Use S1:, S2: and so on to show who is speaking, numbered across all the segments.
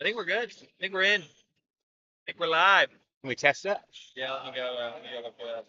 S1: think we're good. I think we're in. I think we're live.
S2: Can we test it?
S1: Yeah, let me go. Look it up.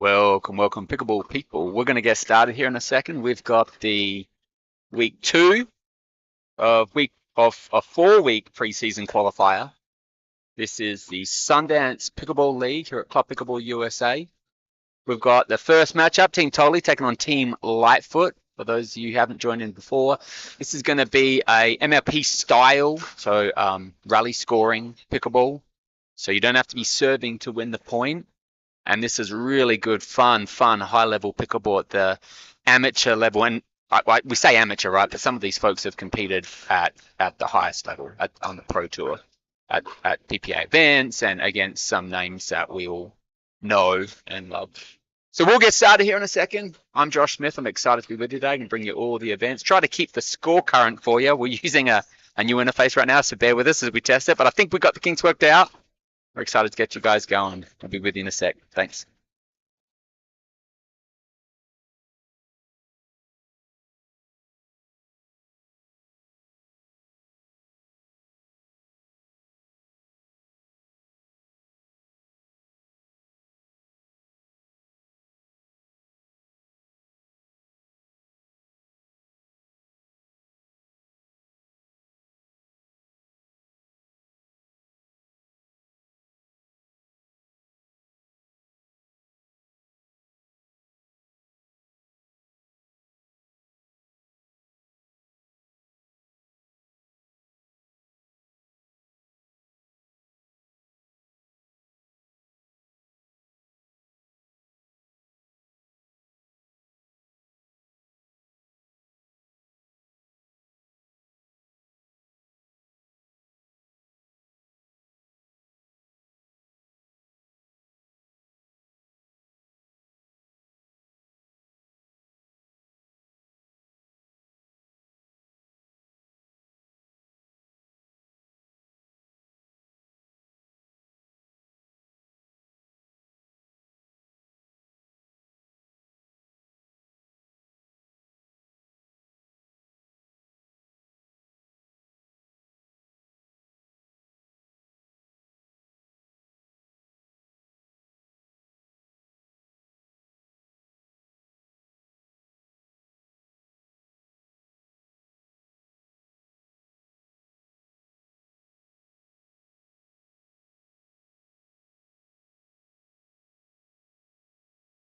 S2: Welcome, pickleball people. We're going to get started here in a second. We've got the week 2 of a 4-week preseason qualifier. This is the Sundance Pickleball League here at Club Pickleball USA. We've got the first matchup, Team Tolly taking on Team Lightfoot. For those of you who haven't joined in before, this is going to be a MLP style, so rally scoring pickleball. So you don't have to be serving to win the point. And this is really good, fun, high-level pickleball at the amateur level. And we say amateur, right? But some of these folks have competed at the highest level, on the Pro Tour, at PPA events, and against some names that we all know and love. So we'll get started here in a second. I'm Josh Smith. I'm excited to be with you today and bring you all the events. Try to keep the score current for you. We're using a new interface right now, so bear with us as we test it. But I think we've got the kinks worked out. We're excited to get you guys going. I'll be with you in a sec. Thanks.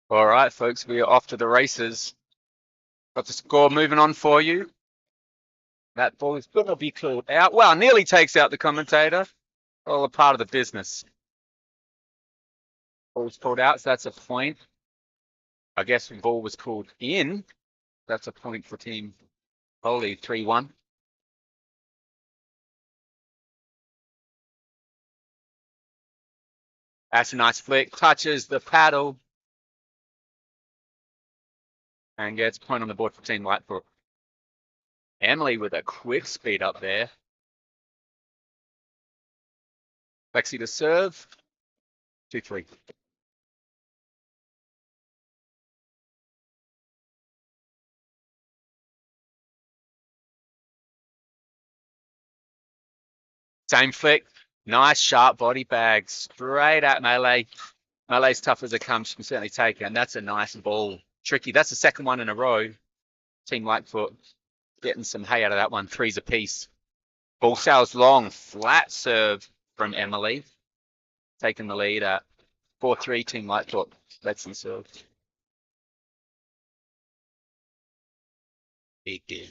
S2: All right, folks, we are off to the races. Got the score moving on for you. That ball is going to be called out. Well, nearly takes out the commentator. All a part of the business. Ball's called out, so that's a point. I guess the ball was called in. That's a point for Team Holy, 3-1. That's a nice flick. Touches the paddle. And gets point on the board for Team Lightfoot. Emily with a quick speed up there. Lexi to serve. 2-3. Same flick. Nice sharp body bag. Straight at Melee. Melee's tough as it comes. She can certainly take it. And that's a nice ball. Tricky. That's the second one in a row. Team Lightfoot getting some hay out of that one. 3s apiece. Ball sails long. Flat serve from Emily. Taking the lead at 4-3. Team Lightfoot lets them serve. Big dig.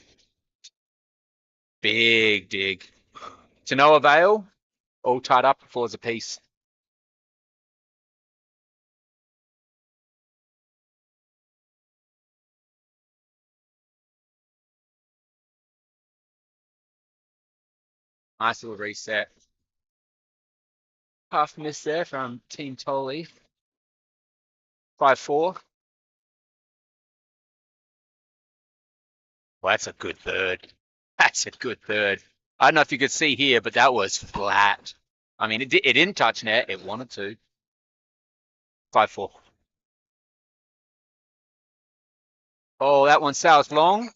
S2: Big dig. To no avail. All tied up. 4s apiece. Nice little reset. Half miss there from Team Tolly. 5-4. Well, that's a good third. That's a good third. I don't know if you could see here, but that was flat. I mean, it didn't touch net. It wanted to. 5-4. Oh, that one sails long.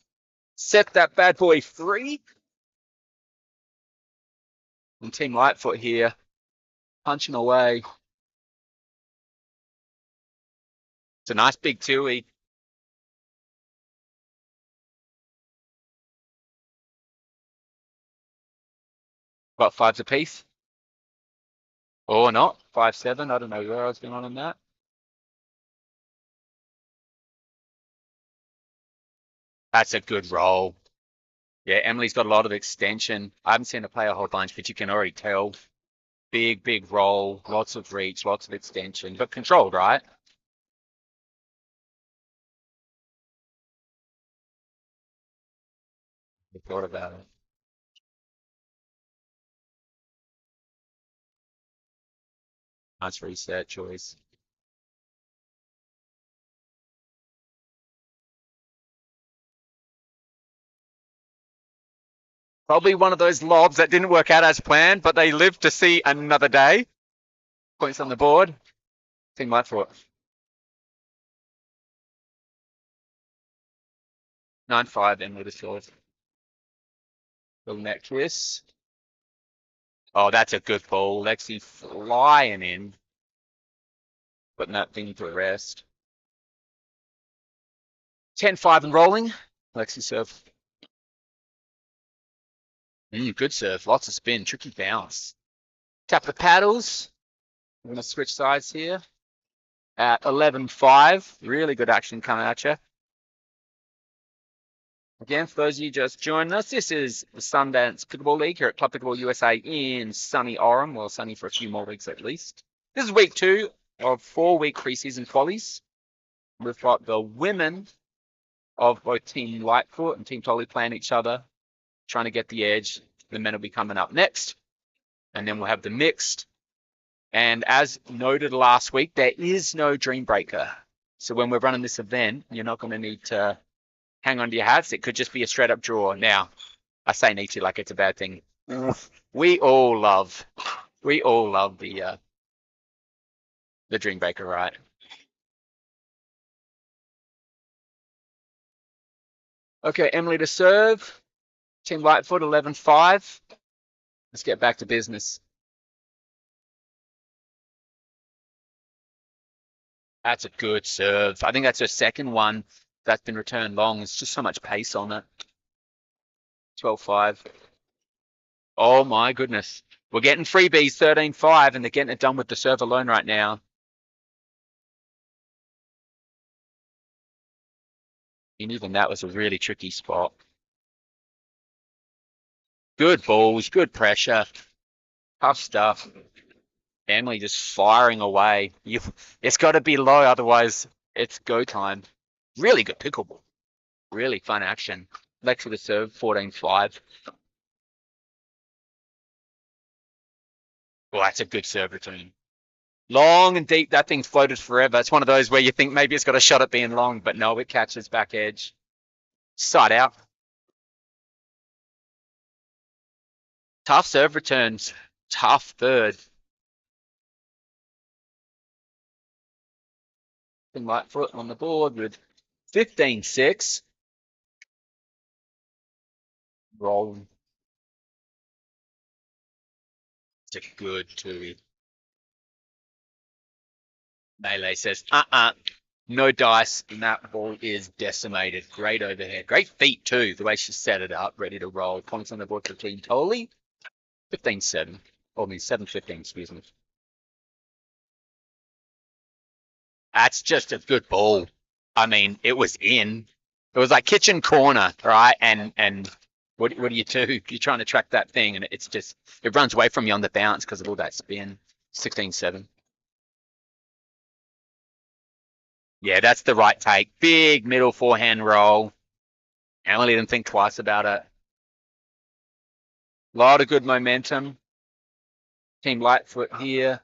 S2: Set that bad boy free. And Team Lightfoot here, punching away. It's a nice big twoie. About 5s apiece. Or not. 5-7. I don't know where I was going on in that. That's a good roll. Yeah, Emily's got a lot of extension. I haven't seen her play a whole bunch, but you can already tell. Big, big roll, lots of reach, lots of extension, but controlled, right? You thought about it. Nice reset choice. Probably one of those lobs that didn't work out as planned, but they lived to see another day. Points on the board. Team Lightfoot. 9-5 Emily to serve. Little net kiss. Oh, that's a good ball. Lexi flying in. Putting that thing to rest. 10-5 and rolling. Lexi serve. Good serve. Lots of spin. Tricky bounce. Tap the paddles. I'm going to switch sides here. At 11-5. Really good action coming at you. Again, for those of you just joining us, this is the Sundance Pickleball League here at Club Pickleball USA in sunny Orem. Well, sunny for a few more weeks at least. This is week 2 of 4-week preseason qualies. We've got the women of both Team Lightfoot and Team Tolly playing each other, trying to get the edge. The men will be coming up next. And then we'll have the mixed. And as noted last week, there is no Dream Breaker. So when we're running this event, you're not going to need to hang on to your hats. It could just be a straight up draw. Now, I say need to like it's a bad thing. We all love the Dream Breaker, right? Okay, Emily to serve. Team Lightfoot, 11-5. Let's get back to business. That's a good serve. I think that's her second one that's been returned long. There's just so much pace on it. 12-5. Oh my goodness. We're getting freebies 13-5 and they're getting it done with the serve alone right now. And even that was a really tricky spot. Good balls, good pressure, tough stuff. Emily just firing away. It's got to be low, otherwise it's go time. Really good pickleball. Really fun action. Lex with a serve, 14-5. Well, that's a good serve return. Long and deep, that thing floated forever. It's one of those where you think maybe it's got a shot at being long, but no, it catches back edge. Side out. Tough serve returns. Tough third. Lightfoot on the board with 15-6. Rolling. It's a good two. Melee says, no dice, and that ball is decimated. Great overhead. Great feet, too, the way she set it up, ready to roll. Points on the board for Team Tolly. 15-7. Or 7-15, excuse me. That's just a good ball. I mean, it was in. It was like kitchen corner, right? And what do you do? You're trying to track that thing, and it's just, it runs away from you on the bounce because of all that spin. 16-7. Yeah, that's the right take. Big middle forehand roll. Emily didn't think twice about it. A lot of good momentum. Team Lightfoot here.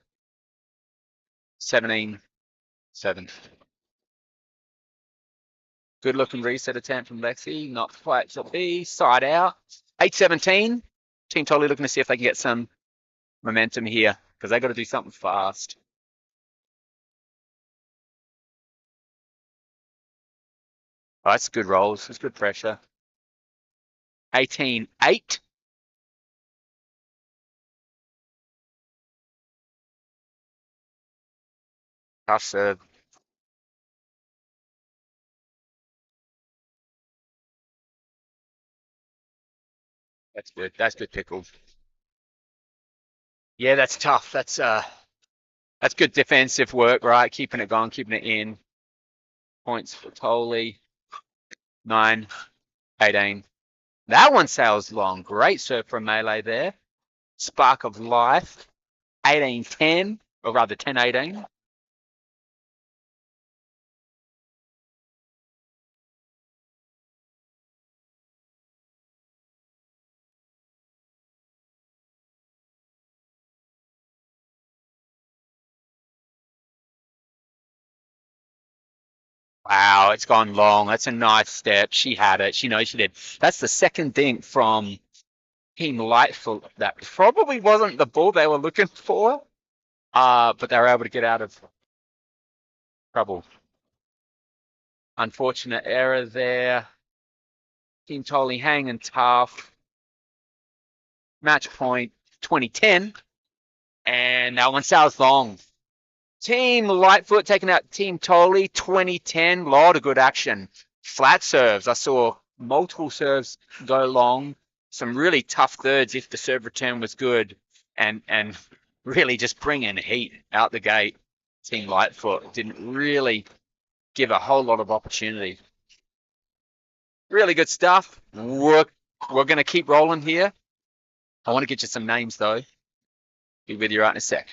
S2: 17-7. Good looking reset attempt from Lexi. Not quite to be. Side out. 8-17. Team Tolly looking to see if they can get some momentum here because they got to do something fast. Oh, that's good rolls. That's good pressure. 18-8. Tough serve. That's good. That's good pickle. Yeah, that's tough. That's good defensive work, right? Keeping it going, keeping it in. Points for Tolly. 9-18. That one sails long. Great serve from Melee there. Spark of life. 18-10, or rather 10-18. Wow, it's gone long. That's a nice step. She had it. She knows she did. That's the second dink from Team Lightfoot. That probably wasn't the ball they were looking for, but they were able to get out of trouble. Unfortunate error there. Team Tolly hanging tough. Match point 2010. And that one sails long. Team Lightfoot taking out Team Tolly 2010. Lot of good action. Flat serves. I saw multiple serves go long. Some really tough thirds if the serve return was good. And really just bringing heat out the gate. Team Lightfoot didn't really give a whole lot of opportunity. Really good stuff. We're going to keep rolling here. I want to get you some names, though. Be with you right in a sec.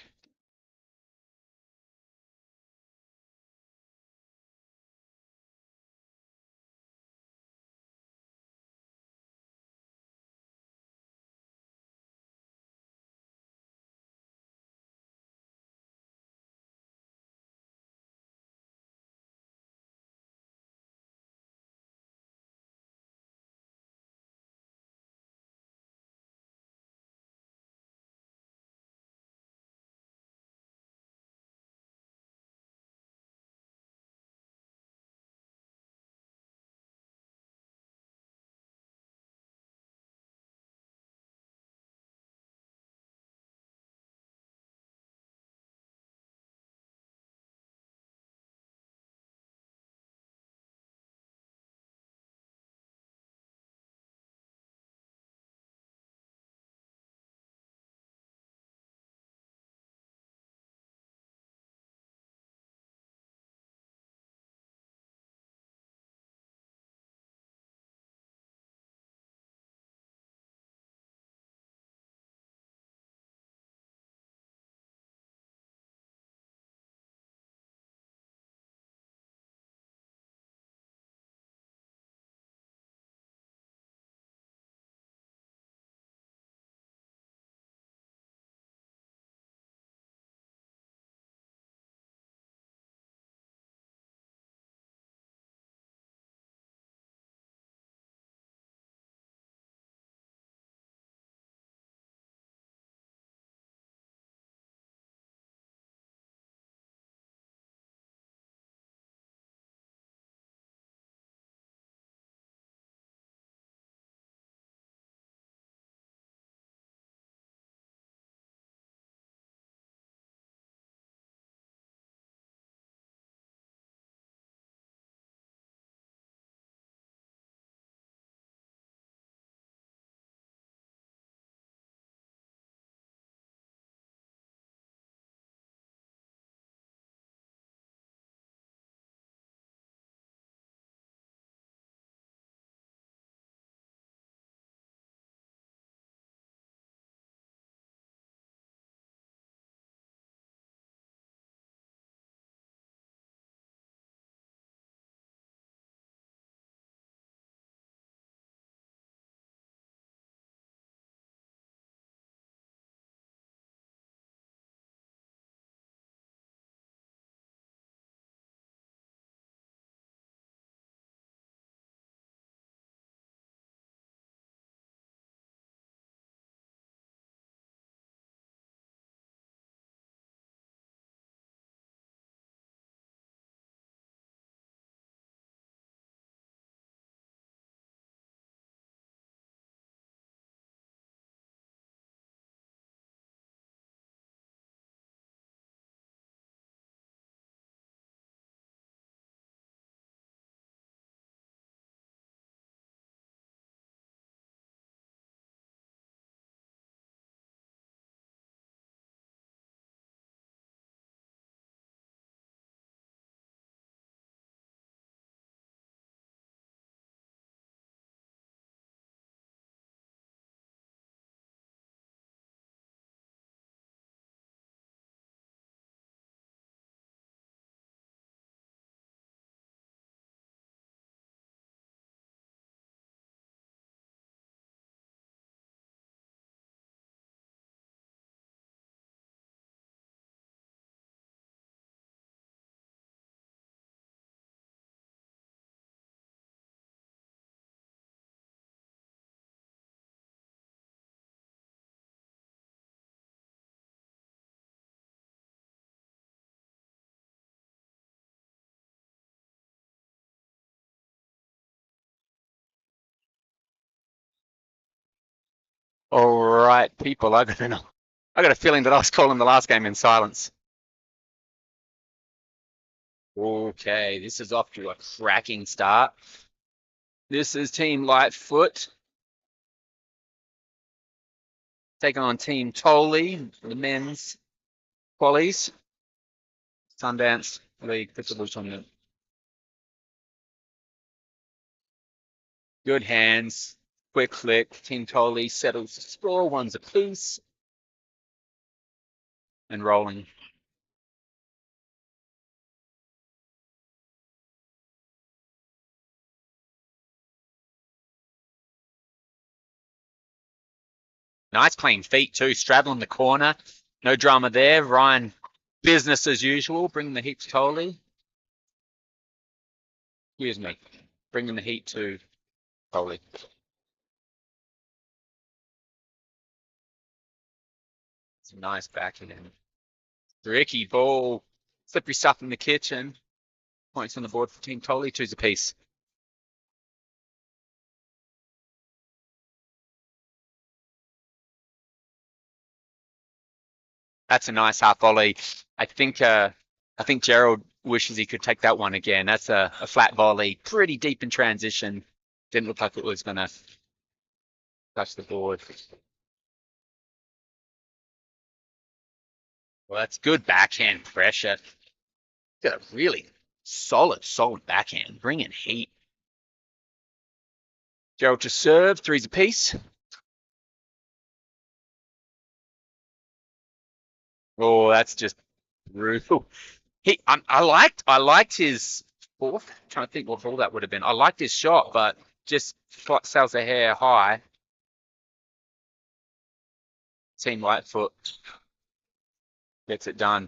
S2: All right, people. I got a feeling that I was calling the last game in silence. Okay, this is off to a cracking start. This is Team Lightfoot taking on Team Tolly, the men's qualies. Sundance League Pickleball Tournament. Good hands, quick flick. Team Tolly settles the score, one's apiece, and rolling. Nice clean feet too, straddling the corner. No drama there. Ryan, business as usual, bringing the heat to Tolly. Excuse me, bringing the heat to Tolly. It's a nice backhand. Tricky ball. Slippery stuff in the kitchen. Points on the board for Team Tolly, two's apiece. That's a nice half volley. I think Gerald wishes he could take that one again. That's a flat volley, pretty deep in transition. Didn't look like it was gonna touch the board. Well, that's good backhand pressure. Got a really solid backhand, bringing heat. Gerald to serve, three's apiece. Oh, that's just brutal. I liked his fourth. I'm trying to think what ball that would have been. I liked his shot, but just sails a hair high. Team Lightfoot gets it done.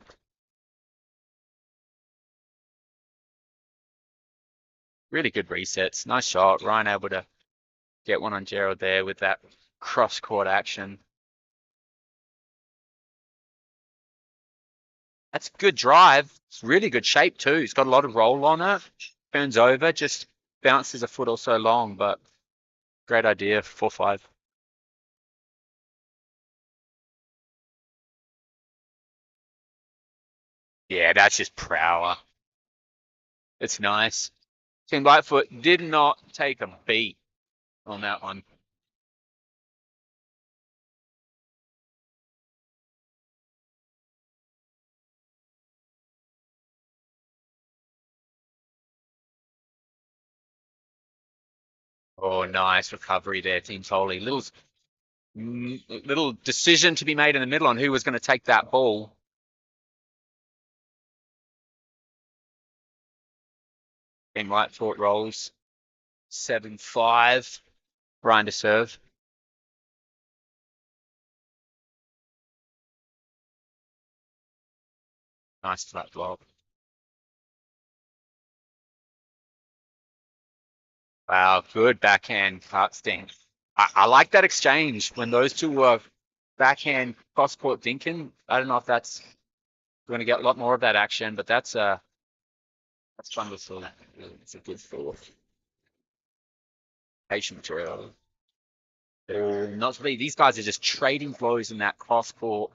S2: Really good resets. Nice shot. Ryan able to get one on Gerald there with that cross court action. That's a good drive. It's really good shape too. It's got a lot of roll on it. Turns over, just bounces a foot or so long, but great idea. 4-5. Yeah, that's just prowler. It's nice. Team Lightfoot did not take a beat on that one. Oh, nice recovery there, Team Tolly. Little decision to be made in the middle on who was going to take that ball. Team Lightfoot rolls 7-5. Ryan to serve. Nice flat block. Wow, good backhand cut sting. I like that exchange when those two were backhand cross court dinking. I don't know if that's going to get a lot more of that action, but that's fun to see. It's a good fourth. Patient material. Not to be. These guys are just trading blows in that cross court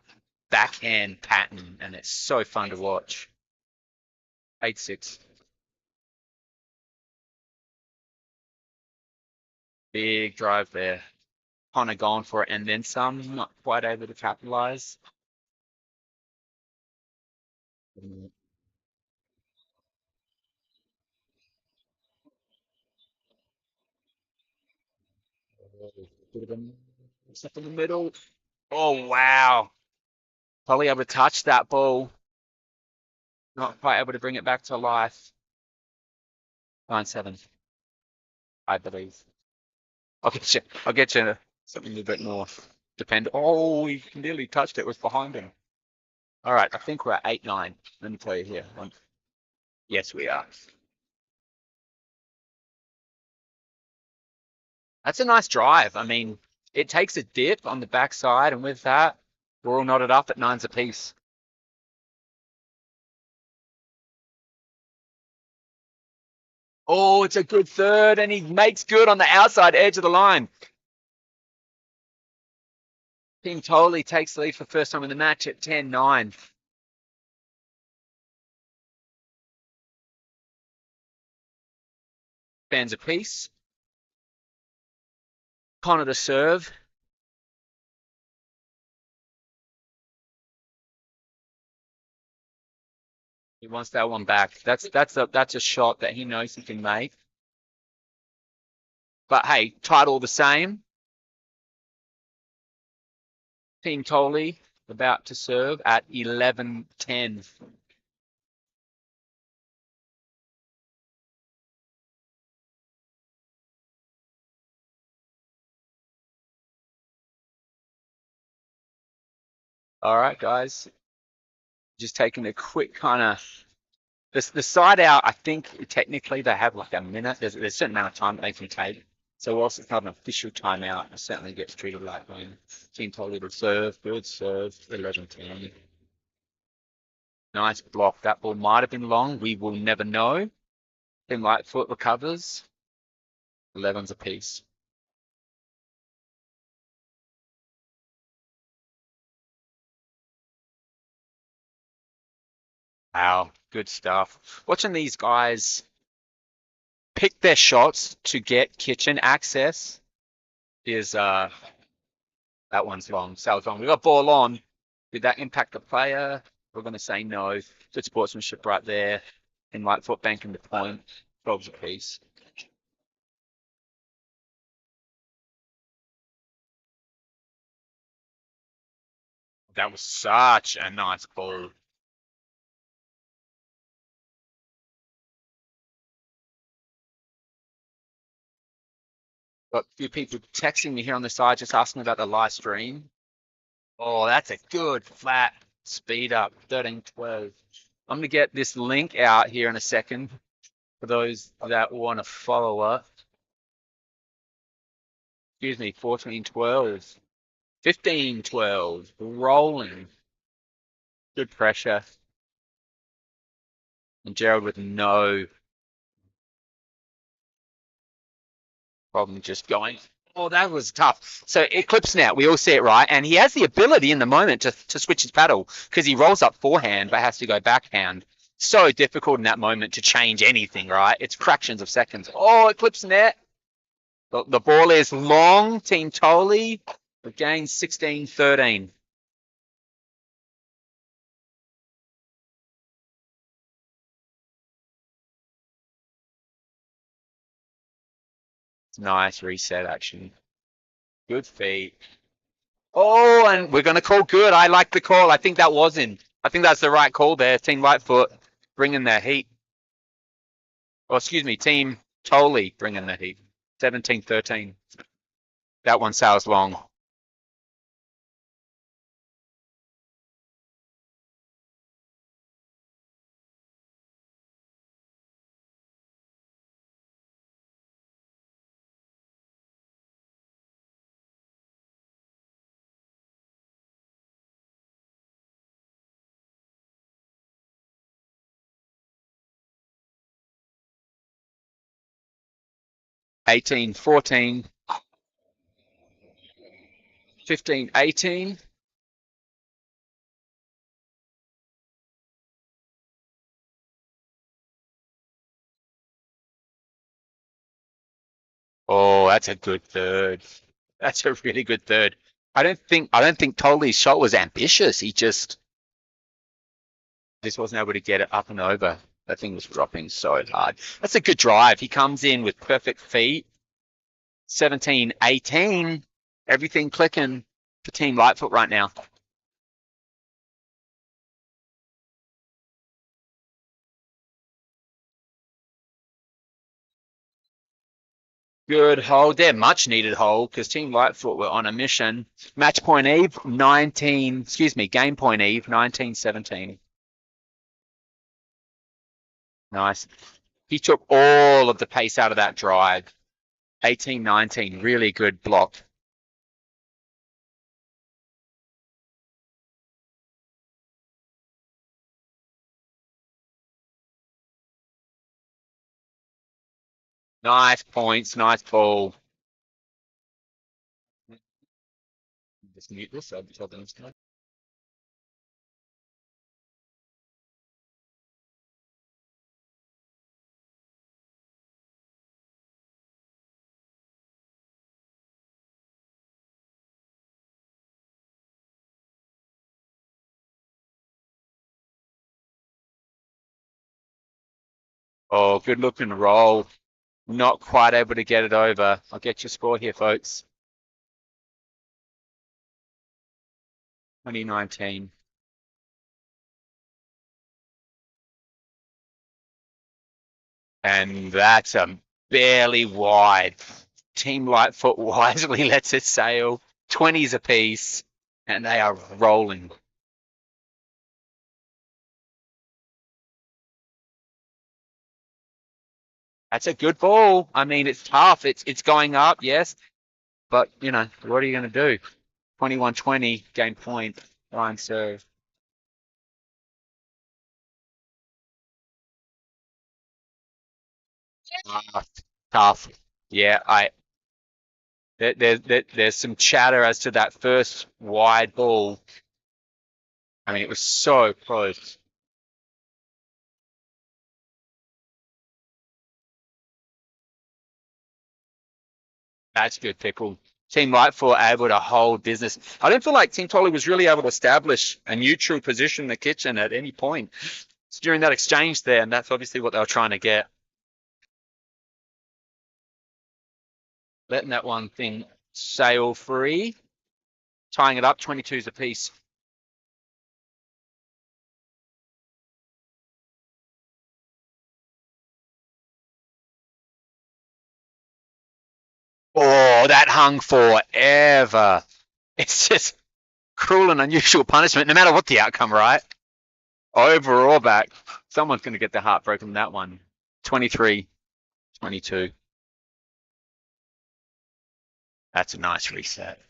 S2: backhand pattern, and it's so fun to watch. 8-6. Big drive there. Kind of gone for it, and then some. Not quite able to capitalize. Step in the middle. Oh wow! Probably able to touch that ball. Not quite able to bring it back to life. 9-7, I believe. I'll get you. I'll get you something a little bit more. Depend. Oh, he nearly touched it. It was behind him. All right, I think we're at 8-9. Let me tell you here. Yes, we are. That's a nice drive. I mean, it takes a dip on the backside, and with that, we're all knotted up at 9s apiece. Oh, it's a good third, and he makes good on the outside edge of the line. Team Totally takes the lead for the first time in the match at 10-9. Fans apiece. Connor to serve. He wants that one back. That's a shot that he knows he can make. But hey, title the same. Team Tolly about to serve at 11-10. All right, guys. Just taking a quick kind of the side out. I think technically they have like a minute. There's a certain amount of time that they can take. So whilst it's not an official timeout, it certainly gets treated like when Team Tolly will serve. Good serve. 11-10. Nice block. That ball might have been long. We will never know. Team Lightfoot recovers. 11's apiece. Wow, good stuff. Watching these guys pick their shots to get kitchen access is that one's long. Sal's long. We got ball on. Did that impact the player? We're gonna say no. Good sportsmanship right there. And Lightfoot banking the point. 12's apiece. That was such a nice ball. Got a few people texting me here on the side just asking about the live stream. Oh, that's a good flat speed up, 13-12. I'm going to get this link out here in a second for those that want to follow up. Excuse me, 14-12, 15-12, rolling. Good pressure. And Gerald with no problem just going. Oh, that was tough. So it clips now. We all see it, right? And he has the ability in the moment to switch his paddle because he rolls up forehand but has to go backhand. So difficult in that moment to change anything, right? It's fractions of seconds. Oh, it clips net. The ball is long. Team Tolly. Again, 16-13. Nice reset action. Good feet. Oh, and we're going to call good. I like the call. I think that was in. I think that's the right call there. Team Lightfoot bringing their heat. Oh, excuse me, Team Tolly bringing the heat. 17-13. That one sails long. Eighteen, 14, 15, 18. Oh, that's a good third. That's a really good third. I don't think Tolly's shot was ambitious. He just wasn't able to get it up and over. That thing was dropping so hard. That's a good drive. He comes in with perfect feet. 17-18. Everything clicking for Team Lightfoot right now. Good hold there, much needed hold because Team Lightfoot were on a mission. Match point Eve, 19, excuse me, game point Eve, 19-17. Nice. He took all of the pace out of that drive. 18-19, really good block. Nice points, nice ball. Just mute this. I'll be talking this time. Oh, good looking roll. Not quite able to get it over. I'll get your score here, folks. 2019. And that's a barely wide. Team Lightfoot wisely lets it sail. 20s apiece. And they are rolling. That's a good ball. I mean, it's tough. It's going up, yes. But, you know, what are you going to do? 21-20, game point, line serve. Tough. Yeah, there's some chatter as to that first wide ball. I mean, it was so close. That's good, Pickle. Team Lightfoot able to hold business. I don't feel like Team Tolly was really able to establish a neutral position in the kitchen at any point. It's during that exchange there, and that's obviously what they were trying to get. Letting that one thing sail free. Tying it up, 22s apiece. Oh, that hung forever. It's just cruel and unusual punishment, no matter what the outcome, right? Over or back, someone's going to get their heart broken in that one. 23, 22. That's a nice reset.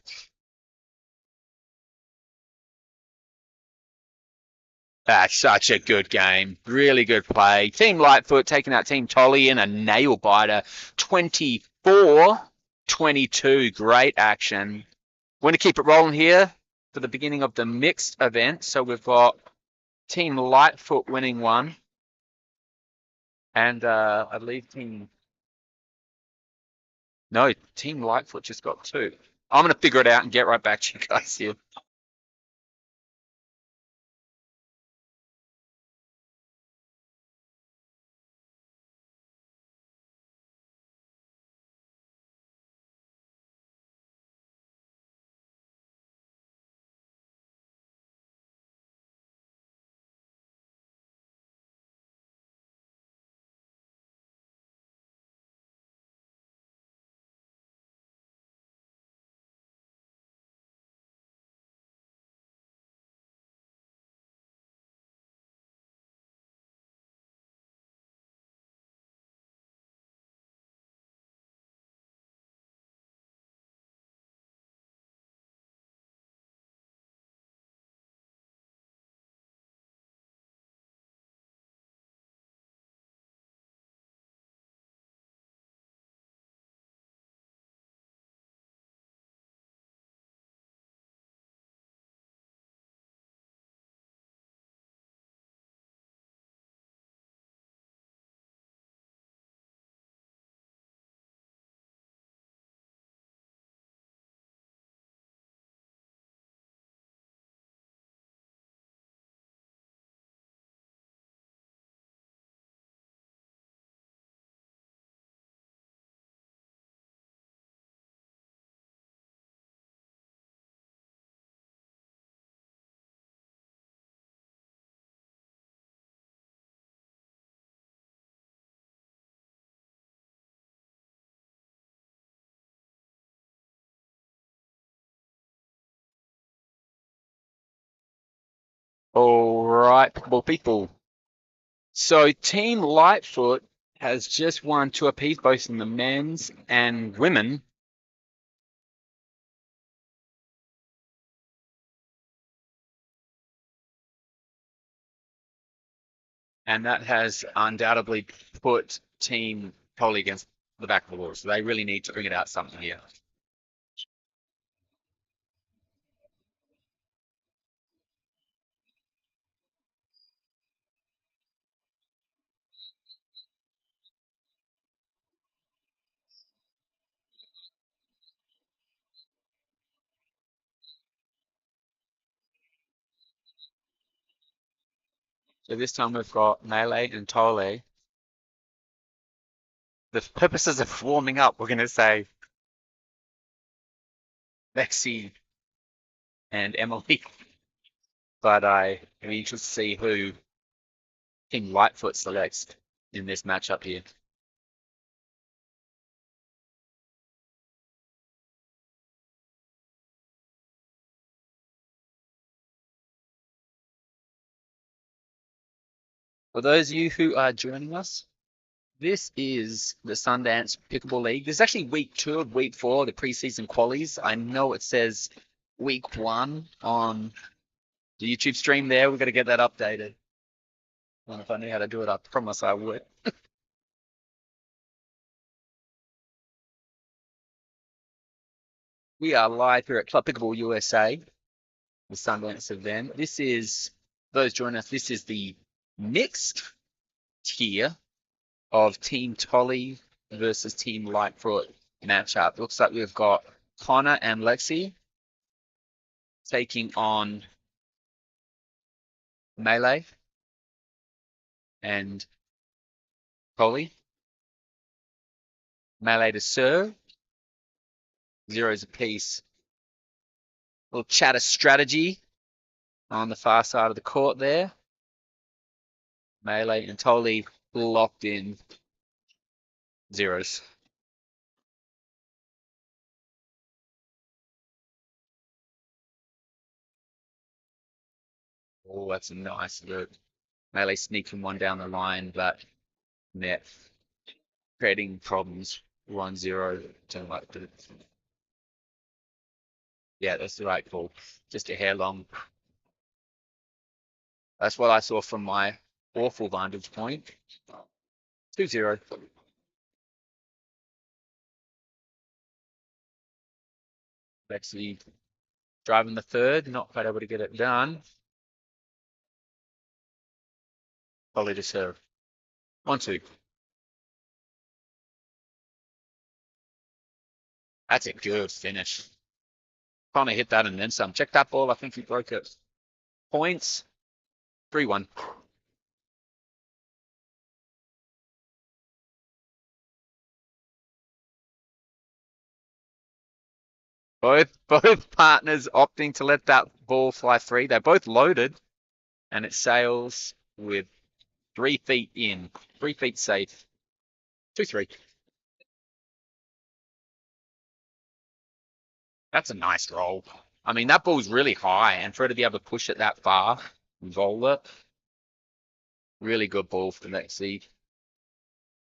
S2: That's such a good game. Really good play. Team Lightfoot taking out Team Tolly in a nail biter. 24-22. Great action. We're going to keep it rolling here for the beginning of the mixed event. So we've got Team Lightfoot winning one. And I believe Team Lightfoot just got two. I'm going to figure it out and get right back to you guys here. All right, well, people. So Team Lightfoot has just won two apiece, both in the men's and women. And that has undoubtedly put Team Tolly against the back of the wall. So they really need to bring it out something here. So this time we've got Melee and Tole. The purposes of warming up, we're going to say Lexi and Emily. But we should see who Team Lightfoot selects in this matchup here. For those of you who are joining us, this is the Sundance Pickleball League. This is actually week 2 of week 4, the preseason qualies. I know it says week 1 on the YouTube stream there. We've got to get that updated. And if I knew how to do it, I promise I would. We are live here at Club Pickleball USA, the Sundance event. This is, those joining us, this is the mixed tier of Team Tolly versus Team Lightfoot matchup. Looks like we've got Connor and Lexi taking on Melee and Tolly. Melee to serve. Zeros apiece. Little chatter strategy on the far side of the court there. Melee and Tolly locked in zeros. Oh, that's a nice look. Melee sneaking one down the line, but net creating problems. 1-0. Don't like the. Yeah, that's the right call. Just a hair long. That's what I saw from my awful vantage point. 2-0. Lexi driving the third, not quite able to get it done. Volley to serve. 1-2. That's a good finish. Trying to hit that and then some. Check that ball. I think he broke it. Points. 3-1. Both partners opting to let that ball fly free. They're both loaded, and it sails with 3 feet in. 3 feet safe. 2-3. That's a nice roll. I mean, that ball's really high, and for her to be able to push it that far and roll it, really good ball for Lexi.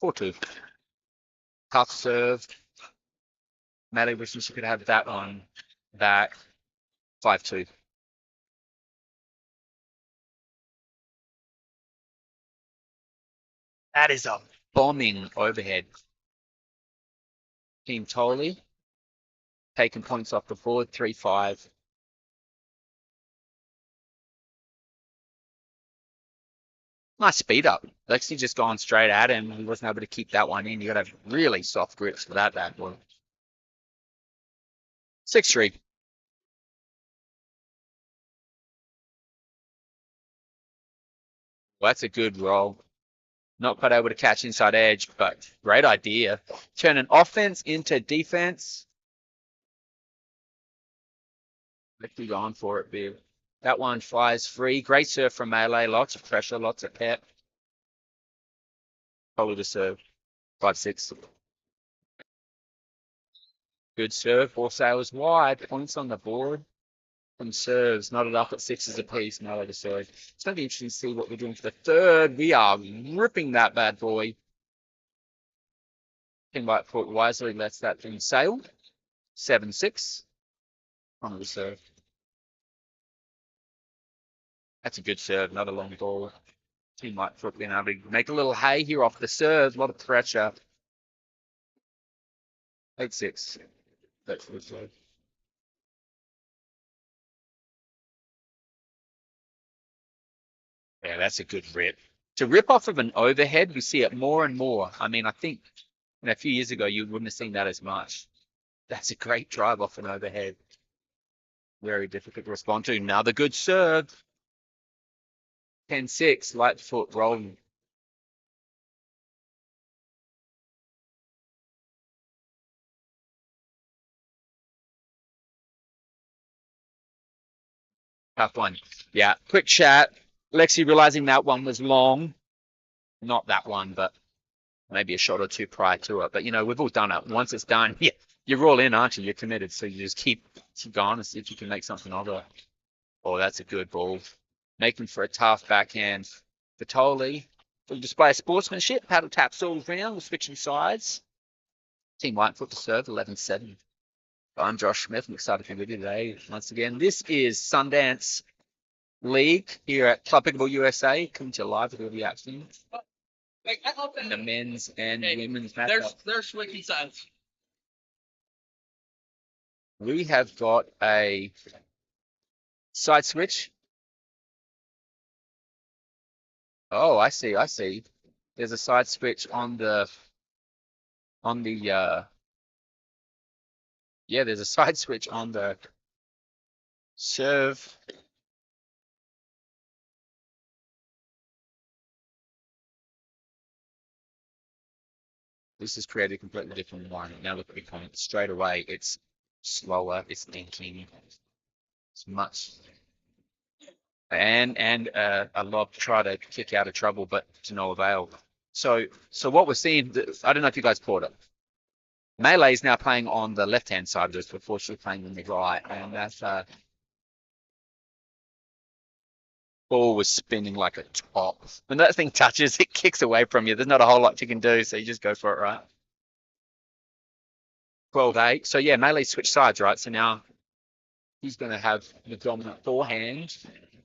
S2: 4-2. Tough serve. Maddie wishing she could have that on back. 5-2. That is a bombing overhead. Team Tolly taking points off the board. 3-5. Nice speed up. Lexi just gone straight at him. He wasn't able to keep that one in. You got to have really soft grips for that bad boy. 6-3. Well, that's a good roll. Not quite able to catch inside edge, but great idea. Turn an offense into defense. Let's be going for it, Bill. That one flies free. Great serve from Melee. Lots of pressure, lots of pep. Probably to serve. 5-6. Good serve. Ball sails wide. Points on the board. From serves. Knotted up at 6s apiece. Melee to serve. It's going to be interesting to see what we're doing for the third. We are ripping that bad boy. Team Lightfoot wisely lets that thing sail. 7-6. On the serve. That's a good serve. Another long ball. Team Lightfoot being able to make a little hay here off the serve. A lot of pressure. 8-6. That's good serve. Yeah, that's a good rip. To rip off of an overhead, we see it more and more. I mean, I think a few years ago, you wouldn't have seen that as much. That's a great drive off an overhead. Very difficult to respond to. Another good serve. 10-6, light foot rolling. Tough one. Yeah, quick chat. Lexi realizing that one was long. Not that one, but maybe a shot or two prior to it. But, we've all done it. Once it's done, yeah, you're all in, aren't you? You're committed. So you just keep going and see if you can make something of it. Oh, that's a good ball. Making for a tough backhand. Vitoli will display sportsmanship. Paddle taps all round, switching sides. Team Whitefoot to serve, 11-7. I'm Josh Smith. I'm excited to be with you today. Once again, this is Sundance League here at Club Pickleball USA. Coming to you live with all the action. And the men's and women's matchup.
S1: There's switching sides.
S2: We have got a side switch. Oh, I see. There's a side switch on the yeah, there's a side switch on the serve. This has created a completely different environment. Now look at the comments. Straight away, it's slower, it's thinking, it's much. And a lob to try to kick out of trouble, but to no avail. So what we're seeing, I don't know if you guys caught it. Melee is now playing on the left-hand side of this, before she was playing on the right, and that's ball was spinning like a top. When that thing touches, it kicks away from you. There's not a whole lot you can do, so you just go for it, right? 12-8. So yeah, Melee switched sides, right? So now he's going to have the dominant forehand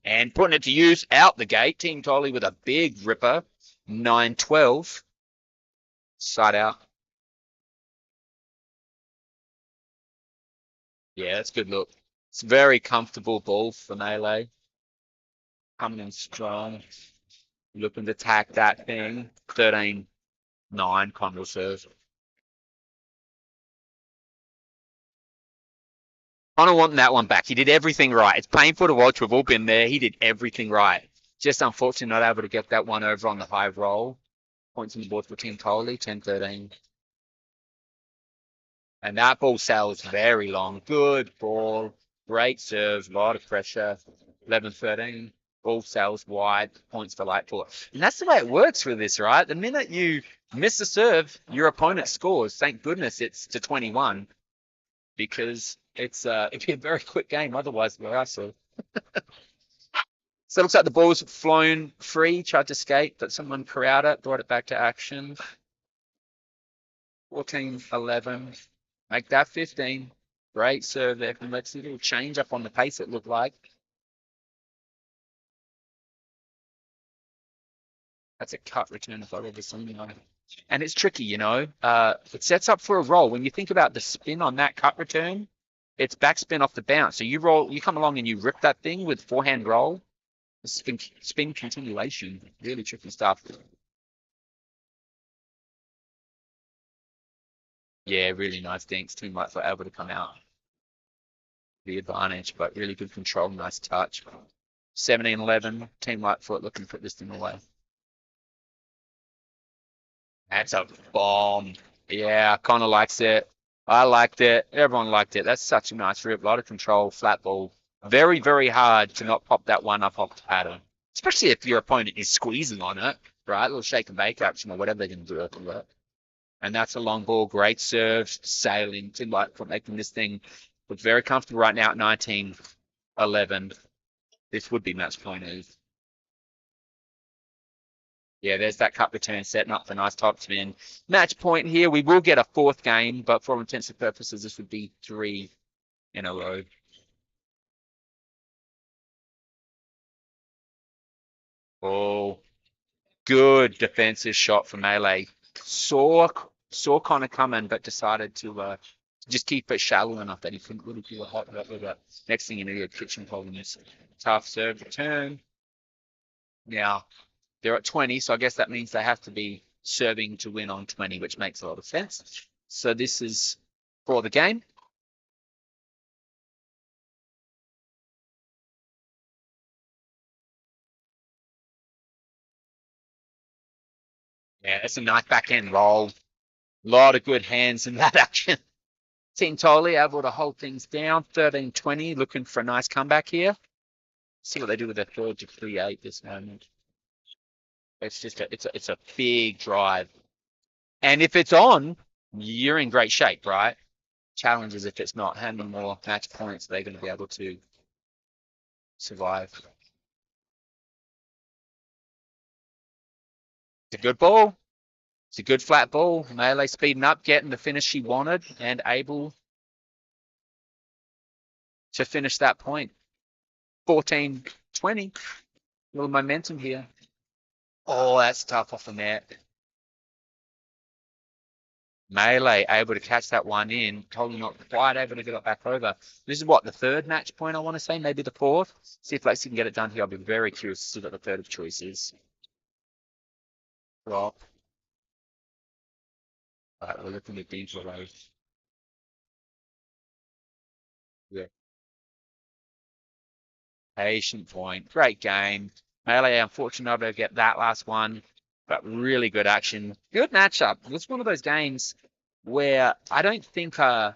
S2: and putting it to use out the gate. Team Tolly with a big ripper, 9-12. Side out. Yeah, that's a good look. It's a very comfortable ball for Melee. Coming in strong. Looking to attack that thing. 13-9 Condor serve. I don't want that one back. He did everything right. It's painful to watch. We've all been there. He did everything right. Just unfortunate not able to get that one over on the high roll. Points on the board for Team Coley, 10-13. And that ball sails very long. Good ball. Great serve. A lot of pressure. 11-13. Ball sails wide. Points for Lightfoot. And that's the way it works for this, right? The minute you miss a serve, your opponent scores. Thank goodness it's to 21. Because it'd be a very quick game otherwise, where I saw. So it looks like the ball's flown free, tried to skate, but someone corralled it, brought it back to action. 14-11. Make that 15. Great serve there from Lexi. A little change up on the pace, it looked like. That's a cut return if I've ever seen one. And it's tricky, It sets up for a roll. When you think about the spin on that cut return, it's backspin off the bounce. So you come along and you rip that thing with forehand roll. Spin continuation. Really tricky stuff. Yeah, really nice dinks. Team Lightfoot able to come out the advantage, but really good control, nice touch. 17-11. Team Lightfoot looking to put this thing away. That's a bomb. Yeah, Connor likes it. I liked it. Everyone liked it. That's such a nice rip. A lot of control, flat ball. Very, very hard to not pop that one up off the pattern. Especially if your opponent is squeezing on it, right? A little shake and bake action or whatever they're going to do. And that's a long ball. Great serve. Sailing. Team Lightfoot making this thing look very comfortable right now at 19-11. This would be match point. Yeah, there's that cut return setting up for nice top spin. Match point here. We will get a fourth game, but for all intents and purposes, this would be 3 in a row. Oh, good defensive shot from Melee. Saw Connor coming, but decided to just keep it shallow enough that he couldn't really do a hot rep with it. Next thing you know, you're kitchen holding this tough serve return. Now, they're at 20, so I guess that means they have to be serving to win on 20, which makes a lot of sense. So this is for the game. Yeah, it's a nice back end roll. A lot of good hands in that action. Team Tolly able to hold things down. 13-20, looking for a nice comeback here. See what they do with their third to create this moment. It's just it's a big drive. And if it's on, you're in great shape, right? Challenge is if it's not. How many more match points they're going to be able to survive? It's a good ball. It's a good flat ball. Melee speeding up, getting the finish she wanted, and able to finish that point. 14-20. Little momentum here. Oh, that's tough off the net. Melee able to catch that one in. Totally not quite able to get it back over. This is what, the third match point, I want to say, maybe the fourth. See if Lacey can get it done here. I'll be very curious to see what the third of choice is. Well, all right, we're looking at these rows. Yeah. Patient point. Great game. Melee, unfortunately, not able to get that last one, but really good action. Good matchup. It's one of those games where I don't think the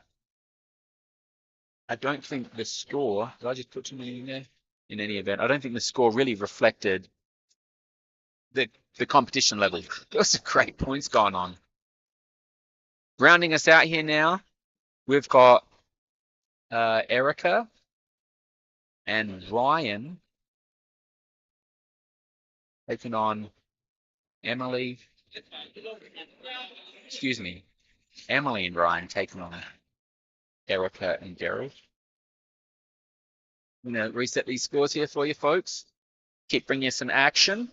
S2: score. Did I just put something in there? In any event, I don't think the score really reflected the competition level. There was some great points going on. Rounding us out here now, we've got Erica and Ryan taking on Emily. Excuse me, Emily and Ryan taking on Erica and Daryl. I'm gonna reset these scores here for you folks. Keep bringing you some action.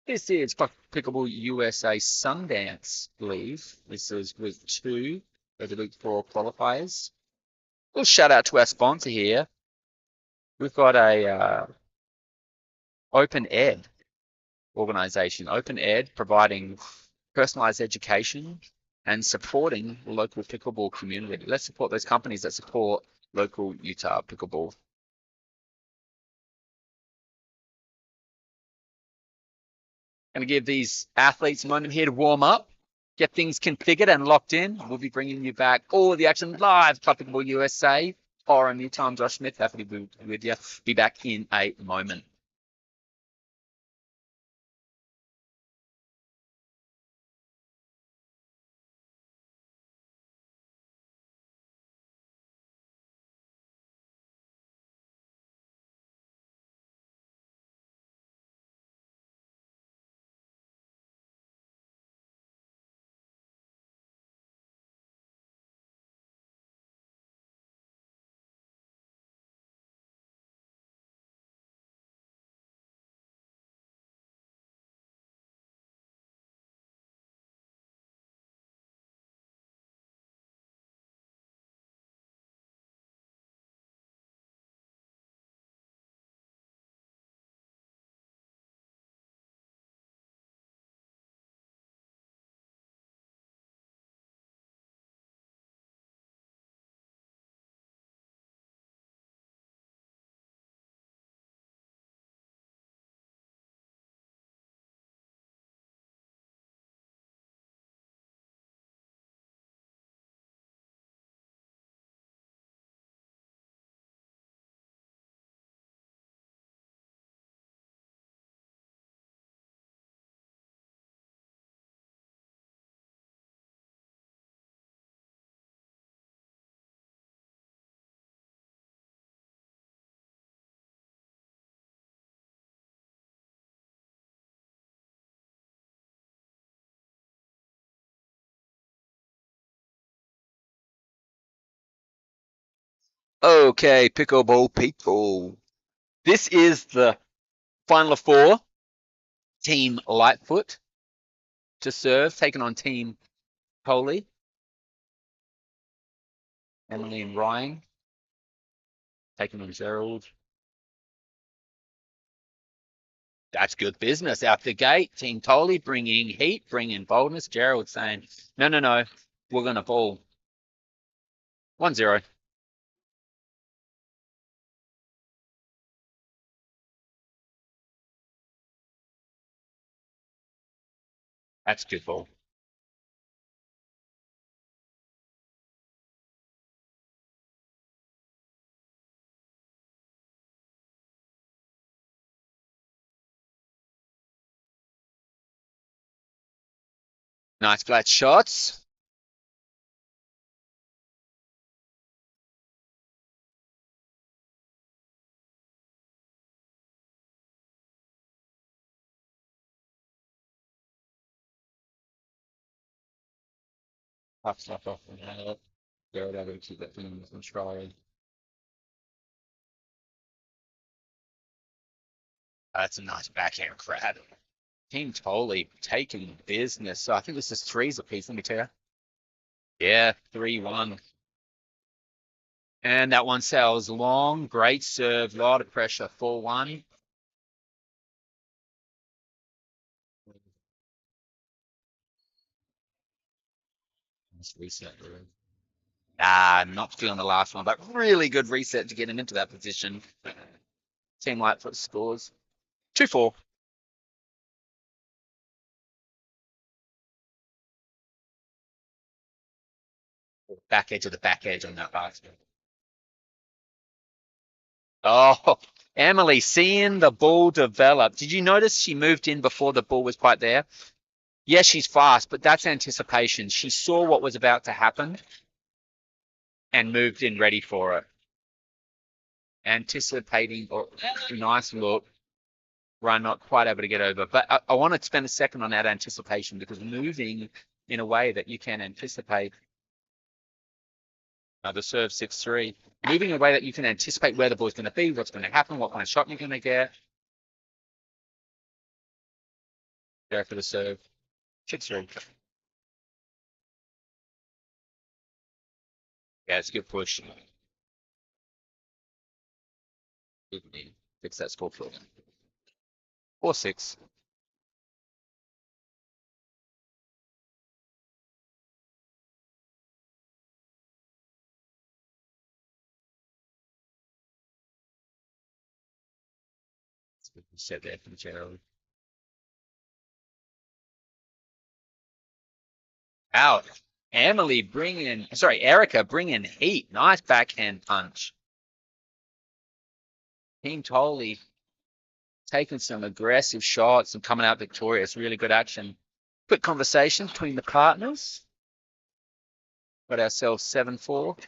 S2: This is Pickleball USA Sundance, I believe. This is week 2 of the week 4 qualifiers. Little shout out to our sponsor here. We've got a Open Ed organization. Open Ed providing personalized education and supporting the local pickleball community. Let's support those companies that support local Utah pickleball. Going to give these athletes a moment here to warm up, get things configured and locked in. We'll be bringing you back all of the action live, Pickleball USA. Or in the time, Josh Smith, happy to be with you. Be back in a moment. Okay, pickleball people. This is the final of 4. Team Lightfoot to serve, taking on Team Coley. Emily and Ryan taking on Gerald. That's good business out the gate. Team Tolly bringing heat, bringing boldness. Gerald saying, no, we're going to ball. 1-0. That's good ball. Nice flat shots. Tough stuff off the net. Go over to keep that thing in control. That's a nice backhand crab. Team Tolly taking business. So I think this is threes apiece, let me tell you. Yeah, 3-1. And that one sails long. Great serve. A lot of pressure. 4-1. Nice reset. Not feeling the last one, but really good reset to get him into that position. Team Lightfoot scores. 2-4. Back edge of the back edge on that basket. Oh, Emily seeing the ball develop. Did you notice she moved in before the ball was quite there? Yes, she's fast, but that's anticipation. She saw what was about to happen and moved in ready for it. Anticipating, or nice look. Run not quite able to get over. But I want to spend a second on that anticipation because moving in a way that you can anticipate. The serve 6-3. Moving in a way that you can anticipate where the ball's going to be, what's going to happen, what kind of shot you're going to get. Go for the serve. 6-3. Yeah, it's a good push. Fix that score for them. 4-6. Set there for the Gerald. Out. Erica bringing heat. Nice backhand punch. Team Tolly taking some aggressive shots and coming out victorious. Really good action. Quick conversation between the partners. Got ourselves 7-4.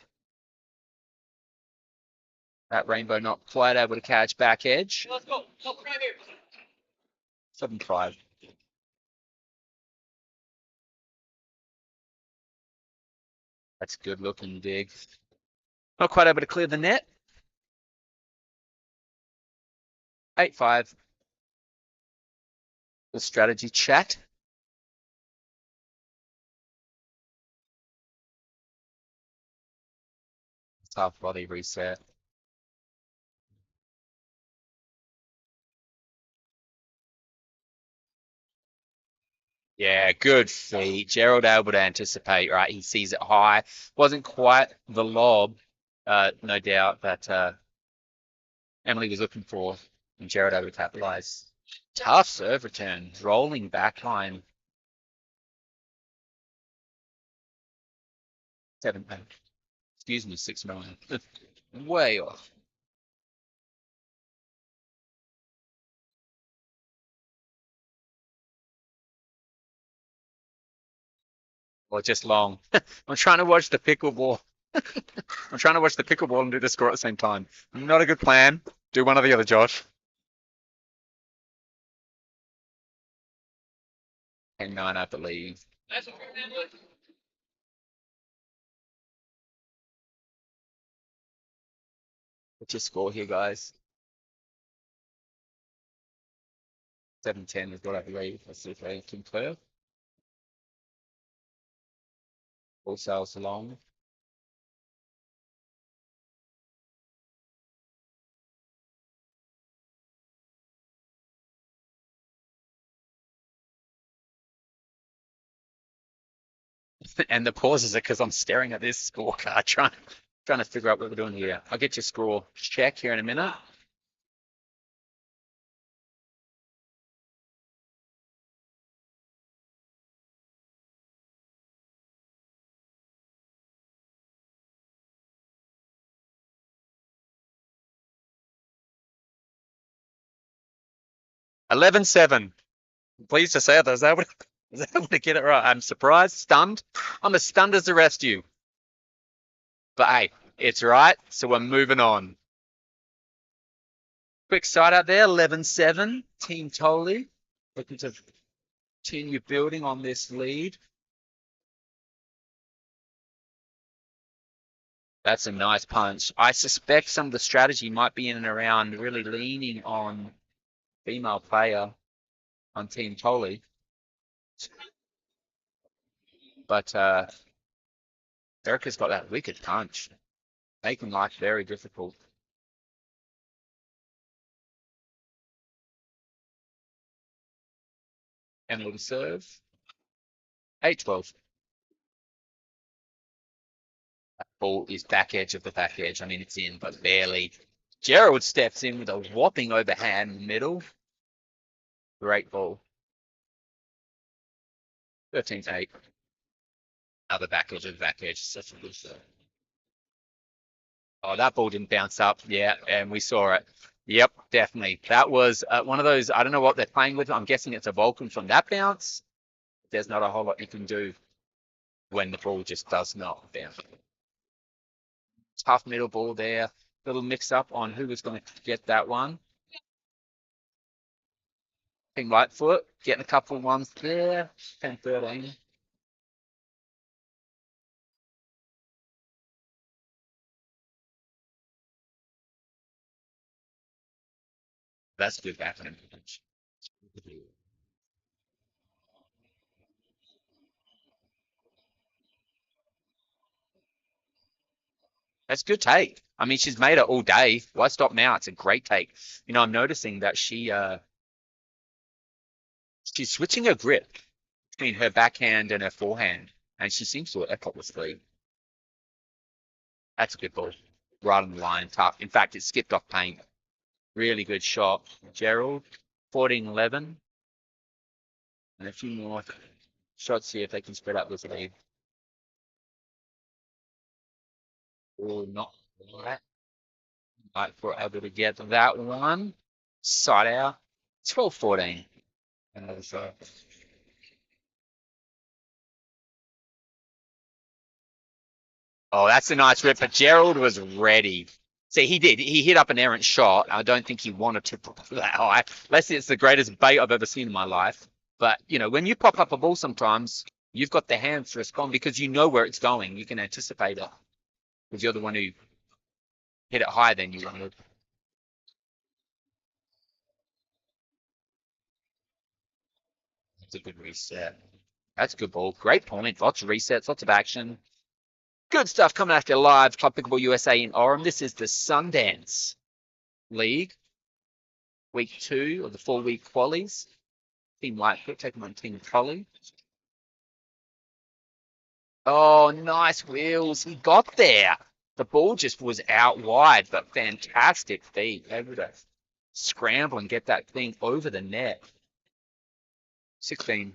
S2: That Rainbow not quite able to catch back edge. Let's go. 7-5. That's a good looking dig. Not quite able to clear the net. 8-5. The strategy chat. Tough body reset. Yeah, good feet. Gerald able to anticipate, right? He sees it high. Wasn't quite the lob, no doubt, that Emily was looking for, and Gerald able to capitalize. Tough serve return, rolling back line. 7, excuse me, 6-9. Way off. Or just long. I'm trying to watch the pickleball. I'm trying to watch the pickleball and do the score at the same time. Not a good plan. Do one or the other, Josh. 10-9, I believe. What's your score here, guys? 7-10 is what I believe. Let's see if I can clear. All sales along. And the pauses are because I'm staring at this scorecard, trying to figure out what we're doing here. I'll get your score check here in a minute. 11-7. Pleased to say I was able to get it right. I'm surprised, stunned. I'm as stunned as the rest of you. But hey, it's right, so we're moving on. Quick side out there, 11-7. Team Tolly looking to continue building on this lead. That's a nice punch. I suspect some of the strategy might be in and around really leaning on female player on Team Tolly. But Erica's got that wicked punch, making life very difficult. And will serve. 8-12. That ball is back edge of the back edge. I mean, it's in, but barely. Gerald steps in with a whopping overhand middle. Great ball. 13-8. Another back edge of the back edge. Such a good serve. Oh, that ball didn't bounce up. Yeah, and we saw it. Yep, definitely. That was one of those, I don't know what they're playing with. I'm guessing it's a Vulcan from that bounce. There's not a whole lot you can do when the ball just does not bounce. Tough middle ball there. Little mix up on who was going to get that one. Team Lightfoot getting a couple of ones there. 10-13. That's good backhand. That's a good take. I mean, she's made it all day. Why stop now? It's a great take. You know, I'm noticing that she's switching her grip between her backhand and her forehand, and she seems to effortlessly. That's a good ball. Right on the line, tough. In fact, it skipped off paint. Really good shot. Gerald, 14-11. And a few more shots here if they can spread up this lead. Or not right. Like we're able to get that one. Side out. 12-14. Another shot. Oh, that's a nice rip, but Gerald was ready. See, he did. He hit up an errant shot. I don't think he wanted to pop that high. Unless it's the greatest bait I've ever seen in my life. But, you know, when you pop up a ball sometimes, you've got the hands to respond because you know where it's going. You can anticipate it. Because you're the one who hit it higher than you wanted. That's a good reset. That's a good ball. Great point. Lots of resets, lots of action. Good stuff coming after live Club Pickleball USA in Orem. This is the Sundance League, week 2 of the 4-week qualies. Team Lightfoot taking on Team Collie. Oh, nice wheels. He got there. The ball just was out wide, but fantastic feed. Able to scramble and get that thing over the net. 16-13.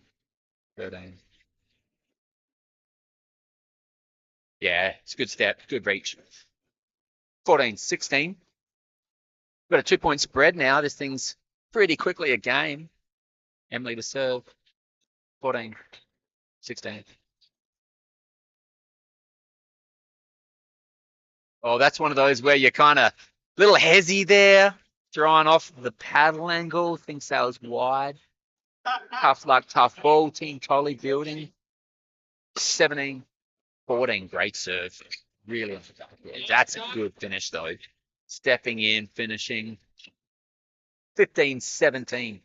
S2: Yeah, it's a good step, good reach. 14-16. Got a 2-point spread now. This thing's pretty quickly a game. Emily to serve. 14-16. Oh, that's one of those where you're kind of little hezzy there, drawing off the paddle angle. Thing sails wide. Tough luck, tough ball. Team Collie building. 17-14. Great serve. Really, that's a good finish though. Stepping in, finishing. 15-17.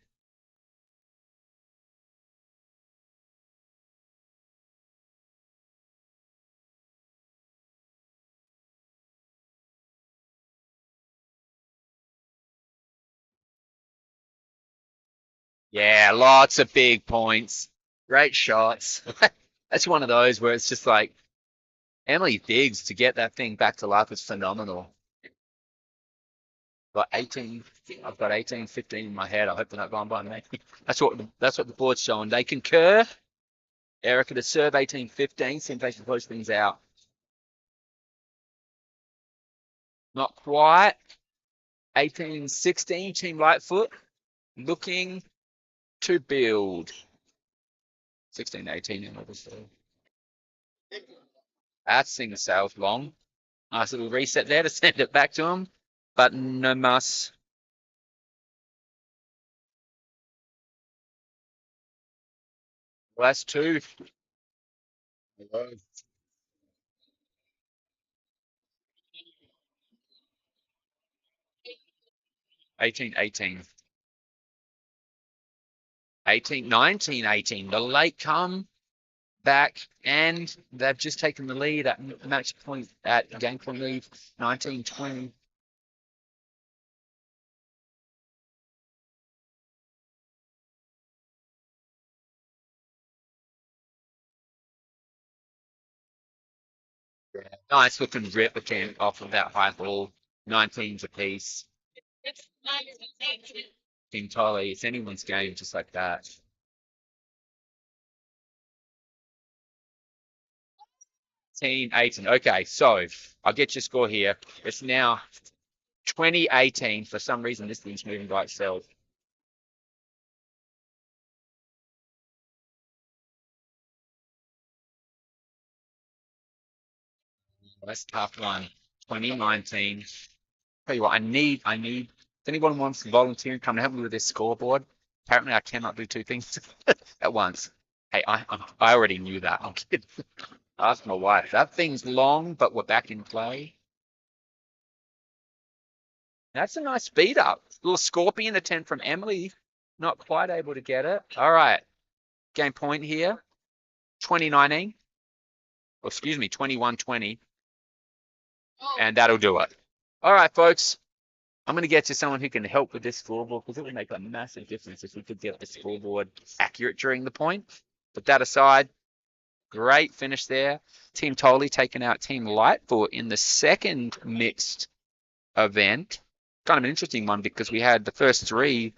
S2: Yeah, lots of big points. Great shots. That's one of those where it's just like Emily Diggs to get that thing back to life is phenomenal. Got 18. I've got 18-15 in my head. I hope they're not going by me. That's what the board's showing. They concur. Erica to serve 18-15. See if they can close things out. Not quite. 18-16. Team Lightfoot. looking to build 16, 18, and obviously. That thing sails long. Nice little reset there to send it back to him, but no muss. Well, that's two. 18, 18. 18, 19, 18. The late come back, and they've just taken the lead at match point, at game point lead, 19, 20. Nice looking rip again off of that high ball. 19s apiece. Entirely, it's anyone's game just like that. 18, 18. Okay, so I'll get your score here. It's now 2018. For some reason, this thing's moving by itself. That's a tough one. 2019. Tell you what, I need. If anyone wants to volunteer and come and help me with this scoreboard, apparently I cannot do two things at once. Hey, I already knew that. I'm kidding. Ask my wife. That thing's long, but we're back in play. That's a nice speed up. Little scorpion attempt from Emily. Not quite able to get it. All right. Game point here. 2019. Or excuse me, 21-20. And that'll do it. All right, folks. I'm going to get to someone who can help with this scoreboard because it would make a massive difference if we could get the scoreboard accurate during the point. Put that aside. Great finish there. Team Tolly taking out Team Lightfoot in the second mixed event. Kind of an interesting one because we had the first three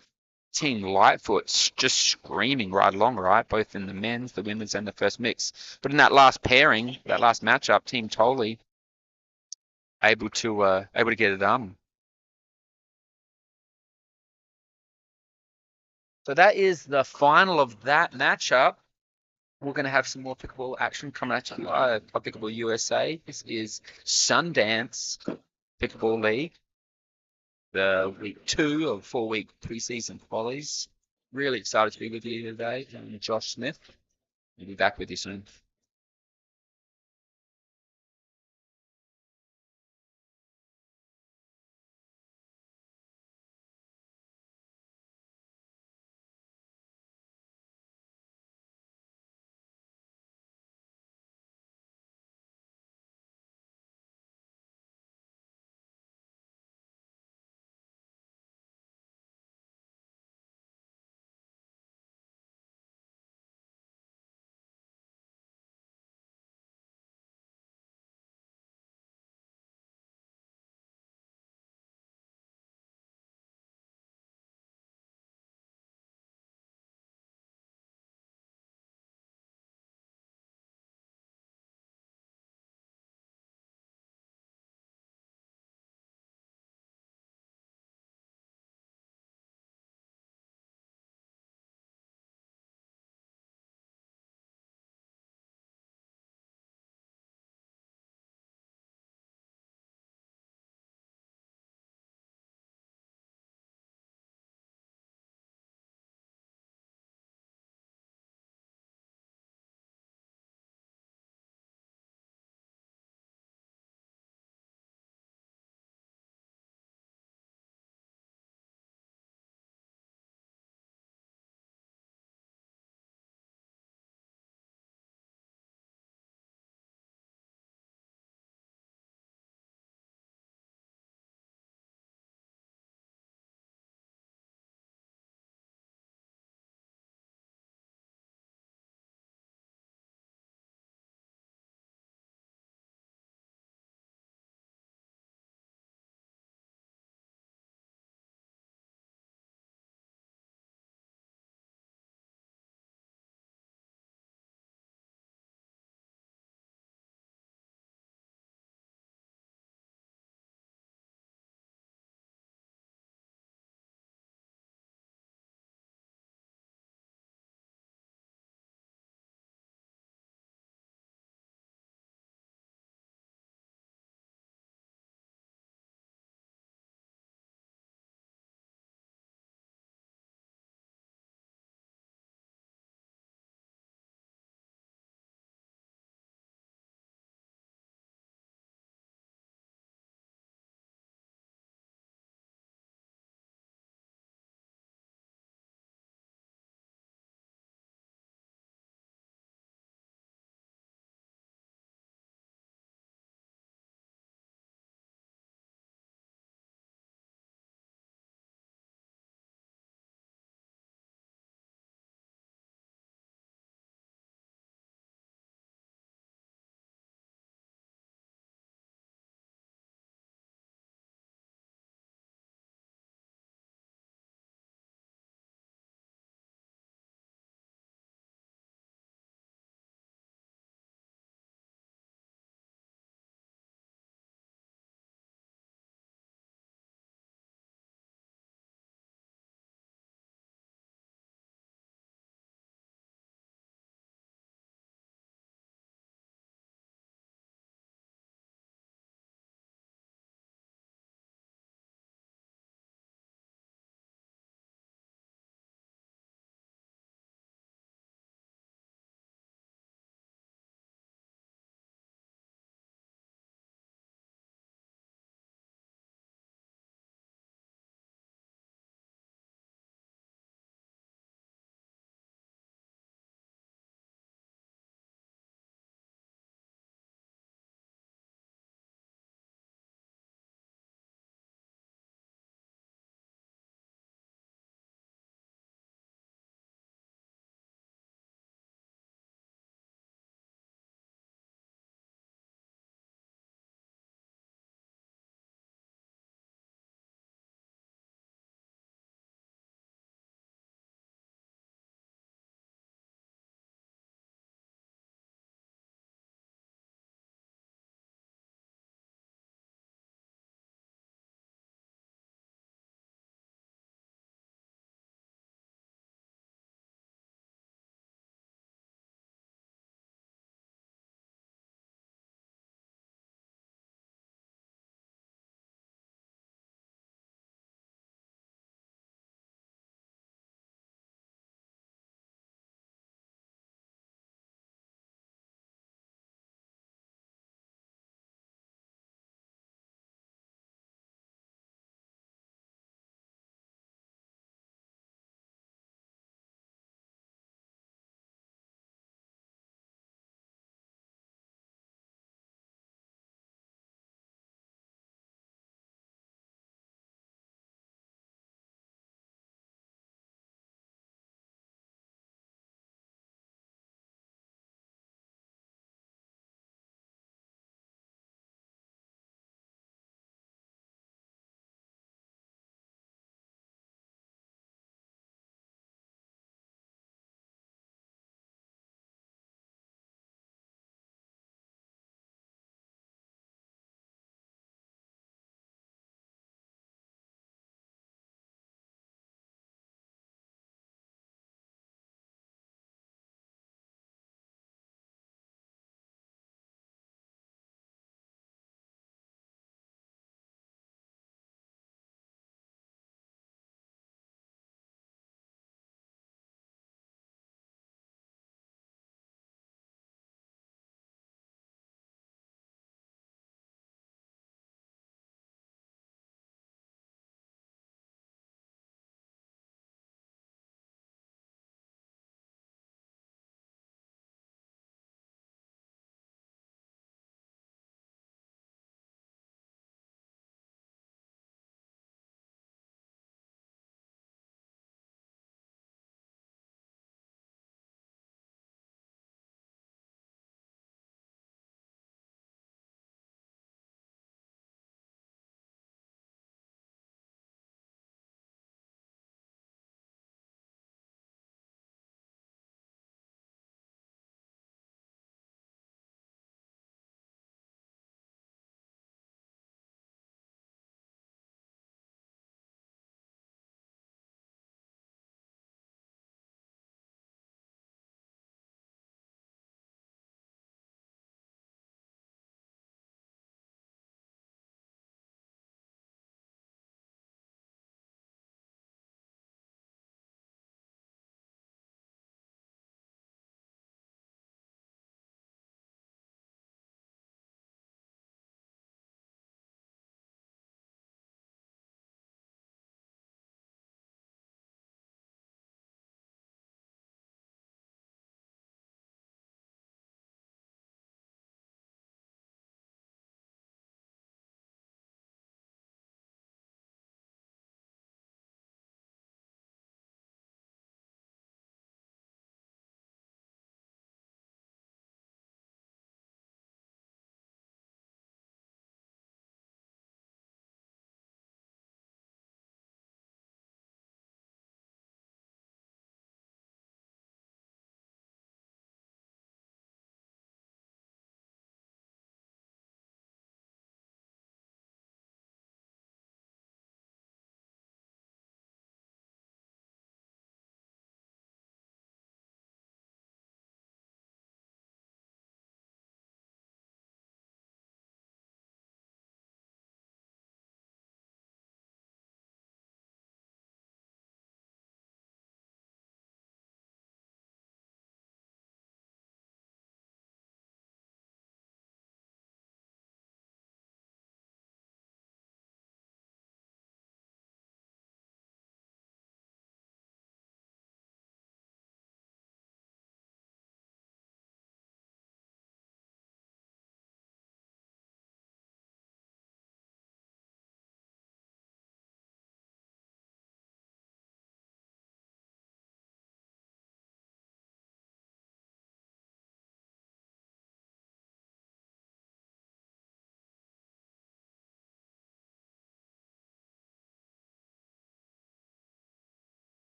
S2: Team Lightfoot just screaming right along, right? Both in the men's, the women's, and the first mix. But in that last pairing, that last matchup, Team Tolly able to get it done. So that is the final of that matchup. We're going to have some more pickleball action coming at you live on Pickleball USA. This is Sundance Pickleball League, the week 2 of 4-week preseason qualies. Really excited to be with you today. I'm Josh Smith. We'll be back with you soon.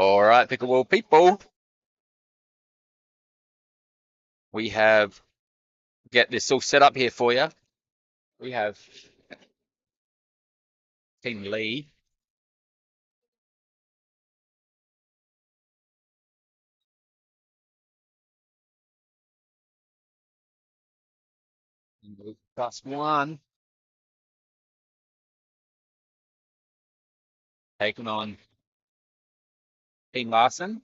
S2: All right, pickleball people. We have get this all set up here for you. We have Team Lee. +1 taking on Team Larson.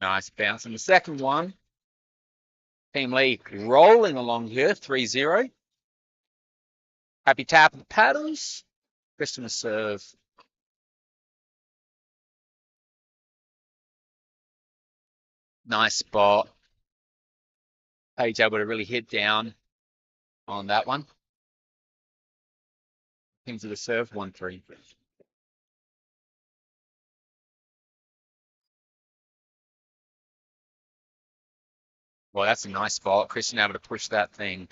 S2: Nice bounce in the second one. Team Lee rolling along here, 3-0. Happy tap of the paddles. Kristen to serve. Nice spot. Paige able to really hit down on that one. Into the serve, 1-3. Well, that's a nice spot. Kristen able to push that thing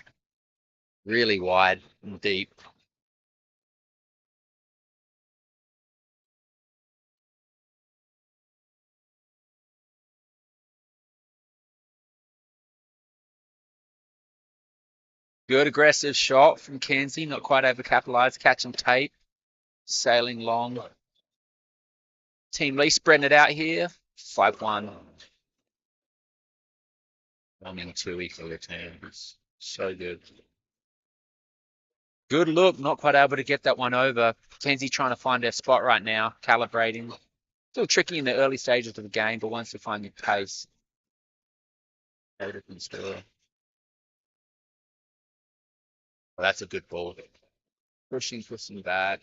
S2: really wide and deep. Good aggressive shot from Kenzie, not quite overcapitalized, catching tape, sailing long. Team Lee spreading it out here, 5-1. 1-2 equal returns. So good. Good look, not quite able to get that one over. Kenzie trying to find her spot right now, calibrating. Still tricky in the early stages of the game, but once you find your pace, no different story. Well, that's a good ball. Pushing back.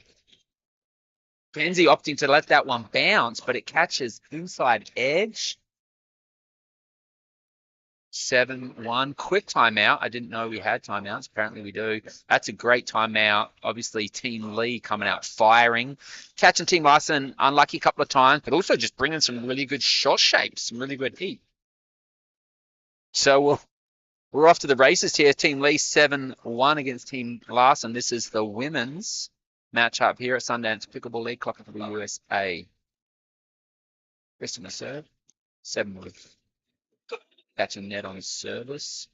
S2: Kenzie opting to let that one bounce, but it catches inside edge. 7-1. Quick timeout. I didn't know we had timeouts. Apparently we do. That's a great timeout. Obviously, Team Lee coming out firing. Catching Team Larson unlucky a couple of times, but also just bringing some really good shot shapes, some really good heat. So we're off to the races here. Team Lee 7-1 against Team Larson. This is the women's matchup here at Sundance Pickleball League Club for the USA. Kristen to serve. 7 with catching net on service.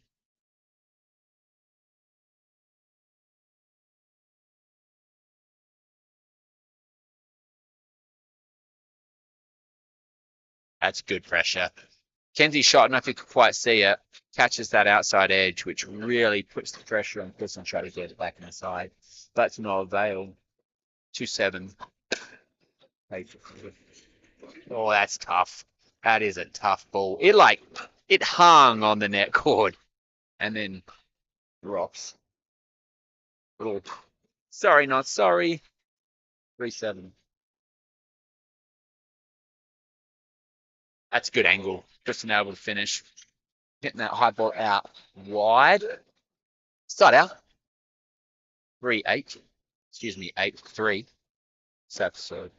S2: That's good pressure. Kenzie's shot, I don't know if you could quite see it, catches that outside edge, which really puts the pressure on Chris and try to get it back inside. But to no avail. 2-7. Oh, that's tough. That is a tough ball. It hung on the net cord and then drops. Little, sorry, not sorry. 3-7. That's a good angle. Just able to finish. Hitting that high ball out wide. Start out. 3-8. Excuse me, 8-3. So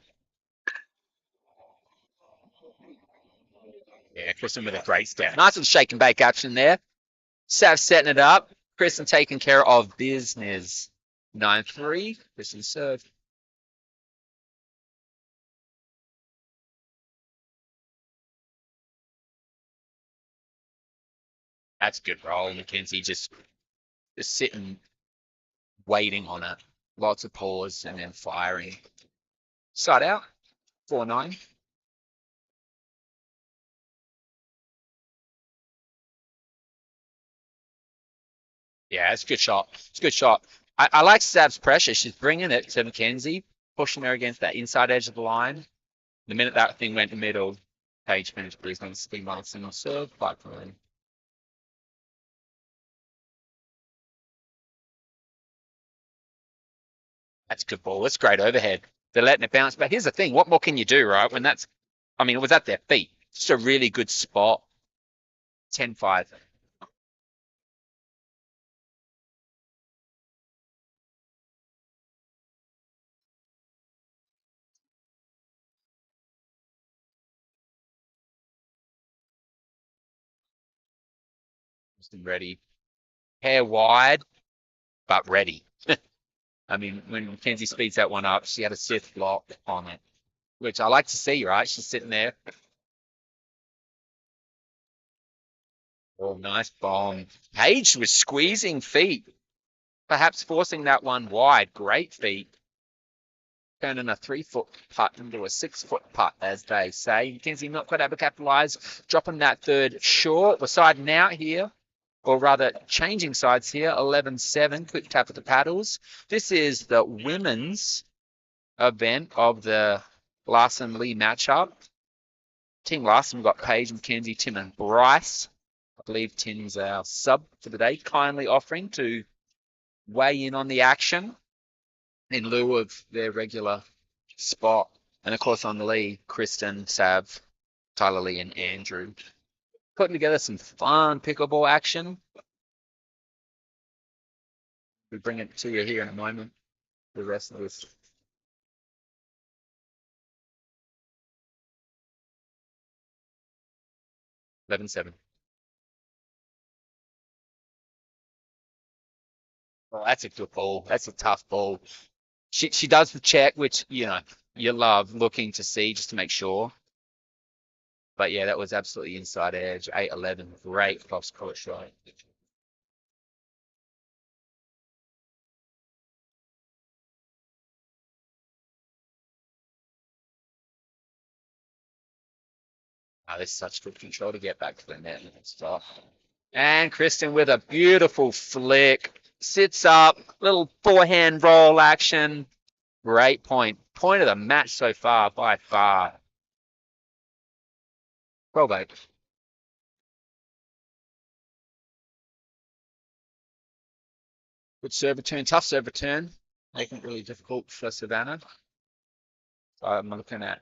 S2: yeah, Kristen with a great step. Nice little shake and bake action there. Sav setting it up. Kristen taking care of business. 9-3. Kristen serve. That's a good roll. Mackenzie just sitting, waiting on it. Lots of pause and then firing. Start out. 4-9. Yeah, it's a good shot. It's a good shot. I like Sav's pressure. She's bringing it to Mackenzie, pushing her against that inside edge of the line. The minute that thing went in the middle, Paige finished Brisbane speed marks and serve 5-9. That's a good ball. That's great overhead. They're letting it bounce. But here's the thing. What more can you do, right? When that's, I mean, it was at their feet. Just a really good spot. 10-5. Ready. Hair wide, but ready. I mean, when Mackenzie speeds that one up, she had a Sith block on it, which I like to see, right? She's sitting there. Oh, nice bomb. Paige was squeezing feet, perhaps forcing that one wide. Great feet. Turning a 3-foot putt into a 6-foot putt, as they say. Mackenzie not quite able to capitalise, dropping that third short. We're siding out here, or rather changing sides here. 11-7, quick tap of the paddles. This is the women's event of the Larson-Lee matchup. Team Larson got Paige, Mackenzie, Tim, and Bryce. I believe Tim's our sub for the day, kindly offering to weigh in on the action in lieu of their regular spot. And of course on the Lee, Kristen, Sav, Tyler Lee, and Andrew. Putting together some fun pickleball action. We bring it to you here in a moment. The rest of this. $11-7. Well, that's a good ball. That's a tough ball. She does the check, which, you know, you love looking to see just to make sure. But yeah, that was absolutely inside edge. 8-11. Great cross court shot. Oh, there's such good control to get back to the net and stuff. And Kristen with a beautiful flick. Sits up. Little forehand roll action. Great point. Point of the match so far, by far. 12-8. Good serve return. Tough serve return. Making it really difficult for Savannah. So I'm looking at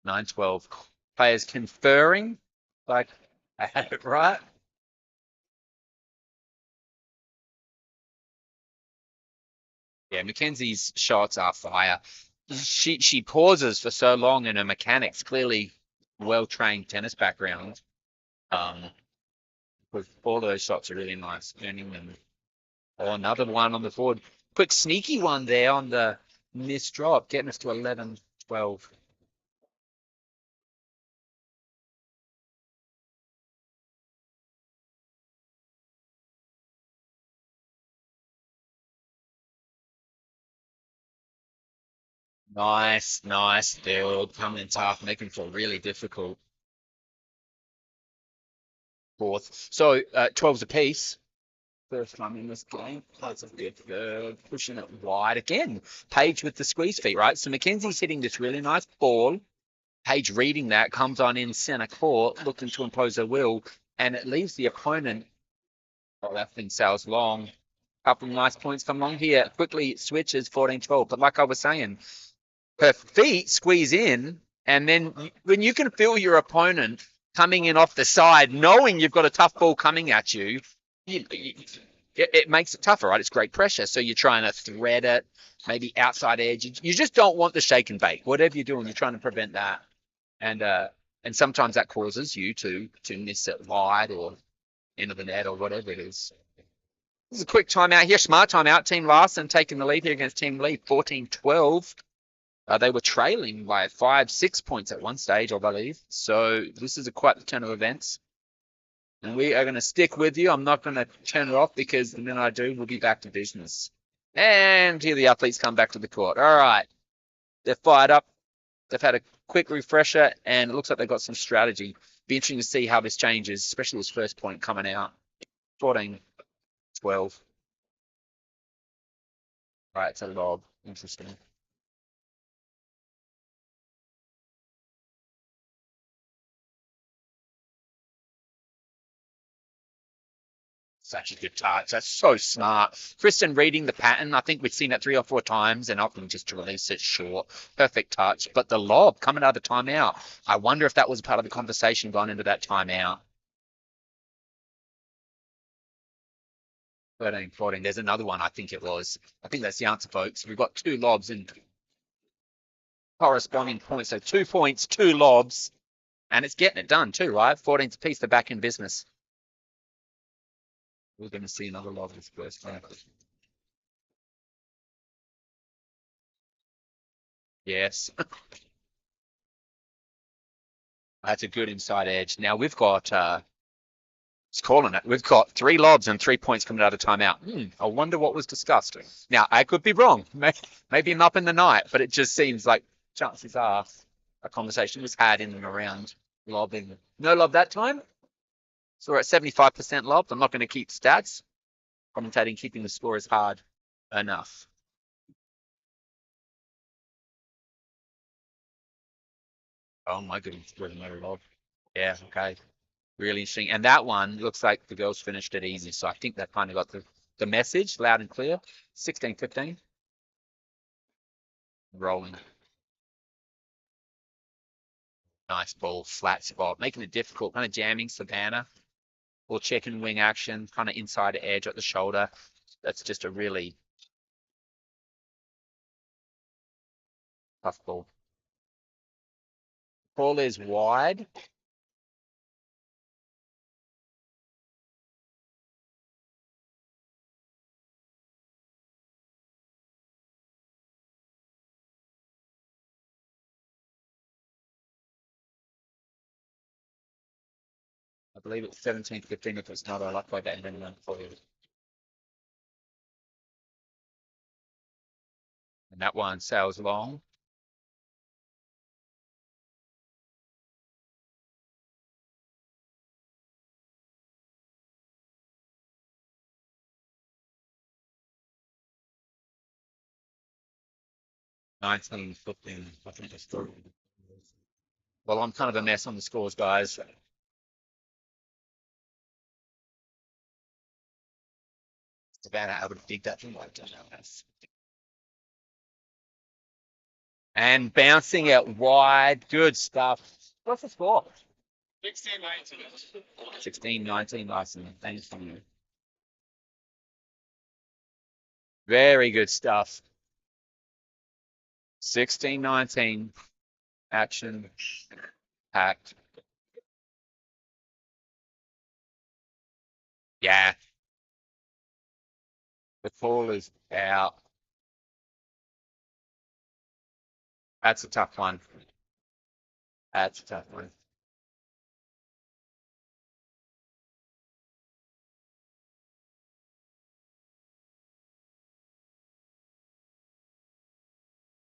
S2: 9-12. Players conferring. Like, I had it right. Yeah, Mackenzie's shots are fire. She pauses for so long in her mechanics. Clearly, well-trained tennis background. With all those shots are really nice. Earning them. Oh, another one on the board. Quick sneaky one there on the missed drop, getting us to 11-12. Nice build. Coming in tough, making it feel really difficult. Fourth. So 12's apiece. First time in this game. That's a good pushing it wide again. Paige with the squeeze feet, right? So Mackenzie's hitting this really nice ball. Paige reading that, comes on in center court, looking to impose her will, and it leaves the opponent. Oh, that thing sails long. Couple of nice points come along here. Quickly switches 14-12. But like I was saying, her feet squeeze in, and then when you can feel your opponent coming in off the side, knowing you've got a tough ball coming at you, it makes it tougher, right? It's great pressure. So you're trying to thread it, maybe outside edge. You just don't want the shake and bake. Whatever you're doing, you're trying to prevent that. And sometimes that causes you to miss it wide or into the net or whatever it is. This is a quick timeout here. Smart timeout. Team Larson taking the lead here against Team Lee, 14-12. They were trailing by 5-6 points at one stage, I believe. So this is quite the turn of events. And we are going to stick with you. I'm not going to turn it off because the minute I do, we'll be back to business. And here the athletes come back to the court. All right. They're fired up. They've had a quick refresher, and it looks like they've got some strategy. Be interesting to see how this changes, especially this first point coming out. 14-12. All right, it's a lob. Interesting. Such a good touch. That's so smart. Kristen reading the pattern. I think we've seen it 3 or 4 times and often just to release it short. Perfect touch. But the lob coming out of the timeout. I wonder if that was part of the conversation going into that timeout. 13-14. There's another one, I think it was. I think that's the answer, folks. We've got 2 lobs in corresponding points. So 2 points, 2 lobs. And it's getting it done too, right? 14th apiece, they're back in business. We're going to see another lob this first time. Yes. That's a good inside edge. Now we've got, it's calling it. We've got 3 lobs and 3 points coming out of timeout. I wonder what was discussed. Now, I could be wrong. Maybe I'm up in the night, but it just seems like chances are a conversation was had in and around lobbing. No lob that time. So we're at 75% lob. I'm not going to keep stats. Commentating, keeping the score is hard enough. Oh my goodness, there's another lob. Yeah, okay. Really interesting. And that one looks like the girls finished it easy. So I think that kind of got the message loud and clear. 16-15. Rolling. Nice ball, flat spot, making it difficult, kind of jamming Savannah or checking wing action, kind of inside edge at the shoulder. That's just a really tough ball. Ball is wide. I believe it's 17-15 if it's not. I like by that and then for you. And that one sails long. Nineteen, 15. I think that's good. Well, I'm kind of a mess on the scores, guys. Savannah able to dig that thing like that. And bouncing it wide. Good stuff. What's the score?
S1: 16-19.
S2: 16-19, nice. Thanks from you. Very good stuff. 16-19. Action packed. Yeah. The ball is out. That's a tough one. That's a tough one.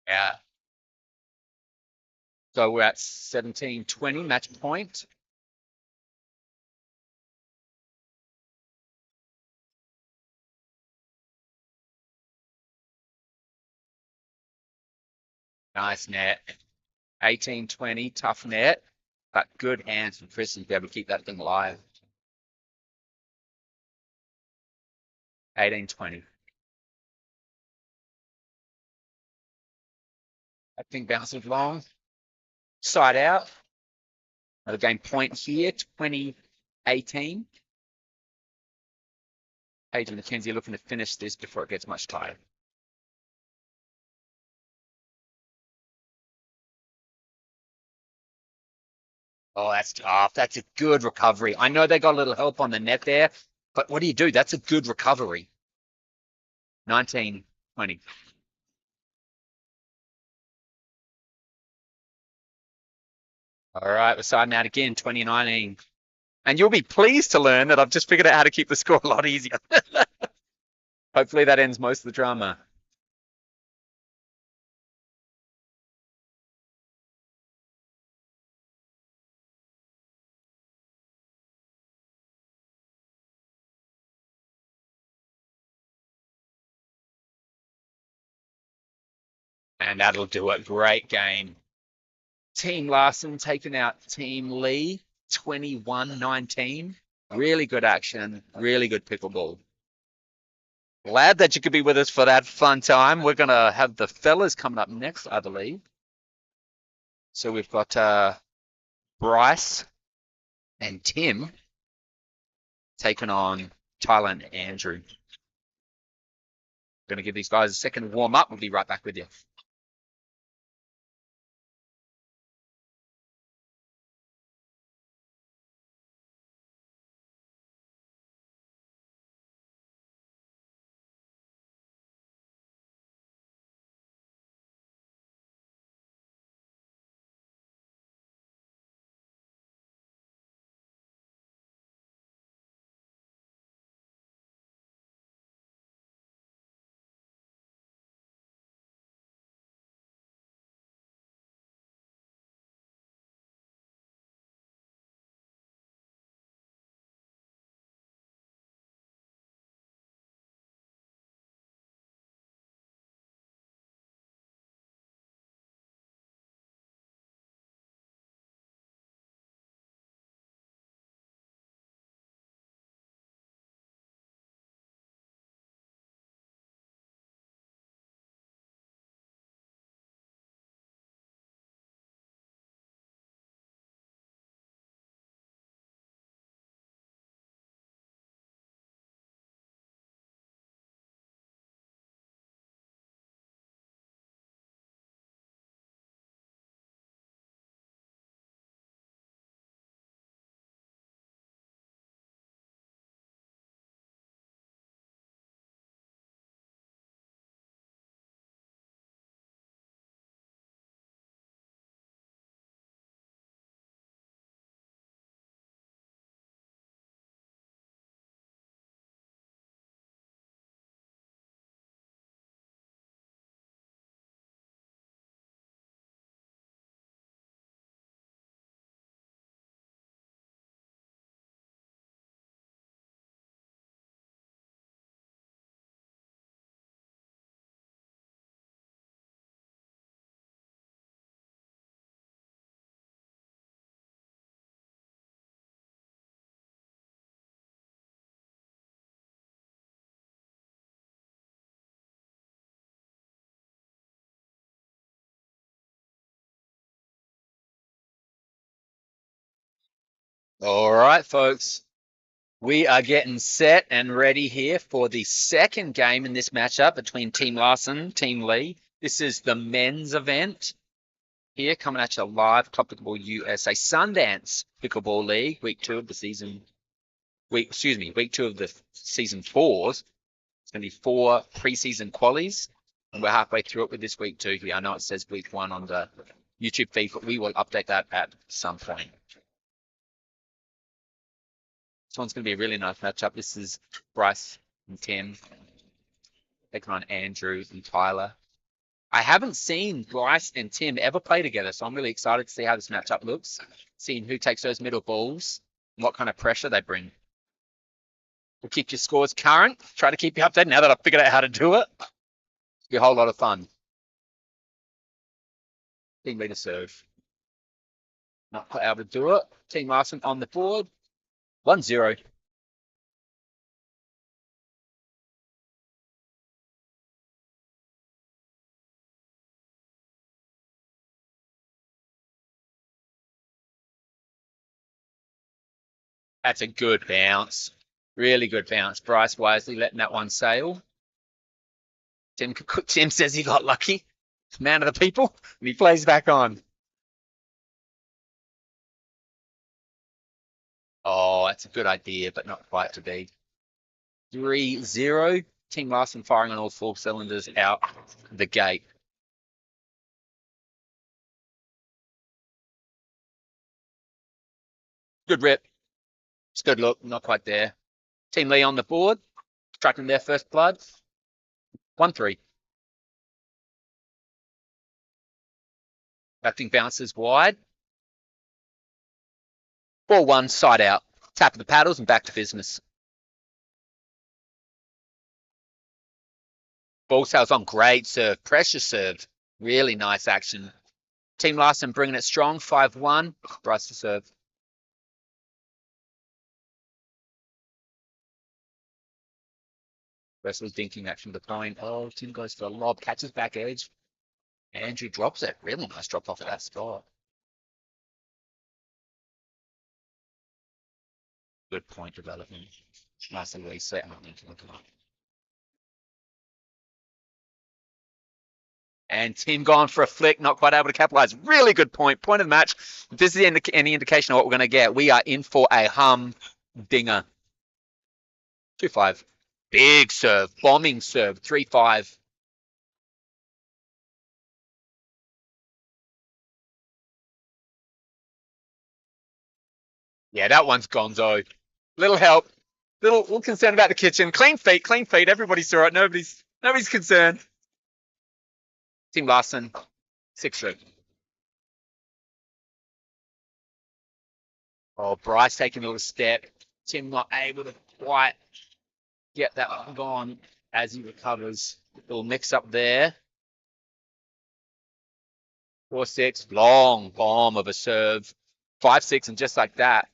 S2: Yeah. So we're at 17-20, match point. Nice net. 18-20, tough net, but good hands from Chris to be able to keep that thing alive. 18-20. That thing bounces long. Side out. Another game point here, 20-18. Hayden McKenzie looking to finish this before it gets much tighter. Oh, that's tough. That's a good recovery. I know they got a little help on the net there, but what do? That's a good recovery. 19-20. All right, we're starting out again, 2019. And you'll be pleased to learn that I've just figured out how to keep the score a lot easier. Hopefully that ends most of the drama. And that'll do it. Great game. Team Larson taking out Team Lee, 21-19. Really good action. Really good pickleball. Glad that you could be with us for that fun time. We're going to have the fellas coming up next, I believe. So we've got Bryce and Tim taking on Tyler and Andrew. Going to give these guys a second warm up. We'll be right back with you. All right, folks. We are getting set and ready here for the second game in this matchup between Team Larson, Team Lee. This is the men's event here coming at you live, Club Pickleball USA Sundance Pickleball League, week two of the season. Week two of the season fours. It's going to be 4 preseason qualies, and we're halfway through it with this week two here. I know it says week one on the YouTube feed, but we will update that at some point. This one's going to be a really nice matchup. This is Bryce and Tim taking on Andrew and Tyler. I haven't seen Bryce and Tim ever play together, so I'm really excited to see how this matchup looks, seeing who takes those middle balls, and what kind of pressure they bring. We'll keep your scores current, try to keep you updated now that I've figured out how to do it. It'll be a whole lot of fun. Team leader serve. Not quite able to do it. Team Larson on the board. 1-0. That's a good bounce. Really good bounce. Bryce wisely letting that one sail. Tim says he got lucky. Man of the people. And he plays back on. Oh, that's a good idea, but not quite to be. 3-0. Team Larson firing on all 4 cylinders out the gate. Good rip. It's good look. Not quite there. Team Lee on the board. Striking their first blood. 1-3. That thing bounces wide. 4-1, side out. Tap of the paddles and back to business. Ball sails on, great serve. Pressure serve. Really nice action. Team Larson bringing it strong. 5-1. Bryce to serve. Wrestler's dinking that from the point. Oh, Tim goes for a lob. Catches back edge. Andrew drops it. Really nice drop off at that spot. Good point development. Nice and reset. And Tim gone for a flick, not quite able to capitalize. Really good point. Point of the match. If this is any indication of what we're going to get, we are in for a humdinger. 2-5. Big serve. Bombing serve. 3-5. Yeah, that one's gonzo. Little help. Little concerned about the kitchen. Clean feet, clean feet. Everybody saw it. Nobody's concerned. Team Larson, 6-3. Oh, Bryce taking a little step. Tim not able to quite get that one gone as he recovers. Little mix up there. 4-6. Long bomb of a serve. 5-6, and just like that.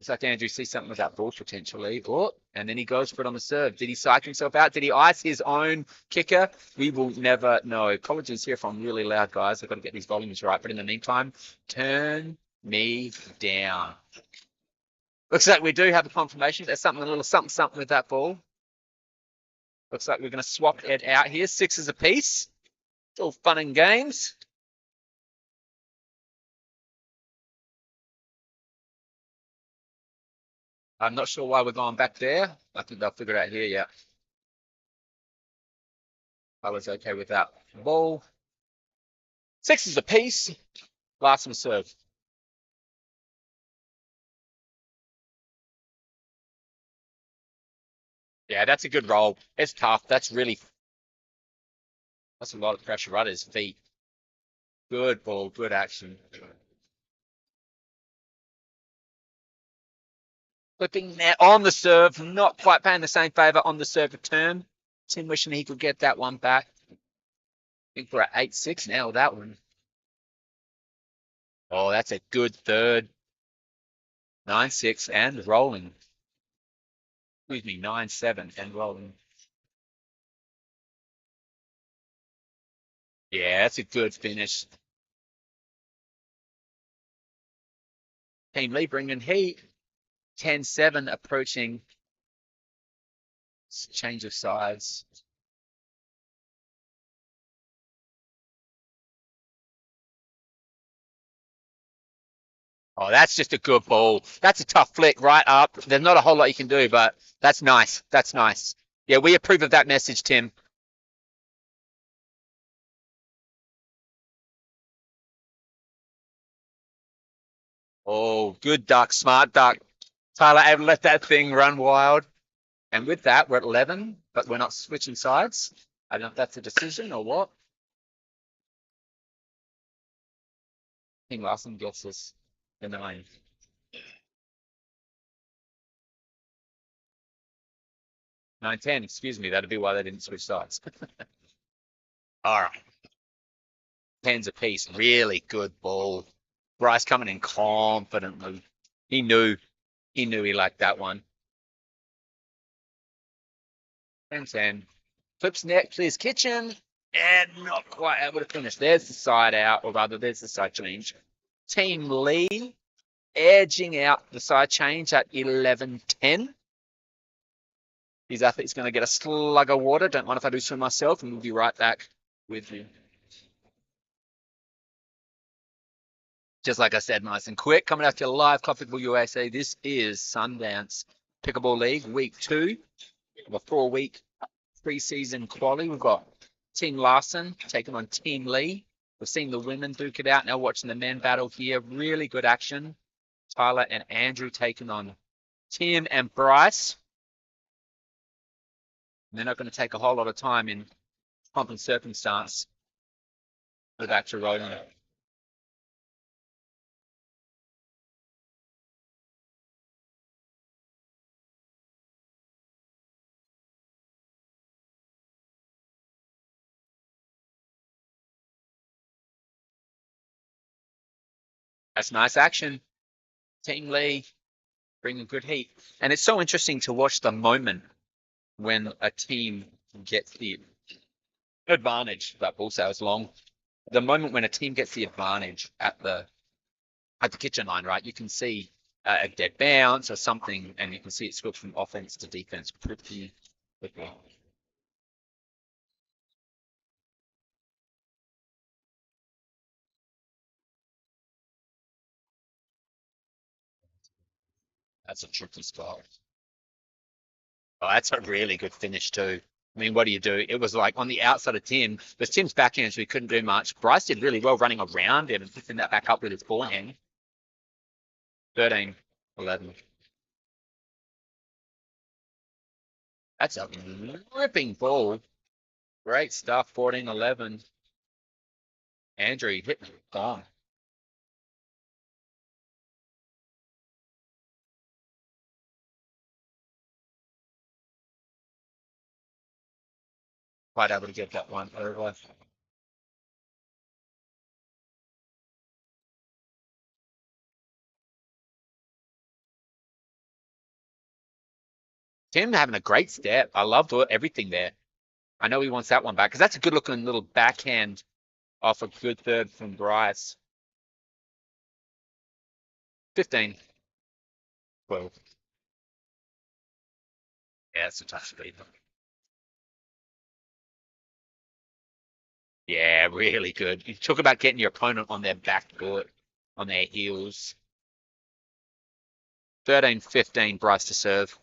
S2: It's like Andrew sees something with that ball potentially. Oh, and then he goes for it on the serve. Did he psych himself out? Did he ice his own kicker? We will never know. Apologies here if I'm really loud, guys. I've got to get these volumes right. But in the meantime, turn me down. Looks like we do have a confirmation. There's something, a little something with that ball. Looks like we're going to swap it out here. 6s apiece. It's all fun and games. I'm not sure why we're going back there. I think they'll figure it out here, yeah. I was okay with that. Ball. 6s apiece. Last one serve. Yeah, that's a good roll. It's tough. That's a lot of pressure right at his feet. Good ball, good action. Flipping there on the serve, not quite paying the same favour on the serve return. Tim wishing he could get that one back. I think we're at 8-6 now with that one. Oh, that's a good third. 9-6 and rolling. Excuse me, 9-7 and rolling. Yeah, that's a good finish. Team Lee bringing heat. 10-7 approaching change of sides. Oh, that's just a good ball. That's a tough flick right up. There's not a whole lot you can do, but that's nice. That's nice. Yeah, we approve of that message, Tim. Oh, good duck, smart duck. Tyler able to let that thing run wild. And with that, we're at 11, but we're not switching sides. I don't know if that's a decision or what. I think Larson gets us the 9. 9-10, excuse me. That'd be why they didn't switch sides. All right. 10s apiece. Really good ball. Bryce coming in confidently. He knew. He knew he liked that one. 10-10. Flips net, clears kitchen, and not quite able to finish. There's the side out, or rather, there's the side change. Team Lee edging out the side change at 11-10. His athlete's going to get a slug of water. Don't mind if I do so myself, and we'll be right back with you. Just like I said, nice and quick. Coming out to live Club Pickleball USA. This is Sundance Pickleball League, week 2 of a 4-week preseason quali. We've got Team Larson taking on Team Lee. We've seen the women duke it out. Now watching the men battle here. Really good action. Tyler and Andrew taking on Tim and Bryce. And they're not going to take a whole lot of time in pomp and circumstance. We're back to rolling. That's nice action. Team Lee bringing good heat. And it's so interesting to watch the moment when a team gets the advantage. That ball sails long. The moment when a team gets the advantage at the kitchen line, right? You can see a dead bounce or something, and you can see it switch from offense to defense pretty quickly. That's a tricky spot. Oh, that's a really good finish too. I mean, what do you do? It was like on the outside of Tim. But Tim's backhand, so he couldn't do much. Bryce did really well running around him and picking that back up with his forehand. 13-11. That's a ripping ball. Great stuff. 14-11. Andrew hit the bomb. Quite able to get that one over. Tim having a great step. I loved everything there. I know he wants that one back because that's a good looking little backhand off a good third from Bryce. 15. 12. Yeah, it's a tough speed. Yeah, really good. You talk about getting your opponent on their back foot, on their heels. 13-15, Bryce to serve.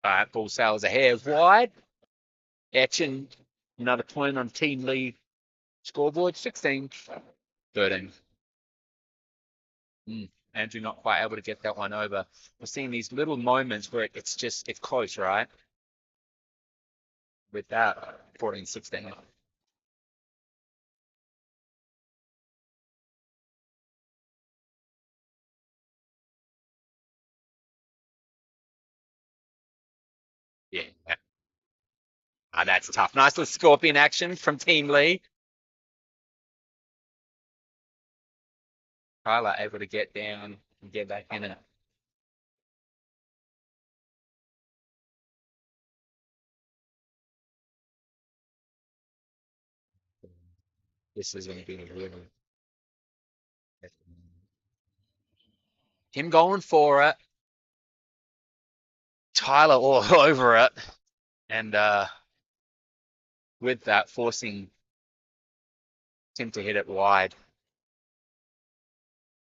S2: All right, ball sails a hair wide. Etching another point on Team Lee scoreboard. 16-13. Andrew not quite able to get that one over. We're seeing these little moments where it's close, right? With that, 14-16. Yeah. That's tough. Nice little scorpion action from Team Lee. Tyler able to get down and get back in it. This is going to be a really Him going for it. Tyler all over it. And with that, forcing Tim to hit it wide.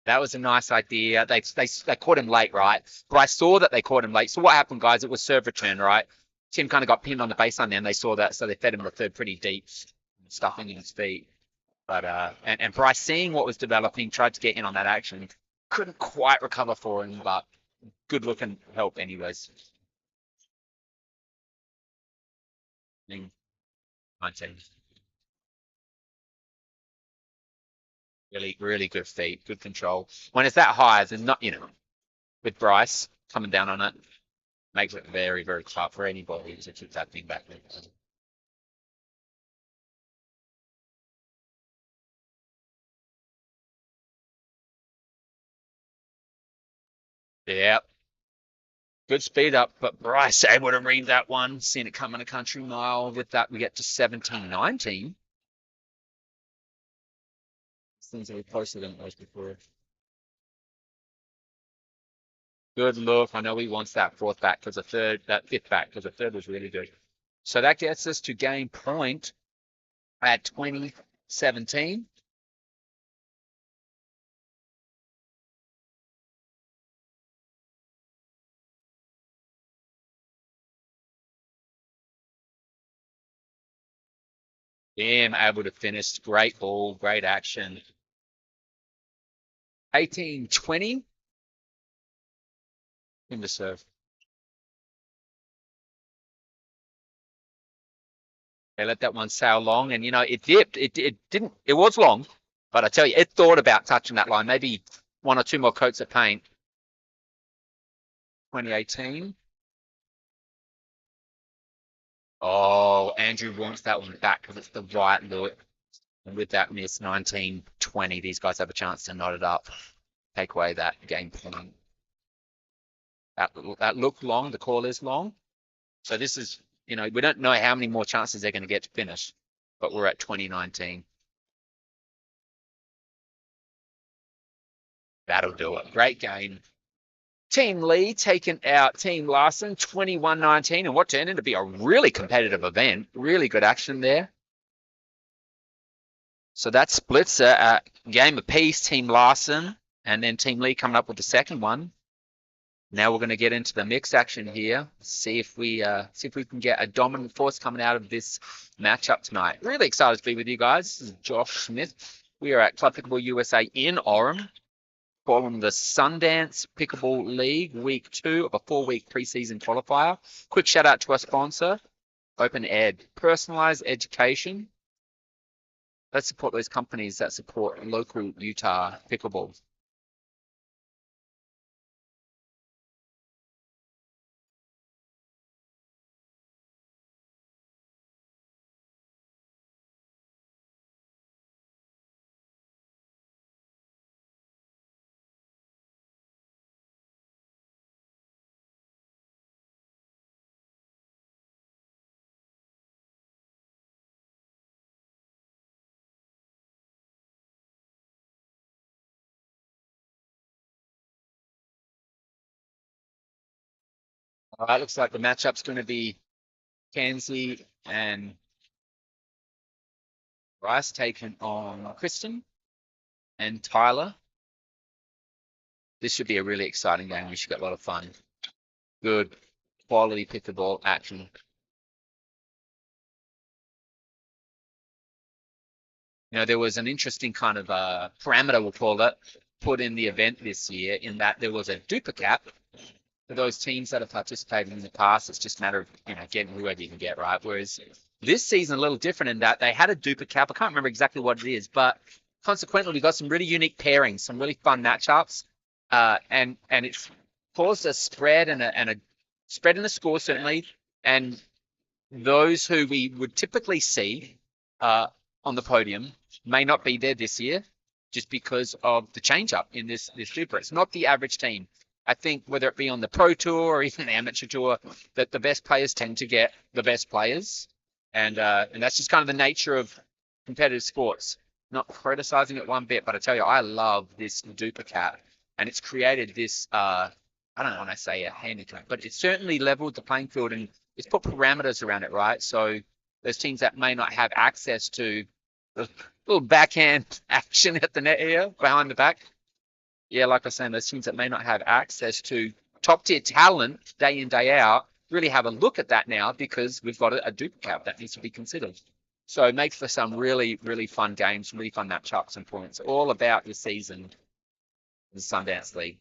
S2: That was a nice idea. They caught him late, right? But I saw that they caught him late. So what happened, guys? It was serve return, right? Tim kind of got pinned on the baseline there, and they saw that, so they fed him the third pretty deep, stuffing in his feet. But and Bryce, seeing what was developing, tried to get in on that action. Couldn't quite recover for him, but good looking help anyways. 19. Really, really good feet, good control. When it's that high, there's not, with Bryce coming down on it, makes it very, very tough for anybody to keep that thing back there. Yeah, good speed up, but Bryce able to read that one, seen it coming a country mile. With that, we get to 17-19. Things are closer than it was before. Good look. I know he wants that fourth back because that fifth back because the third was really good. So that gets us to game point at 2017. Damn, able to finish. Great ball, great action. 18-20. Him to serve. They let that one sail long, and it dipped. It didn't. It was long, but I tell you, it thought about touching that line. Maybe one or two more coats of paint. 2018. Oh, Andrew wants that one back because it's the right look. And with that miss, 19-20, these guys have a chance to knot it up, take away that game point. That looked long. The call is long. So this is, we don't know how many more chances they're going to get to finish, but we're at 2019. That'll do it. Great game. Team Lee taking out Team Larson 21-19, and what turned into be a really competitive event. Really good action there. So that splits a game apiece, Team Larson, and then Team Lee coming up with the second one. Now we're going to get into the mix action here. See if we can get a dominant force coming out of this matchup tonight. Really excited to be with you guys. This is Josh Smith. We are at Club Pickleball USA in Orem, following the Sundance Pickleball League Week 2 of a 4-week preseason qualifier. Quick shout out to our sponsor, Open Ed, personalized education. Let's support those companies that support local Utah pickleball. All right, looks like the matchup's going to be Kenzie and Bryce taking on Kristen and Tyler. This should be a really exciting game. We should get a lot of fun. Good quality pickleball action. There was an interesting kind of parameter, we'll call it, put in the event this year, in that there was a duper cap for those teams that have participated in the past. It's just a matter of getting whoever you can get, right? Whereas this season a little different in that they had a duper cap. I can't remember exactly what it is, but consequently we got some really unique pairings, some really fun matchups, and it's caused a spread and a spread in the score certainly, and those who we would typically see on the podium may not be there this year just because of the change up in this super. It's not the average team. I think whether it be on the Pro Tour or even the Amateur Tour, that the best players tend to get the best players. And that's just kind of the nature of competitive sports. Not criticizing it one bit, but I tell you, I love this duper cat. and it's created this. I don't want to say a handicap, but it's certainly leveled the playing field and it's put parameters around it, right? So there's teams that may not have access to the little backhand action at the net here behind the back. Yeah, like I was saying, those teams that may not have access to top tier talent day in, day out really have a look at that now because we've got a duplicate that needs to be considered. So it makes for some really, really fun games, really fun matchups and points, all about your season in the Sundance League.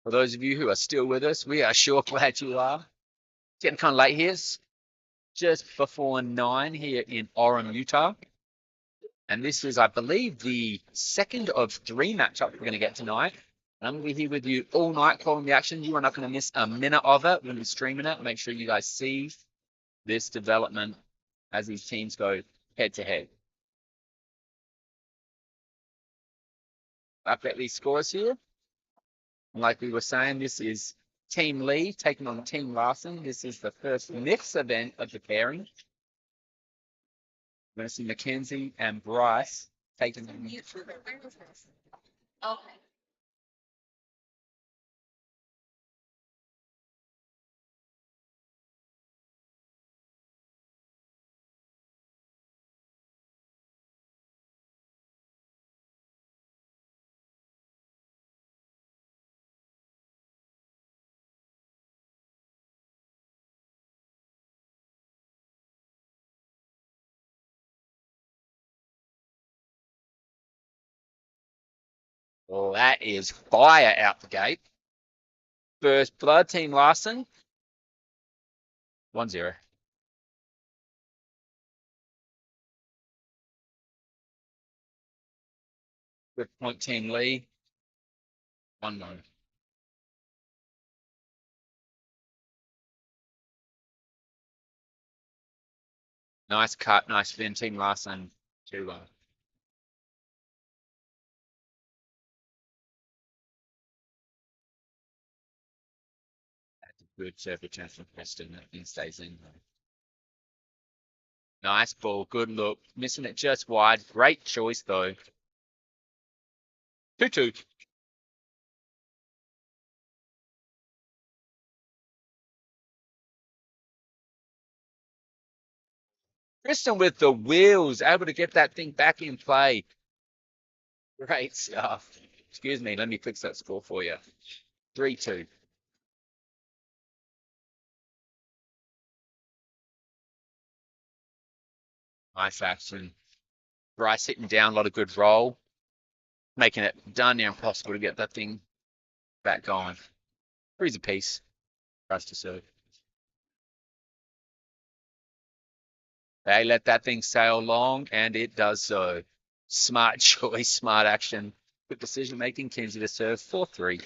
S2: For those of you who are still with us, we are sure glad you are. It's getting kind of late here. It's just before 9 here in Orem, Utah. And this is, I believe, the second of 3 matchups we're going to get tonight. And I'm going to be here with you all night calling the action. You are not going to miss a minute of it. We're going to be streaming it. Make sure you guys see this development as these teams go head to head. Update these scores here. Like we were saying, this is Team Lee taking on Team Larson. This is the first mix event of the pairing. We're going to see Mackenzie and Bryce taking on. Okay. Well, that is fire out the gate. First blood, Team Larson. 1-0. Good point, Team Lee. 1-1. Nice cut, nice fin, Team Larson. 2-1. That's a good serve return from Preston. That thing stays in. Nice ball, good look. Missing it just wide. Great choice, though. 2-2. Preston with the wheels, able to get that thing back in play. Great stuff. Excuse me, let me fix that score for you. 3-2. Nice action. Bryce hitting down, a lot of good roll. Making it darn near impossible to get that thing back going. 3's a piece. Bryce to serve. They let that thing sail long, and it does so. Smart choice, smart action. Good decision making. Kenzie to serve 4-3.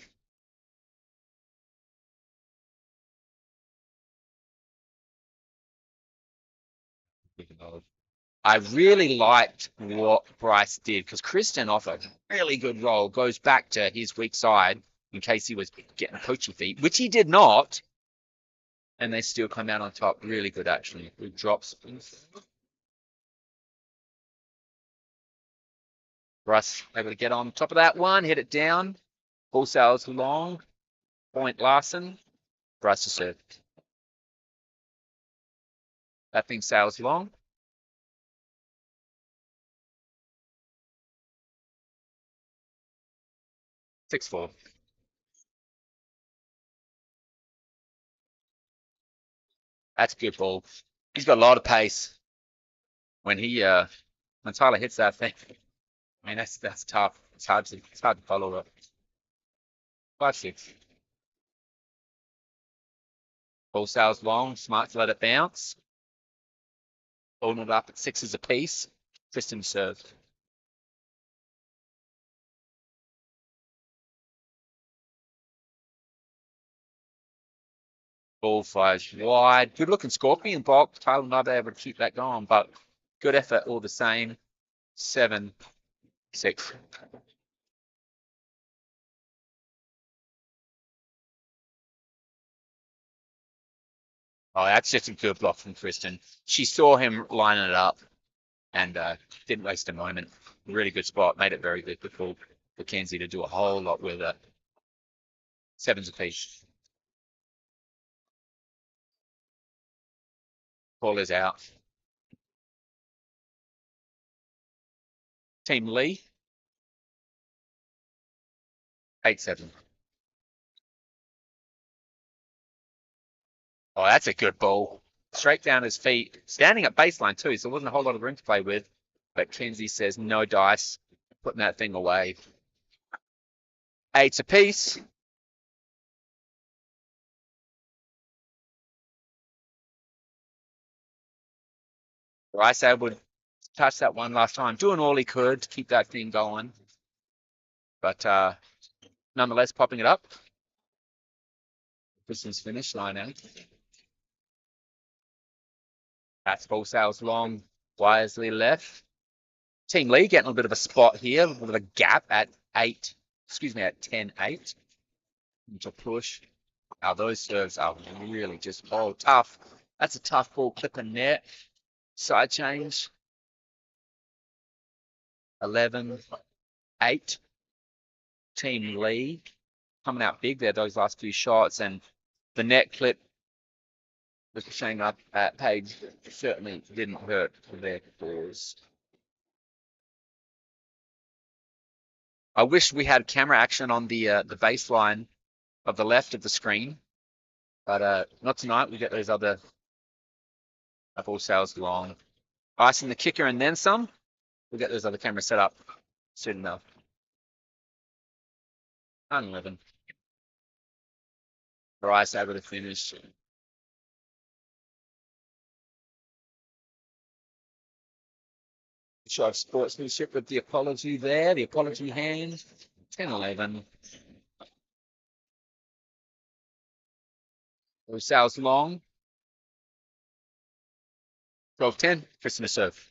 S2: I really liked what Bryce did because Kristen offered a really good role, goes back to his weak side in case he was getting poachy feet, which he did not. And they still come out on top. Really good, actually. Good drops. Bryce able to get on top of that one, hit it down. Ball sails long. Point Larson. Bryce to serve. That thing sails long. 6-4. That's a good ball. He's got a lot of pace. When Tyler hits that thing, I mean that's tough. It's hard to follow it. 5-6. Ball sails long. Smart to let it bounce. Holding it up at 6s apiece. Tristan served. Ball flies wide. Good looking scorpion block. Tyler not able to keep that going, but Good effort all the same. 7-6. Oh, that's just a good block from Kristen. She saw him lining it up and didn't waste a moment. Really good spot. Made it very difficult for Kenzie to do a whole lot with it. 7s apiece. Ball is out. Team Lee. 8-7. Oh, that's a good ball. Straight down his feet. Standing at baseline too, so there wasn't a whole lot of room to play with. But Kenzie says no dice. Putting that thing away. 8s apiece. Bryce able to touch that one last time. Doing all he could to keep that thing going. But nonetheless, popping it up. Kristen's finished, 9-8. That's ball sales long, wisely left. Team Lee getting a bit of a spot here, a little bit of a gap at 10-8. To push. Now those serves are really just tough. That's a tough ball, clipping net. Side change. 11-8. Team Lee coming out big there, those last few shots, and the net clip was showing up at Page certainly didn't hurt for their cause. I wish we had camera action on the baseline of the left of the screen, but not tonight. We get those other ball sales long. Icing the kicker and then some. We'll get those other cameras set up soon enough. 9-11. Bryce able to finish. Show of sportsmanship with the apology there, the apology hand. 10-11. Ball sales long. 12-10. Kristen to serve.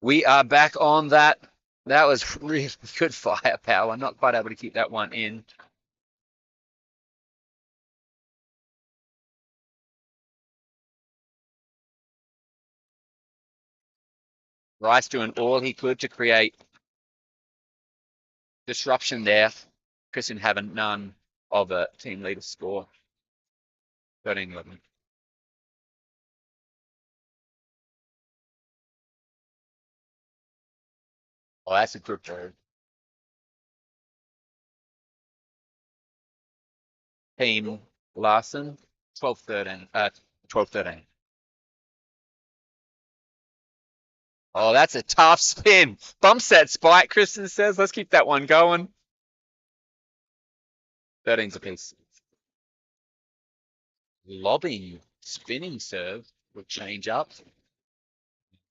S2: We are back on that. That was really good firepower. Not quite able to keep that one in. Rice doing all he could to create disruption there. Kristen having none of a team leader score. 13-11. Oh, that's a good bird. Team Larson, 12-13. 12-13. Oh, that's a tough spin. Bumps that spike, Kristen says. Let's keep that one going. 13's apiece. Lobbing, spinning serve would change up.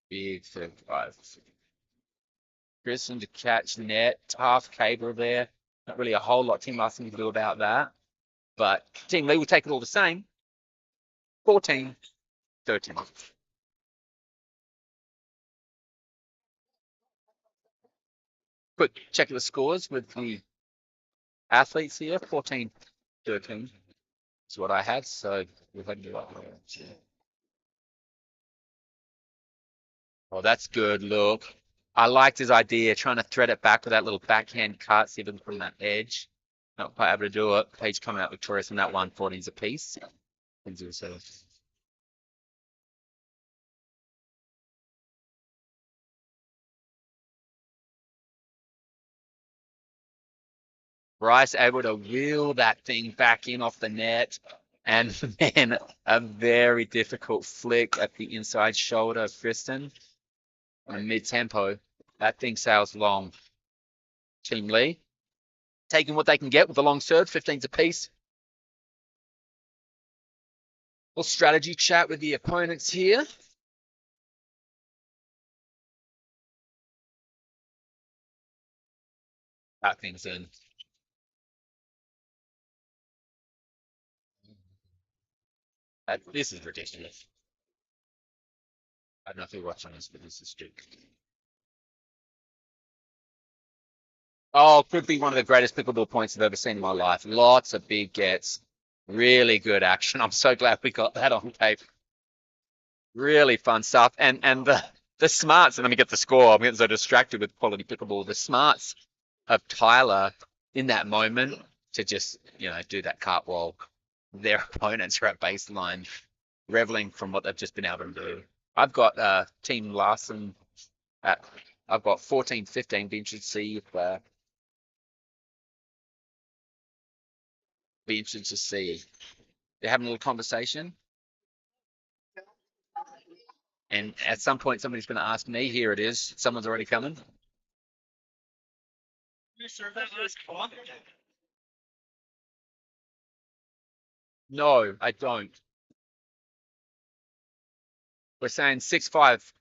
S2: Big 35. Kristen to catch net, tough cable there. Not really a whole lot Team Larson can do about that. But Team Lee will take it all the same. 14-13. Quick check of the scores with the athletes here. 14-13 is what I had. So we've had to. Oh, that's good. Look, I liked his idea, trying to thread it back with that little backhand cut, see if we can put on that edge. Not quite able to do it. Page coming out victorious in that one. 14's apiece. Bryce able to wheel that thing back in off the net, and then a very difficult flick at the inside shoulder of Kristen on mid-tempo. That thing sails long. Team Lee taking what they can get with the long serve, 15's apiece. Little strategy chat with the opponents here. cut things in. This is ridiculous. I don't know if you're watching this, but this is stupid. Oh, could be one of the greatest pickleball points I've ever seen in my life. Lots of big gets, really good action. I'm so glad we got that on tape. Really fun stuff. And the smarts, and let me get the score. I'm getting so distracted with quality pickleball. The smarts of Tyler in that moment to just, do that cartwheel. Their opponents are at baseline, reveling from what they've just been able to do. I've got Team Larson at, I've got 14-15. Be interested to see. They're having a little conversation, and at some point somebody's going to ask me. Here it is. Someone's already coming.
S1: You serve that last call?
S2: No, I don't. We're saying 6-5.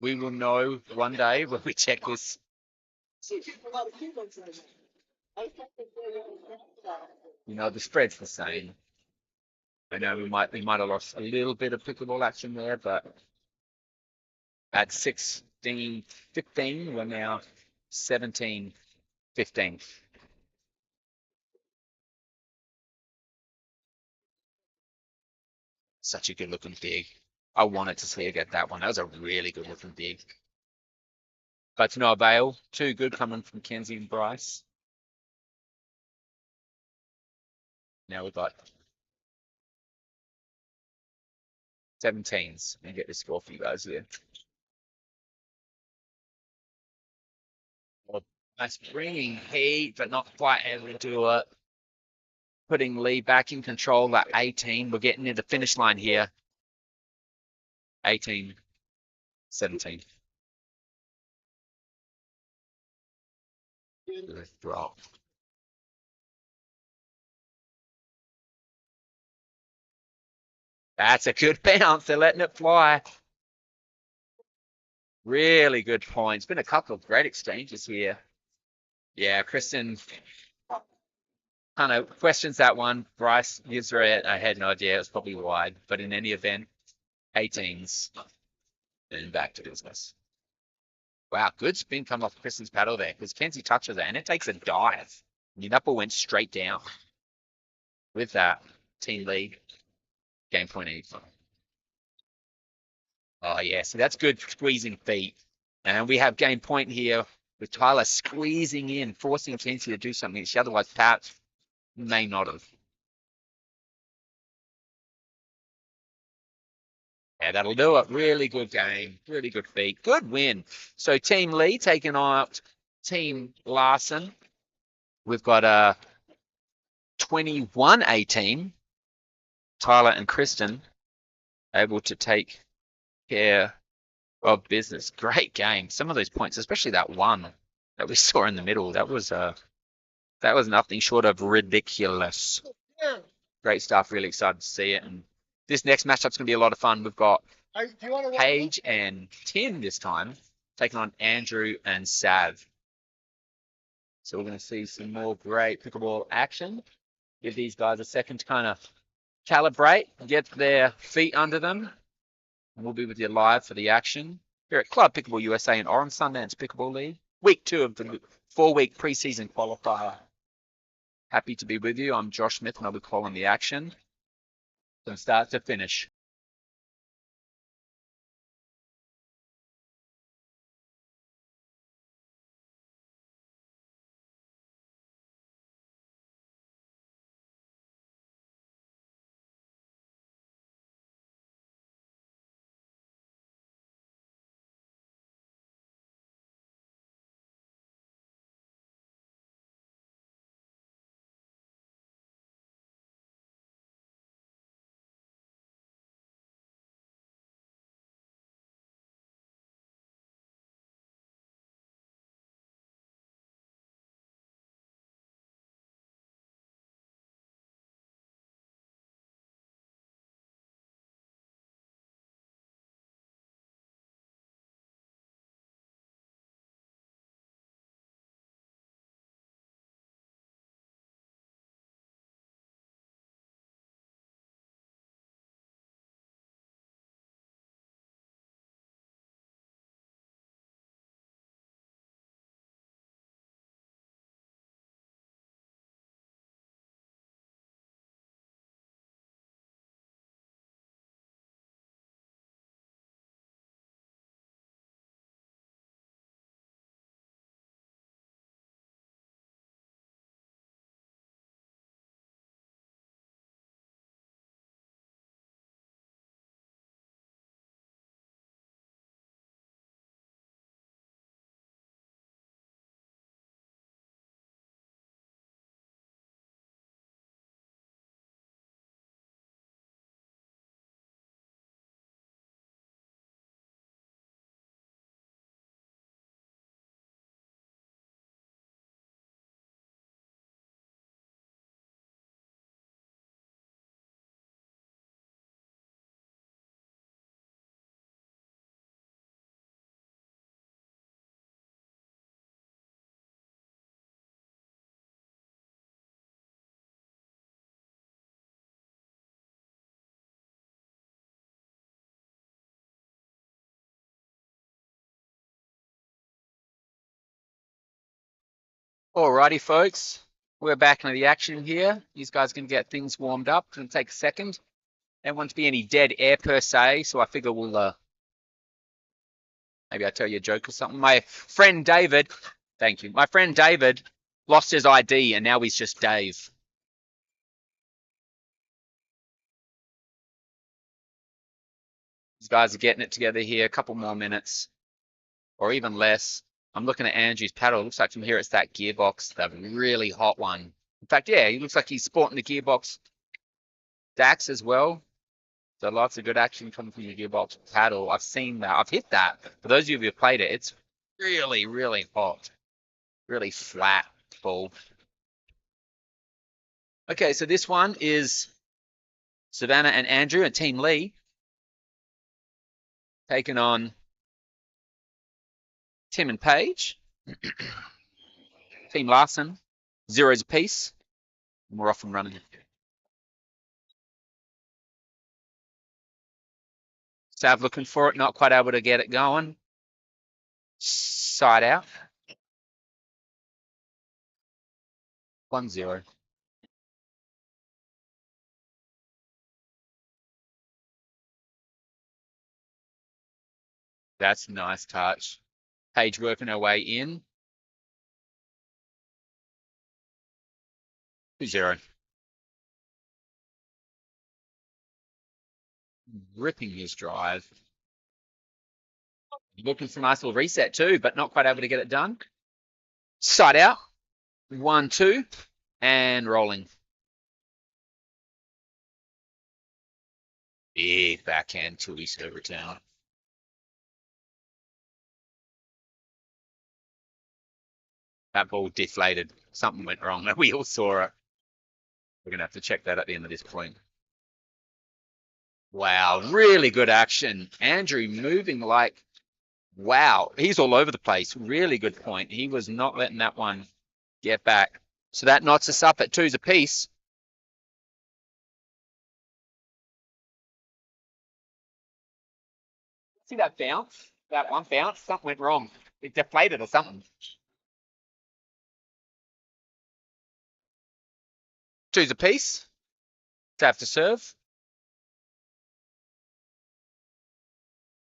S2: We will know one day when we check this. The spread's the same. I know we might have lost a little bit of pickleball action there, but at 16-15, we're now 17-15. Such a good looking dig. I wanted to see her get that one. That was a really good looking dig. But to no avail. Too good coming from Kenzie and Bryce. Now we've got 17s. And get the score for you guys there. Well, nice bringing heat, but not quite able to do it. Putting Lee back in control at 18. We're getting near the finish line here. 18, 17. Drop. That's a good bounce. They're letting it fly. Really good points. Been a couple of great exchanges here. Yeah, Kristen kind of questions that one. Bryce gives her it. I had no idea. It was probably wide. But in any event, 18s. And back to business. Wow, good spin coming off Kristen's paddle there because Kenzie touches it and it takes a dive. The knuckle went straight down. With that, team lead, game point even. Oh, yeah, so that's good squeezing feet. And we have game point here with Tyler squeezing in, forcing Kenzie to do something she otherwise perhaps may not have. Yeah, that'll do it. Really good game. Really good feet. Good win. So Team Lee taking out Team Larson. We've got a 21-18. Tyler and Kristen able to take care of business. Great game. Some of those points, especially that one that we saw in the middle, that was nothing short of ridiculous. Great stuff. Really excited to see it. And this next matchup's going to be a lot of fun. We've got Paige and Tim this time taking on Andrew and Sav. So we're going to see some more great pickleball action. Give these guys a second to kind of calibrate, get their feet under them. And we'll be with you live for the action here at Club Pickleball USA in Orange Sundance Pickleball League. Week 2 of the 4-week preseason qualifier. Happy to be with you. I'm Josh Smith and I'll be calling the action from start to finish. Alrighty, folks. We're back into the action here. These guys can get things warmed up. It's going to take a second. Don't want to be any dead air per se, so I figure we'll maybe I'll tell you a joke or something. My friend David, thank you. My friend David lost his ID and now he's just Dave. These guys are getting it together here. A couple more minutes or even less. I'm looking at Andrew's paddle. It looks like from here it's that gearbox, the really hot one. In fact, yeah, he looks like he's sporting the gearbox Dax as well. So lots of good action coming from the gearbox paddle. I've seen that. I've hit that. For those of you who have played it, it's really, really hot. Really flat ball. Okay, so this one is Savannah and Andrew and Team Lee taking on Tim and Paige. Team Larson, 0s apiece. And we're off and running. Sav looking for it, not quite able to get it going. Side out. 1-0. That's a nice touch. Paige working her way in. 2-0. Ripping his drive. Looking for a nice little reset too, but not quite able to get it done. Side out. 1-2. And rolling. Big backhand to his return. That ball deflated. Something went wrong. We all saw it. We're going to have to check that at the end of this point. Wow, really good action. Andrew moving like, wow, he's all over the place. Really good point. He was not letting that one get back. So that knots us up at 2s apiece. See that bounce? That one bounce? Something went wrong. It deflated or something. 2s apiece. Have to serve.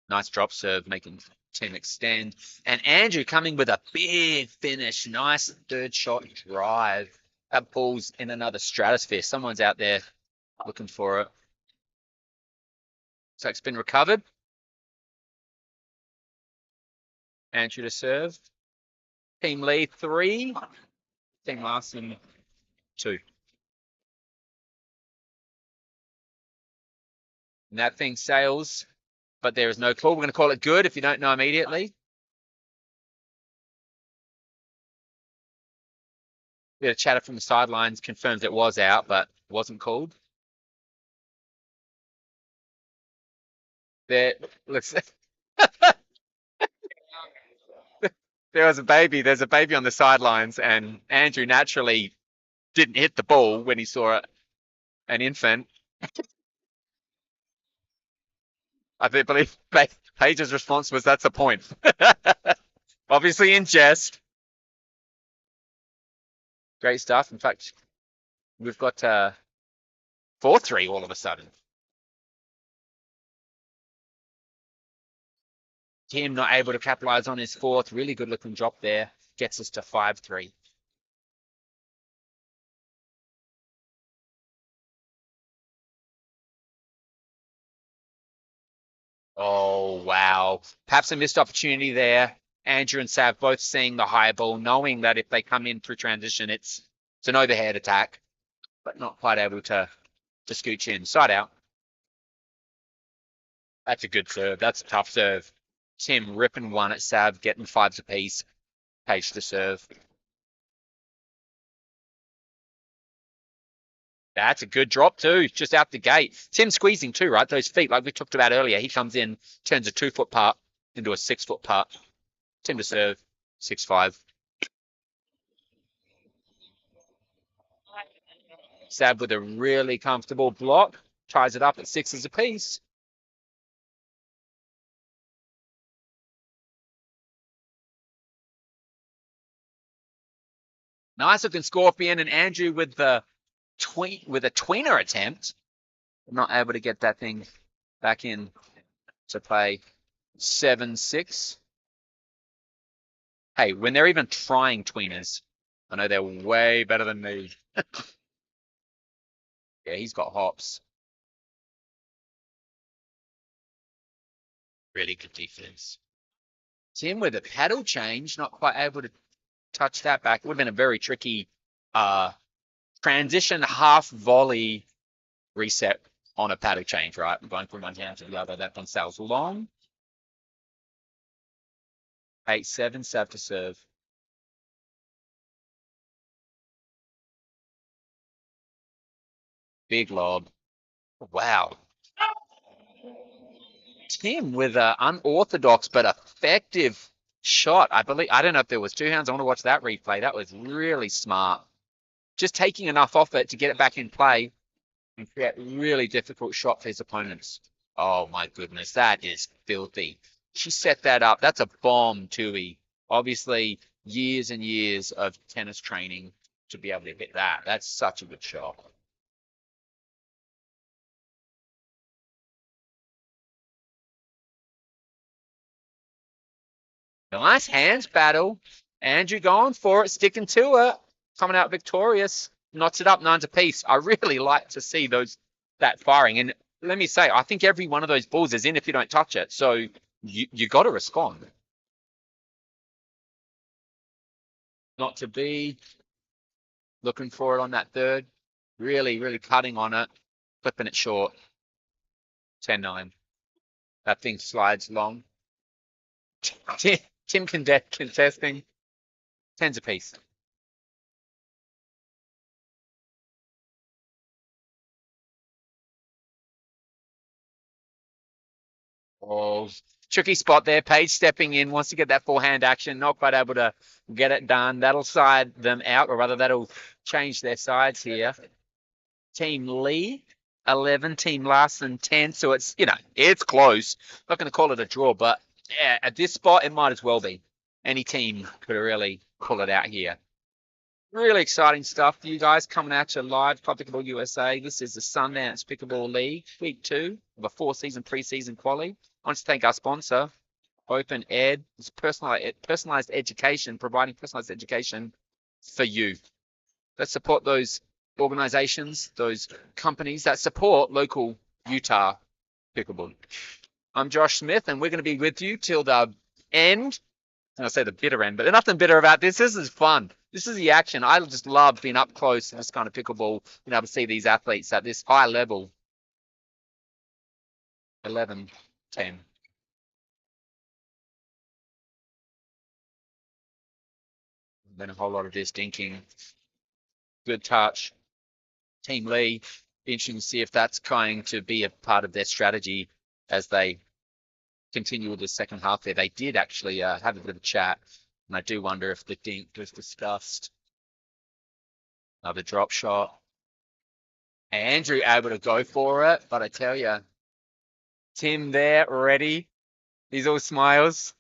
S2: Nice drop serve, making Tim extend. And Andrew coming with a big finish. Nice third shot drive. That ball's in another stratosphere. Someone's out there looking for it. So it's been recovered. Andrew to serve. Team Lee 3. Team Larson 2. And that thing sails, but there is no call. We're going to call it good if you don't know immediately. Bit of chatter from the sidelines confirms it was out, but wasn't called. There looks. There's a baby on the sidelines, and Andrew naturally didn't hit the ball when he saw an infant. I believe Paige's response was, "That's the point." Obviously in jest. Great stuff. In fact, we've got 4-3 all of a sudden. Tim not able to capitalize on his fourth. Really good looking drop there. Gets us to 5-3. Oh, wow. Perhaps a missed opportunity there. Andrew and Sav both seeing the high ball, knowing that if they come in through transition, it's an overhead attack, but not quite able to scooch in. Side out. That's a good serve. That's a tough serve. Tim ripping one at Sav, getting 5s apiece. Paige to serve. That's a good drop too, just out the gate. Tim squeezing too, right? Those feet, like we talked about earlier, he comes in, turns a 2-foot putt into a 6-foot putt. Tim to serve, 6-5. Sav with a really comfortable block, ties it up at 6s apiece. Nice looking Scorpion, and Andrew with the tweener attempt. Not able to get that thing back in to play 7-6. Hey, when they're even trying tweeners, I know they're way better than me. Yeah, he's got hops. Really good defense. Tim with a paddle change, not quite able to touch that back. It would have been a very tricky transition half volley reset on a paddle change, right? Going from one hand to the other. That one sails long. 8-7, serve to serve. Big lob. Wow. Tim with an unorthodox but effective shot. I don't know if there was two hands. I want to watch that replay. That was really smart. Just taking enough off it to get it back in play and create a really difficult shot for his opponents. Oh my goodness, that is filthy. She set that up. That's a bomb, Tui. Obviously, years and years of tennis training to be able to hit that. That's such a good shot. Nice hands battle. Andrew going for it, sticking to it, coming out victorious. Knots it up 9-apiece. I really like to see that firing. And let me say, I think every one of those balls is in if you don't touch it. So you got to respond. Not to be looking for it on that third. Really, really cutting on it, flipping it short. 10-9. That thing slides long. Tim contesting. 10s apiece. Oh, tricky spot there. Page stepping in, wants to get that forehand action, not quite able to get it done. That'll side them out, or rather that'll change their sides here. Team Lee, 11, Team Larson, 10. So it's close. Not going to call it a draw, but yeah, at this spot, it might as well be. Any team could really pull it out here. Really exciting stuff for you guys coming at you live, Club Pickleball USA. This is the Sundance Pickleball League, week 2 of a 4-season preseason quali. I want to thank our sponsor, Open Ed. It's personalized education, providing personalized education for you. Let's support those organizations, those companies that support local Utah pickleball. I'm Josh Smith, and we're going to be with you till the end. I'll say the bitter end, but there's nothing bitter about this. This is fun. This is the action. I just love being up close to this kind of pickleball, being able to see these athletes at this high level. 11-10. Then a whole lot of this dinking. Good touch. Team Lee, be interesting to see if that's going to be a part of their strategy as they continue with the second half there. They did actually have a bit of a chat, and I do wonder if the dink was discussed. Another drop shot. Andrew able to go for it, but I tell you, Tim there ready. He's all smiles.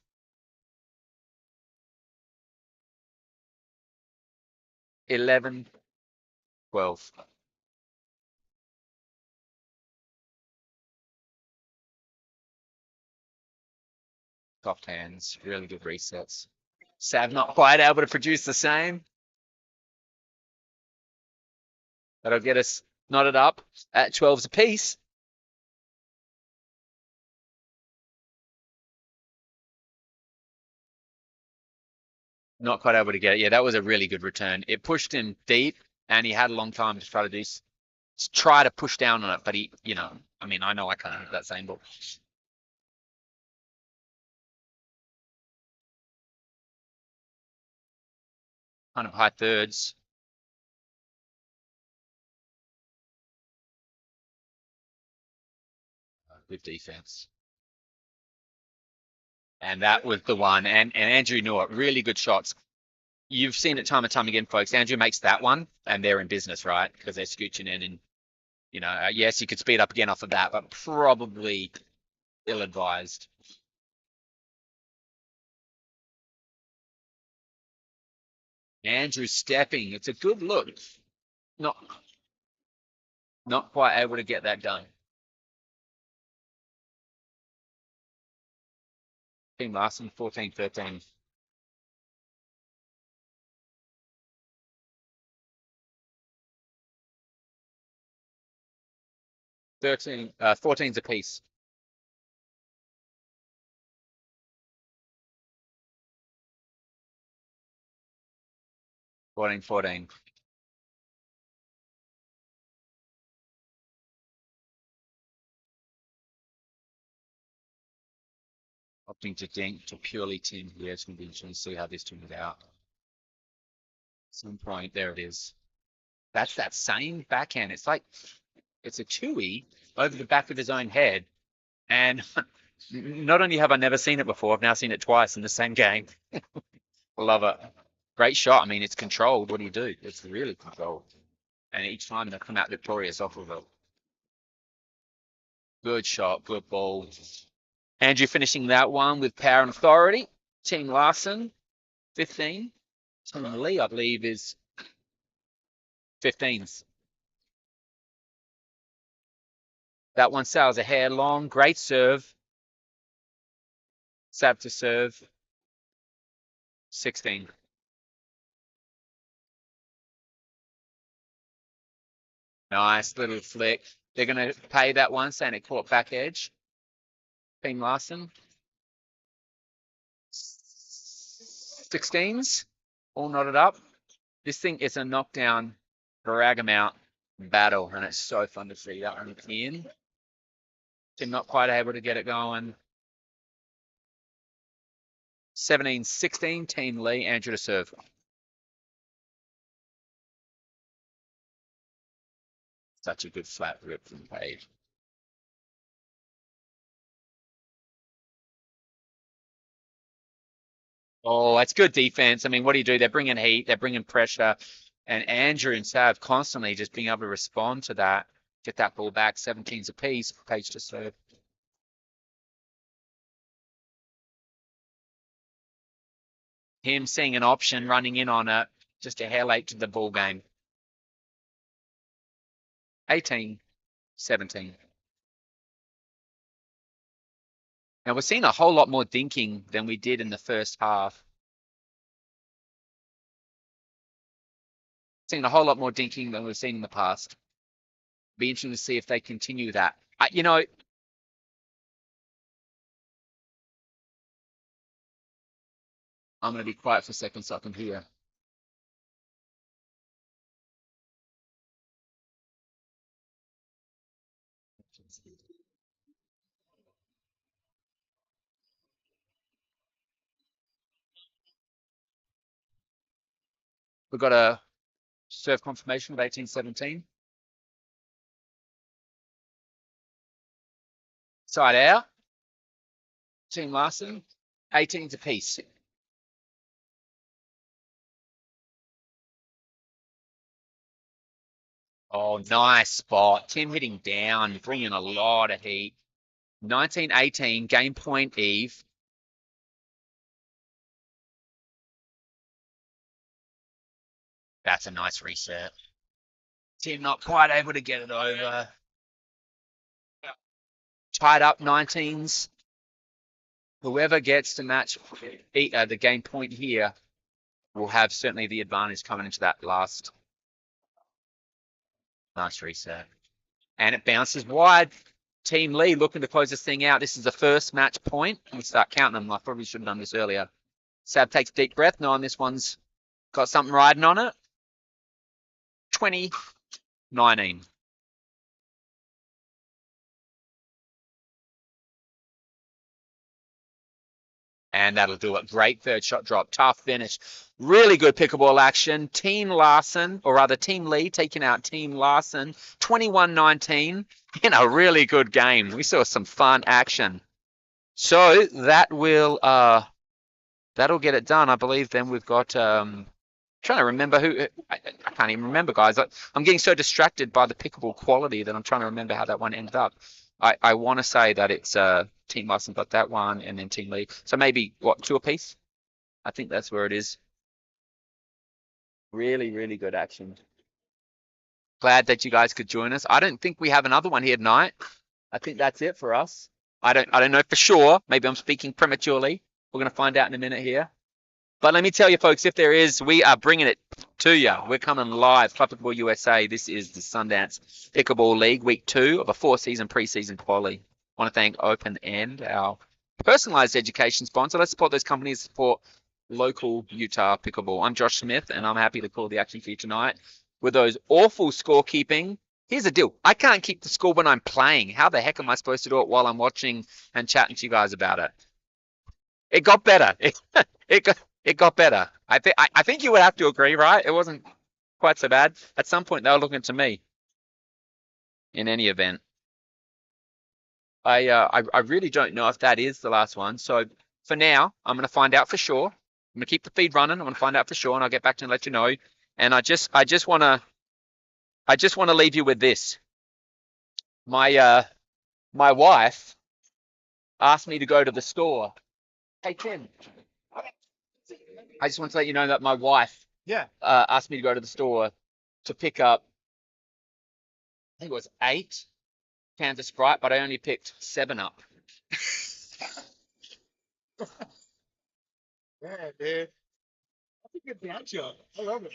S2: $11-12. Soft hands, really good resets. Sav not quite able to produce the same. That'll get us knotted up at 12s apiece. Not quite able to get it. Yeah, that was a really good return. It pushed him deep, and he had a long time to try to push down on it. But I know I can't hit that same ball. Kind of high thirds. Good defense. And that was the one. And Andrew knew it. Really good shots. You've seen it time and time again, folks. Andrew makes that one, and they're in business, right? Because they're scooching in, and yes, you could speed up again off of that, but probably ill-advised. Andrew stepping. It's a good look. Not quite able to get that done. Team Larson 14-13. 14's apiece. 14-14. Opting to dink to purely Tim here. It's going to be interesting to see how this turns out. Some point, there it is. That's that same backhand. It's like, it's a chewy over the back of his own head. And not only have I never seen it before, I've now seen it twice in the same game. Love it. Great shot. I mean, it's controlled. What do you do? It's really controlled. And each time they come out victorious off of it. Good shot. Good ball. Andrew finishing that one with power and authority. Team Larson, 15. Team Lee, I believe, is 15s. That one sails a hair long. Great serve. Sab to serve. 16. Nice little flick. They're going to pay that one, saying it caught back edge. Team Larson. 16s. All knotted up. This thing is a knockdown, drag 'em out battle, and it's so fun to see that one in. Tim not quite able to get it going. 17-16, Team Lee, Andrew to serve. Such a good flat rip from Page. Oh, that's good defense. I mean, what do you do? They're bringing heat, they're bringing pressure, and Andrew and Sav constantly just being able to respond to that, get that ball back. 17s apiece, Page to serve. Him seeing an option, running in on it, just a hair late to the ball game. 18-17. Now we're seeing a whole lot more dinking than we did in the first half. Seeing a whole lot more dinking than we've seen in the past. Be interesting to see if they continue that. You know, I'm going to be quiet for a second so I can hear. We've got a serve confirmation of 18-17. Side out. Team Larson, 18s apiece. Oh, nice spot. Tim hitting down, bringing a lot of heat. 19-18, game point Eve. That's a nice reset. Tim not quite able to get it over. Tied up 19s. Whoever gets to match the game point here will have certainly the advantage coming into that last. Nice reset. And it bounces wide. Team Lee looking to close this thing out. This is the first match point. Let's start counting them. I probably should have done this earlier. Sab takes a deep breath, knowing this one's got something riding on it. 20-19. And that'll do it. Great third shot drop. Tough finish. Really good pickleball action. Team Larson, or rather Team Lee, taking out Team Larson. 21-19 in a really good game. We saw some fun action. So that will that'll get it done. I believe then we've got trying to remember who I can't even remember, guys. I'm getting so distracted by the pickleball quality that I'm trying to remember how that one ended up. I want to say that it's Team Larson got that one, and then Team Lee. So maybe what, 2 apiece? I think that's where it is. Really, really good action. Glad that you guys could join us. I don't think we have another one here tonight. I think that's it for us. I don't know for sure. Maybe I'm speaking prematurely. We're going to find out in a minute here. But let me tell you, folks, if there is, we are bringing it to you. We're coming live. Club Pickleball USA. This is the Sundance Pickleball League, week 2 of a 4-season preseason quali. I want to thank Open End, our personalized education sponsor. Let's support those companies, support local Utah pickleball. I'm Josh Smith, and I'm happy to call the action for you tonight. With those awful scorekeeping, here's the deal. I can't keep the score when I'm playing. How the heck am I supposed to do it while I'm watching and chatting to you guys about it? It got better. It got better. I think you would have to agree, right? It wasn't quite so bad. At some point, they were looking to me. In any event, I really don't know if that is the last one. So for now, I'm going to find out for sure. I'm going to keep the feed running. I'm going to find out for sure, and I'll get back to you and let you know. And I just want to leave you with this. My wife asked me to go to the store. Hey Tim, I just want to let you know that my wife
S1: Yeah.
S2: asked me to go to the store to pick up, I think it was 8 cans of Sprite, but I only picked 7 up.
S1: Yeah, dude. That's a good matchup. I love it.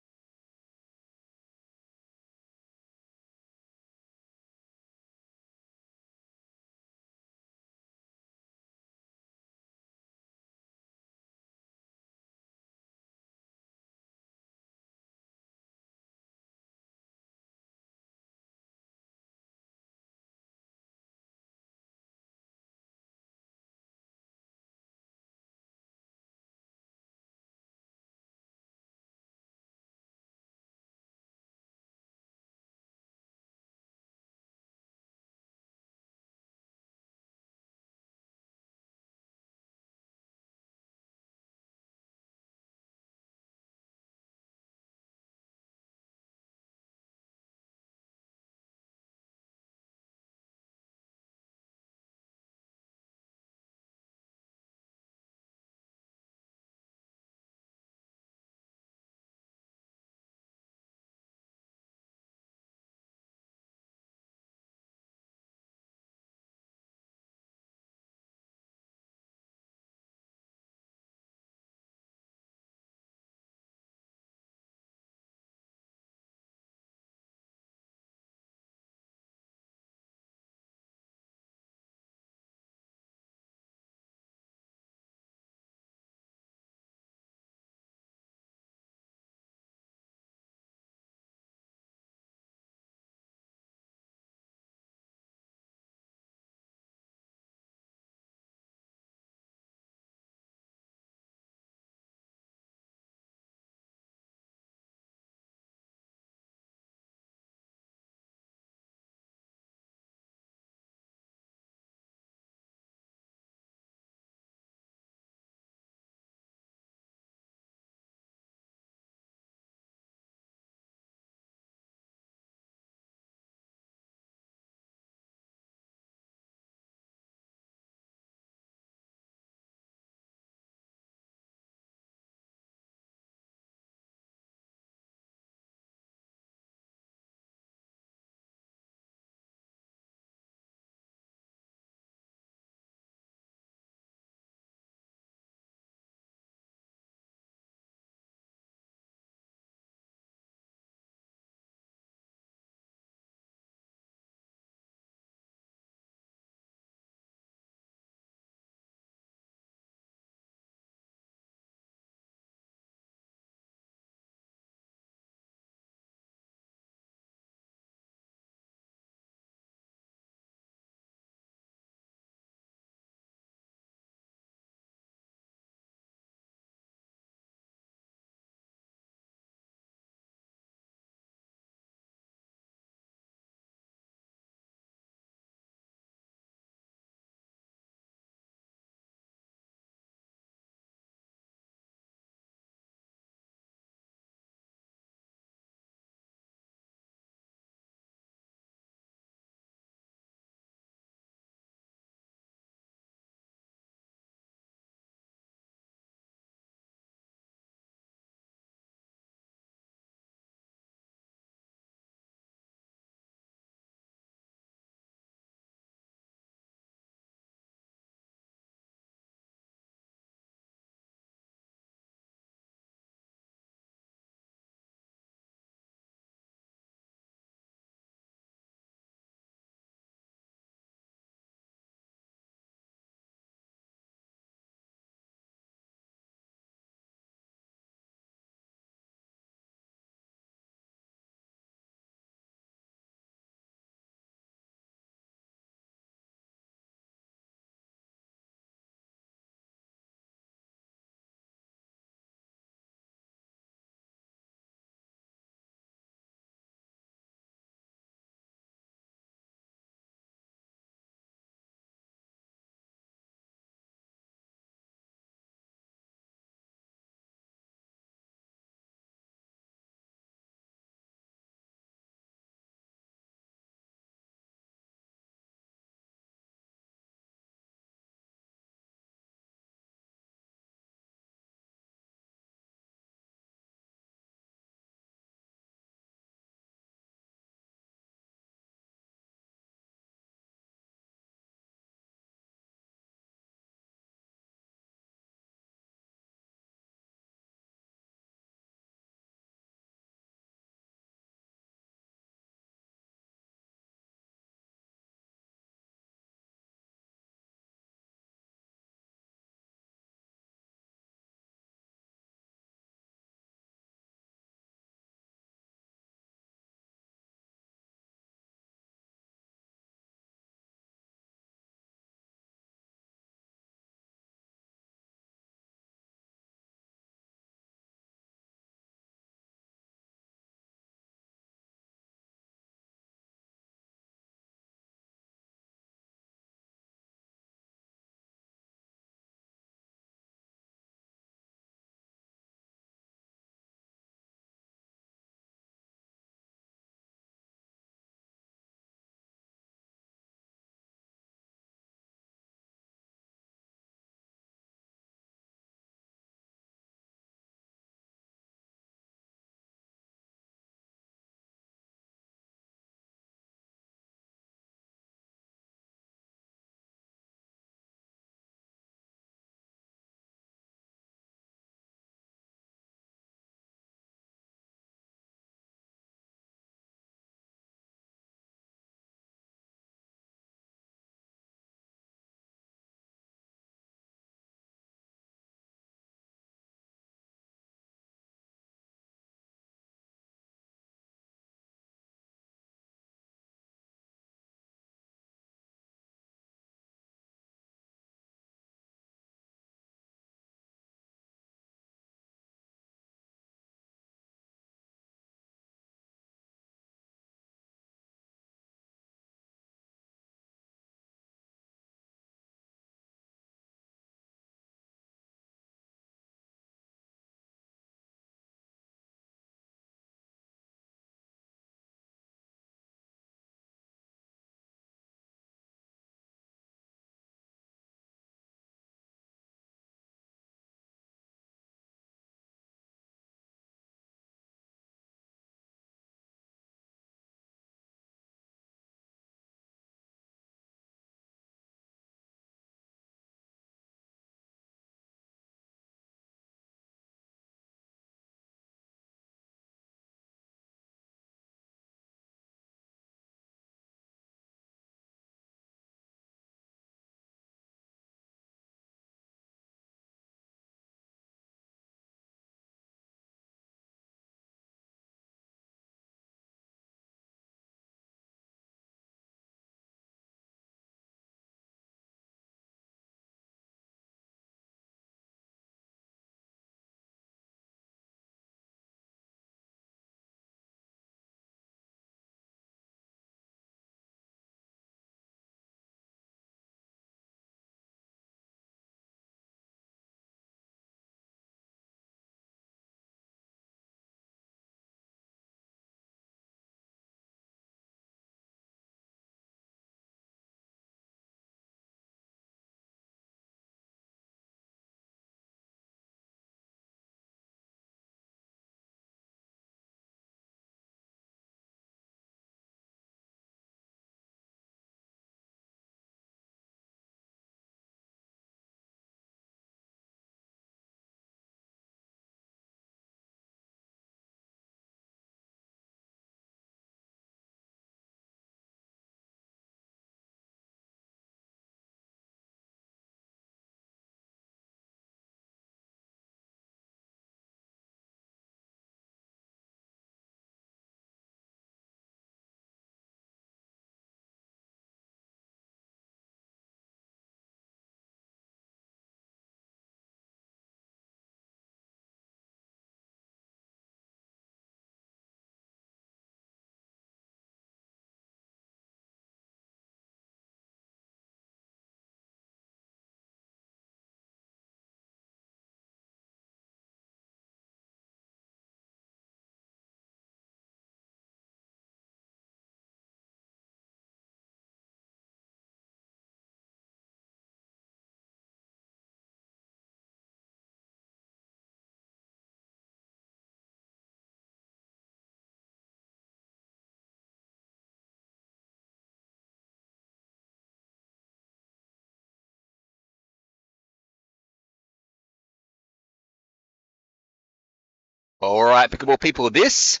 S2: All right, pickable people. This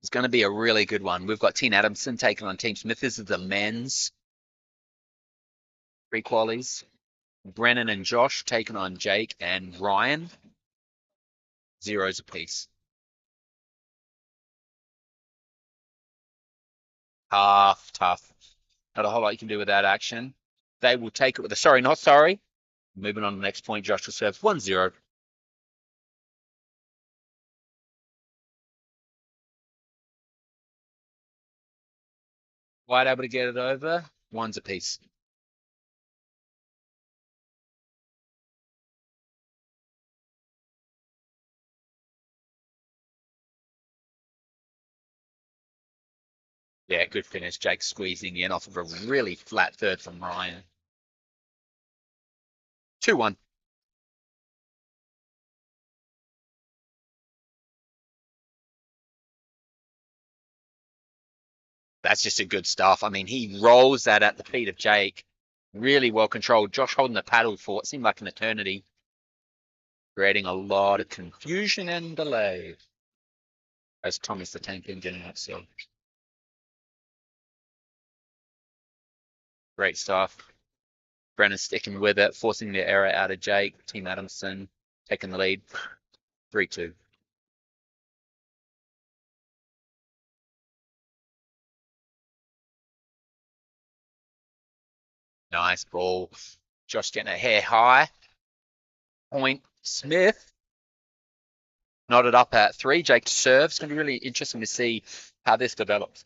S2: is going to be a really good one. We've got Team Adamson taking on Team Smith. This is the men's pre-qualies. Brennan and Josh taking on Jake and Ryan. Zeros apiece. Tough. Not a whole lot you can do with that action. They will take it with a sorry, not sorry. Moving on to the next point, Josh will serve 1-0. White able to get it over. One's apiece. Yeah, good finish. Jake squeezing in off of a really flat third from Ryan. 2-1. That's just a good stuff. I mean, he rolls that at the feet of Jake. Really well controlled. Josh holding the paddle for what seemed like an eternity, creating a lot of confusion and delay. As Thomas the Tank Engine so great stuff. Brennan sticking with it, forcing the error out of Jake. Team Adamson taking the lead. 3-2. Nice ball. Josh getting a hair high. Point Smith. Knotted up at 3. Jake to serve. It's going to be really interesting to see how this develops.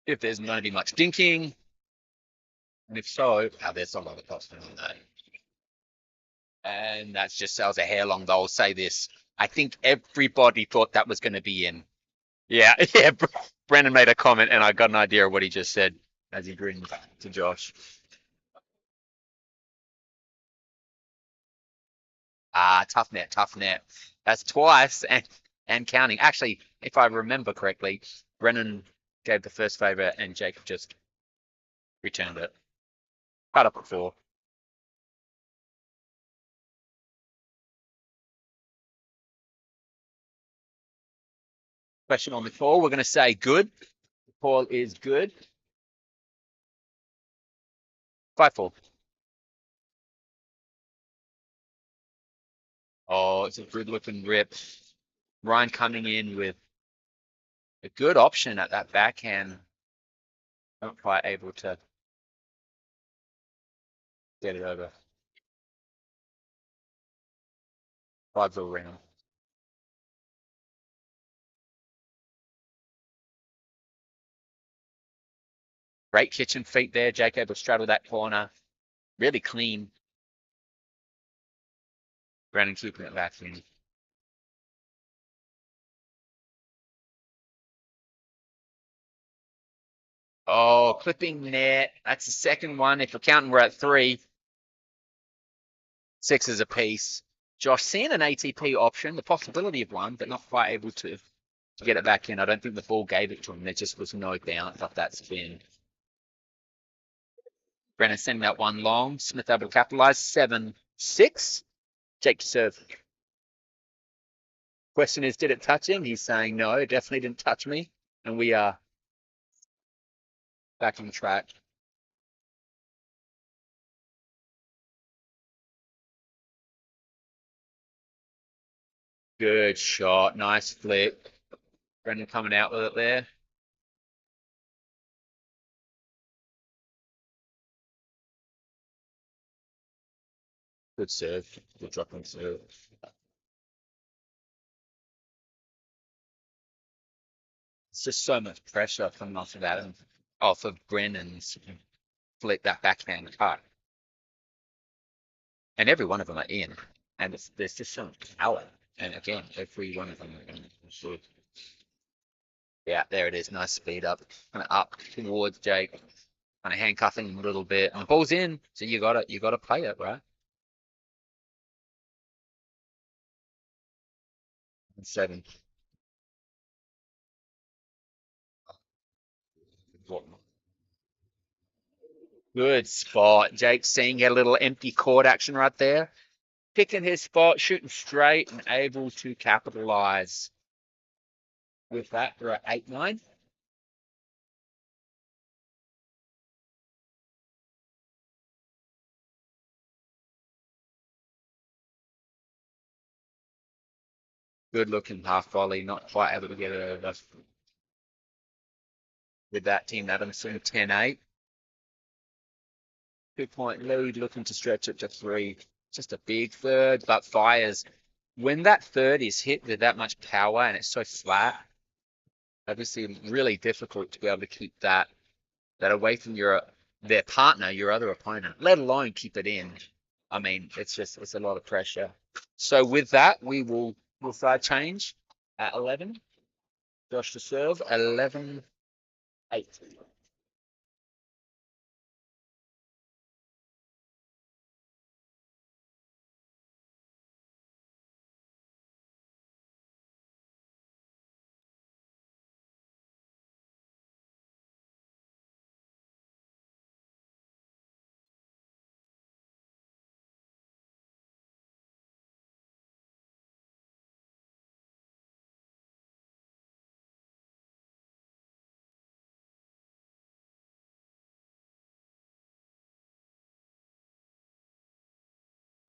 S2: If there's going to be much dinking. And if so, there's a lot of cost in that. And that's just sells a hair long. They'll say this. I think everybody thought that was going to be in. Yeah. Brennan made a comment, and I got an idea of what he just said as he grinned to Josh. Tough net. That's twice and counting. Actually, if I remember correctly, Brennan gave the first favour and Jacob just returned it. Cut up at 4. Question on the call. We're going to say good. The call is good. 5-4. Oh, it's a good looking rip. Ryan coming in with a good option at that backhand. Not quite able to get it over. 5-0 round. Great kitchen feet there. Jake able to straddle that corner. Really clean. Brandon keeping it back in. Oh, clipping net. That's the second one. If we're counting, we're at 3. 6 apiece. Josh seeing an ATP option, the possibility of one, but not quite able to get it back in. I don't think the ball gave it to him. There just was no bounce off that spin. Brennan sending that one long. Smith able to capitalize. 7-6. Jake to serve. Question is, did it touch him? He's saying no, it definitely didn't touch me. And we are back on track. Good shot. Nice flip. Brendan coming out with it there. Good serve. Good dropping serve. It's just so much pressure coming off of Adam. Off of Brendan's flick that backhand cut. And every one of them are in. And there's just so much power. And again, every one of them are in. Yeah, there it is. Nice speed up. Kind of up towards Jake. Kind of handcuffing him a little bit. And the ball's in. So you gotta play it, right? 7. Good spot. Jake seeing a little empty court action right there. picking his spot, shooting straight, and able to capitalize. With that, we're at 8-9. Good looking half volley, not quite able to get it over. With that, Team Adamson 10-8. 2-point lead, looking to stretch it to 3. Just a big third, but fires. When that third is hit with that much power and it's so flat, obviously really difficult to be able to keep that away from their partner, your other opponent, let alone keep it in. I mean, it's a lot of pressure. So with that, we'll side change at 11. Josh to serve 11-8.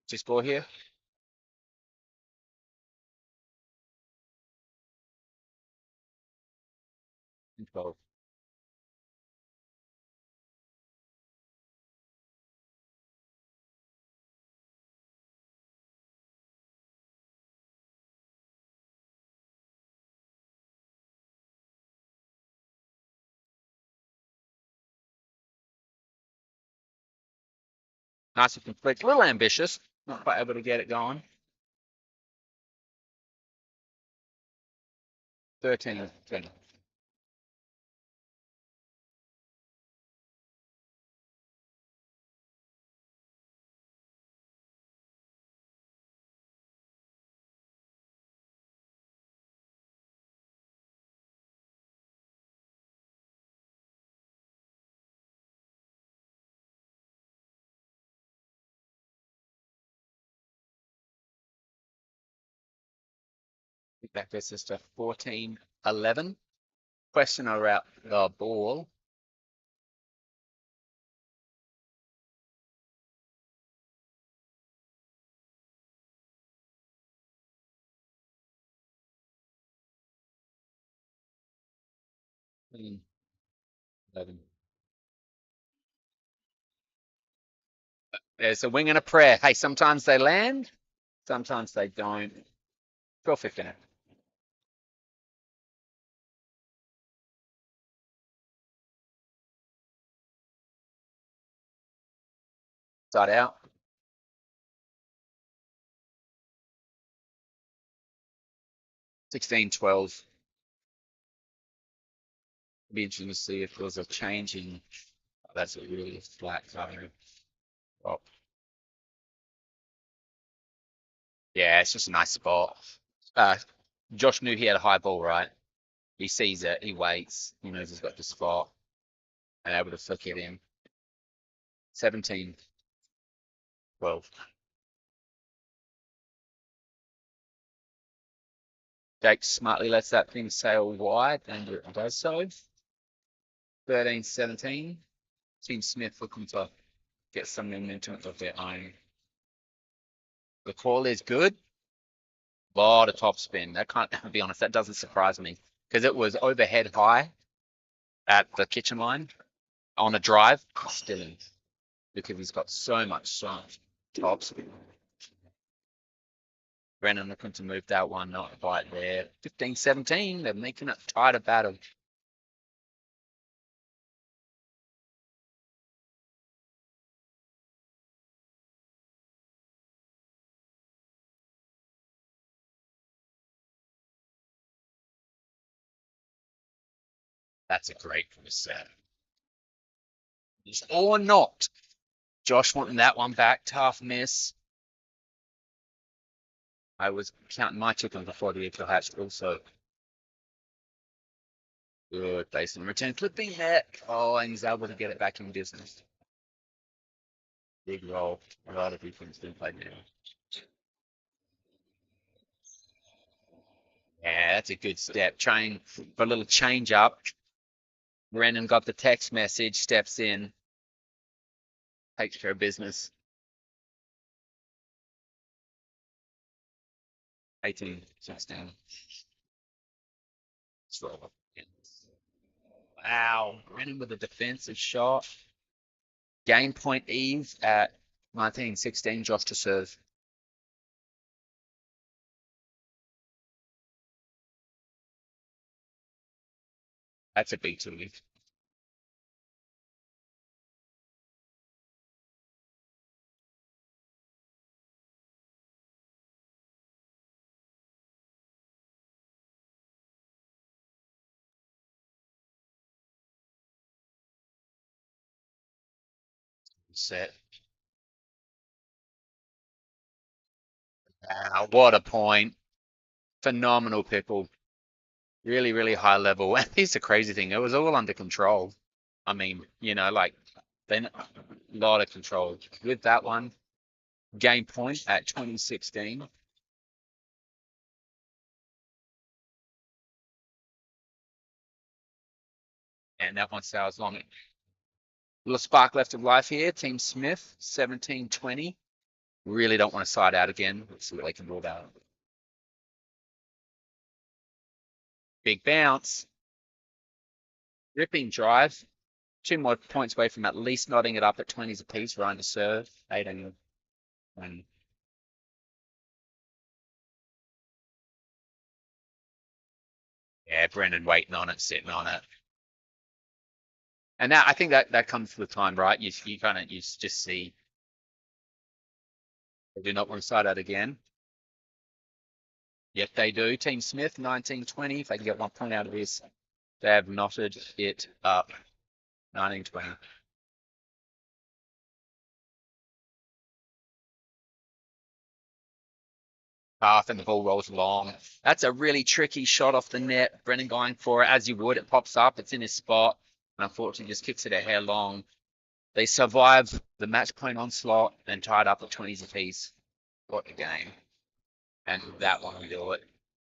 S2: Just score here. Control. Nice and complete. A little ambitious. Not quite able to get it going. 13-10. That gets us to 14-11. Question about the ball. Hmm, 11. There's a wing and a prayer. Hey, sometimes they land, sometimes they don't. 12-15. Start out. 16-12. Be interesting to see if there's a change in. Oh, that's a really flat cover. Oh, yeah, it's just a nice spot. Uh, Josh knew he had a high ball, right? He sees it, he waits, he knows he's got the spot, and able to flick it in. 17-12. Jake smartly lets that thing sail wide, and it does so. 13-17. Team Smith looking to get some momentum of their own. The call is good. Lot of top spin. That can't be honest, that doesn't surprise me because it was overhead high at the kitchen line on a drive. Still in because he's got so much top spin. Brennan looking to move that one, not quite there. 15-17. They're making it tighter battle. That's a great set. Or not. Josh wanting that one back. Tough miss. I was counting my chicken before the eagle hatched also. Good base and return. Flipping net. Oh, and he's able to get it back in business. Big roll. A lot of defense being played now. that's a good step. Trying for a little change up. Brennan got the text message, steps in, takes care of business. 18, 16. Wow. Brennan with a defensive shot. Game point Eve at 19-16, Josh to serve. That's a big two. Set. Wow, what a point. Phenomenal pickle. Really, really high level. And here's the crazy thing. It was all under control. I mean, like then a lot of control. With that one, game point at 2016. And that one sails long. Little spark left of life here. Team Smith, 17-20. Really don't want to side out again. Let's see what they can build out. Big bounce. Ripping drive. 2 more points away from at least knotting it up at 20s apiece. Ryan to serve. 18 20. Yeah, Brendan waiting on it, sitting on it. And that I think that comes with time, right? You kind of just see they do not want to side out again. Yet they do. Team Smith, 19-20. If they can get 1 point out of this, they have knotted it up. 19-20. Path and the ball rolls long. That's a really tricky shot off the net. Brennan going for it as you would. It pops up. It's in his spot. And unfortunately just kicks it a hair long. They survive the match point onslaught and tied up at 20s apiece. Got the game. And that one will do it.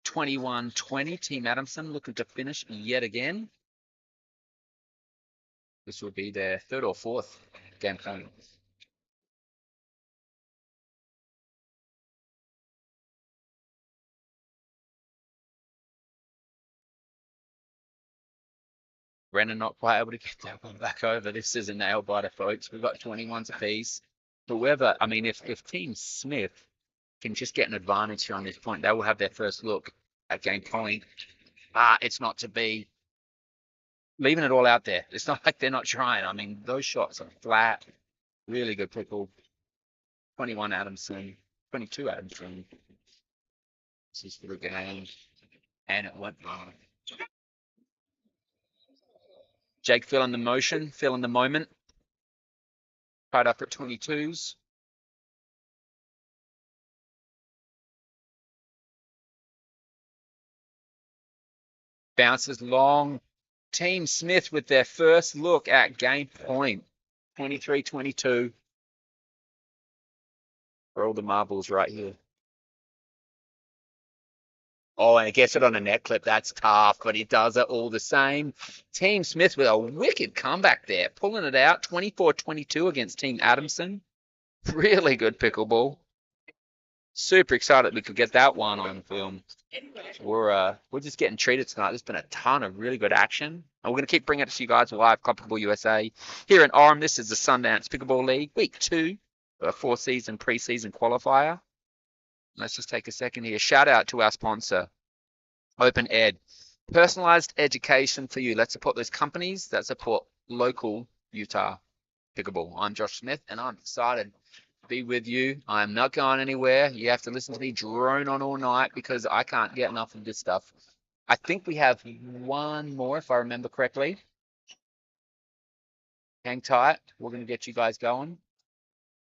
S2: 21-20. Team Adamson looking to finish yet again. This will be their third or fourth game point. Brennan not quite able to get that one back over. This is a nail biter, folks. We've got 21s apiece. Whoever, I mean, if Team Smith can just get an advantage here on this point, they will have their first look at game point. It's not to be. Leaving it all out there. It's not like they're not trying. I mean, those shots are flat. Really good pickle. 21 Adamson, 22 Adamson. This is for the game. And it went wrong. Jake feeling the motion, feeling the moment. Tied up at 22s. Bounces long. Team Smith with their first look at game point. 23-22. For all the marbles right here. Oh, and it gets it on a net clip. That's tough, but it does it all the same. Team Smith with a wicked comeback there, pulling it out 24-22 against Team Adamson. Really good pickleball. Super excited we could get that one on film. We're just getting treated tonight. There's been a ton of really good action, and we're going to keep bringing it to you guys live. Club Pickleball USA here in Orem. This is the Sundance Pickleball League, week 2, a 4-season preseason qualifier. Let's just take a second here. Shout out to our sponsor, Open Ed. Personalized education for you. Let's support those companies that support local Utah pickleball. I'm Josh Smith, and I'm excited to be with you. I'm not going anywhere. You have to listen to me drone on all night because I can't get enough of this stuff. I think we have one more, if I remember correctly. Hang tight. We're going to get you guys going.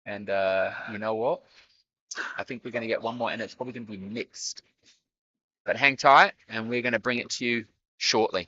S2: And you know what? I think we're going to get one more, and it's probably going to be mixed. But hang tight, and we're going to bring it to you shortly.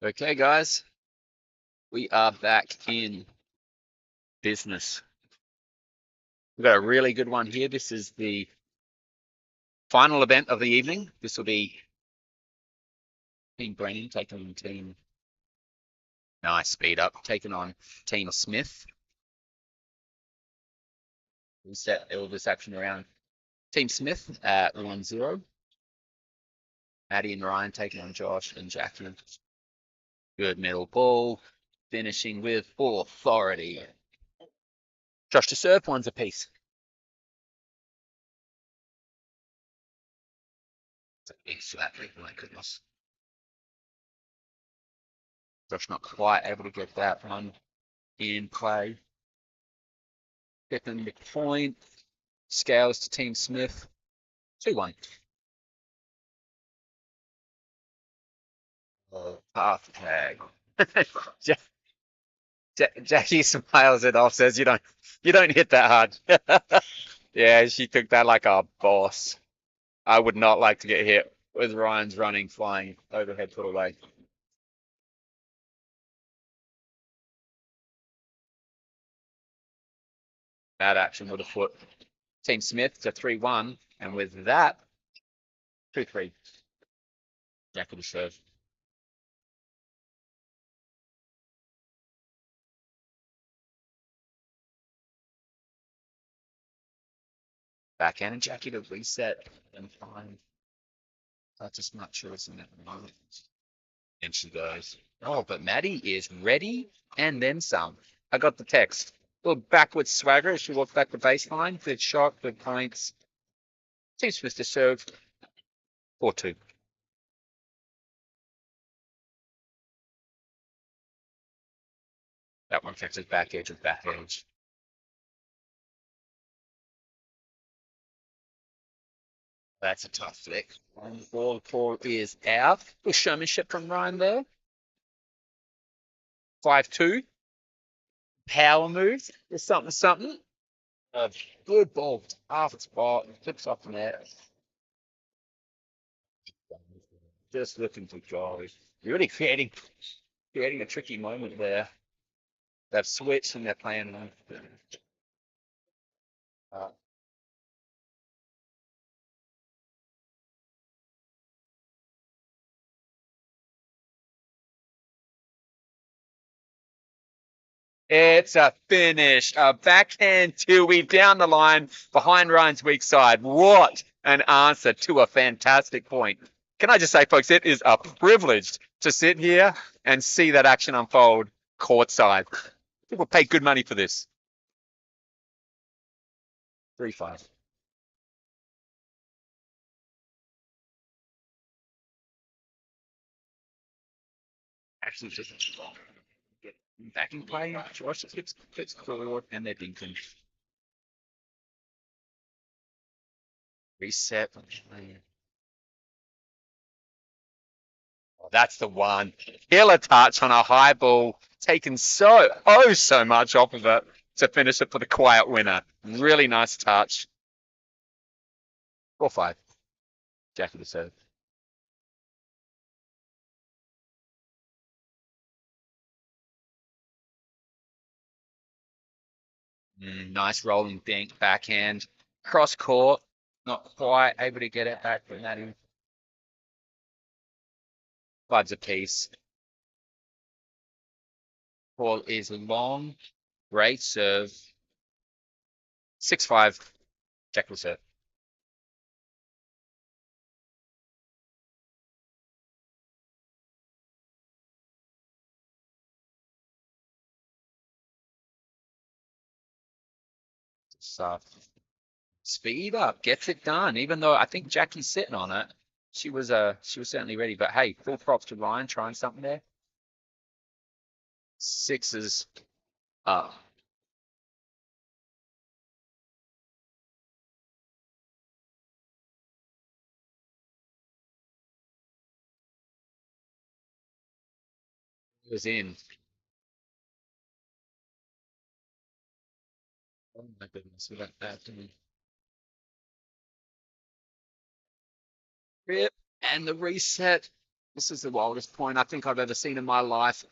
S2: Okay, guys, we are back in business. We've got a really good one here. This is the final event of the evening. This will be Team Brennan taking on Team Nice Speed Up, taking on Team Smith. We'll set all this action around Team Smith at 1-0. Maddie and Ryan taking on Josh and Jackie. Good middle ball, finishing with authority. Josh to serve, one's apiece. It's a big slap, my goodness. Josh not quite able to get that one in play. Getting the point. Scales to Team Smith. 2-1. Half tag. Jackie smiles it off, says you don't hit that hard. Yeah, she took that like a boss. I would not like to get hit with Ryan's running, flying overhead put away. Bad action with a foot. Team Smith to 3-1, and with that, 2-3. Jackie to serve. Backhand and Jackie to reset and find. That's just not sure it's in that moment. And she goes, oh, but Maddie is ready and then some. I got the text. A little backwards swagger as she walked back the baseline. Good shot, good points. Team Smith to serve 4-2. That one catches back edge with back edge. That's a tough flick. Ball four is out. Good showmanship from Ryan there. 5-2. Power move. There's something. A good ball. Half spot. Flips off the net. Just looking for goals. Really creating a tricky moment there. They've switched and they're playing. Uh, it's a finish. A backhand Tui down the line behind Ryan's weak side. What an answer to a fantastic point. Can I just say, folks, it is a privilege to sit here and see that action unfold courtside. People pay good money for this. 3-5. Actually, just get back in play. Josh gets forward and they're dinking. Reset. Oh, that's the one. Killer touch on a high ball, taken so much off of it to finish it for the quiet winner. Really nice touch. 4-5. Jackie to serve. Nice rolling dink backhand. Cross court. Not quite able to get it back from that in. 5's a piece. Ball is long. Great serve. 6-5. Jackie to serve. Speed up, gets it done. Even though I think Jackie's sitting on it, she was certainly ready. But hey, full props to Ryan trying something there. 6's up. It was in. Oh my goodness, we got that. Rip and the reset. This is the wildest point I think I've ever seen in my life.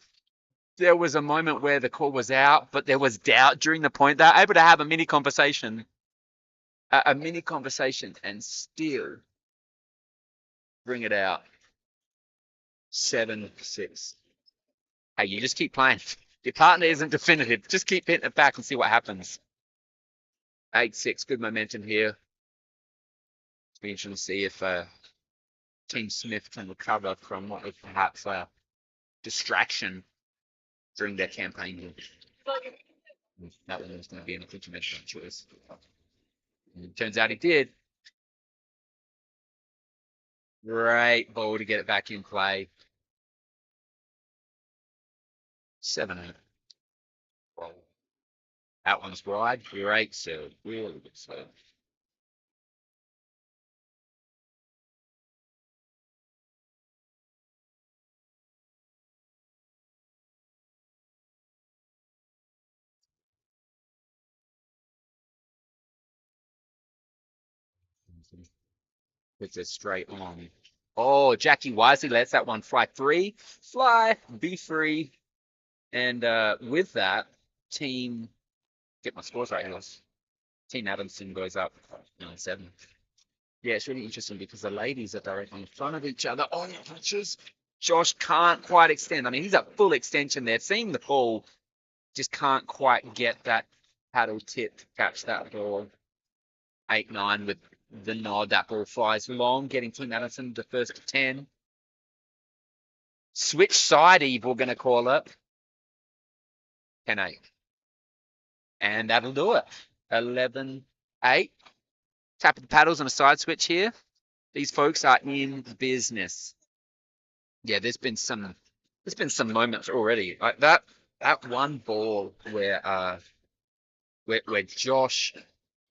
S2: There was a moment where the call was out, but there was doubt during the point. They're able to have a mini conversation, and still bring it out. 7-6. Hey, you just keep playing. Your partner isn't definitive. Just keep hitting it back and see what happens. 8-6. Good momentum here. It's be interesting to see if Team Smith can recover from what was perhaps a distraction during their campaign. That one was going to be an unconventional choice. And it turns out he did. Great ball to get it back in play. 7-8. Well, that one's wide. Great serve. Really good serve. Puts it straight on. Oh, Jackie wisely lets that one fly. Fly, be free. And with that, get my scores right here. Team Adamson goes up 9-7. Yeah, it's really interesting because the ladies are directly in front of each other. Oh, touches. Josh can't quite extend. I mean, he's at full extension there. Seeing the ball, just can't quite get that paddle tip to catch that ball. 8-9 with the nod. That ball flies long, getting Team Addison to first to 10. Switch side, Eve, we're going to call it. 10-8. And that'll do it. 11-8. Tap of the paddles on a side switch here. These folks are in business. Yeah, there's been some moments already. Like that one ball where Josh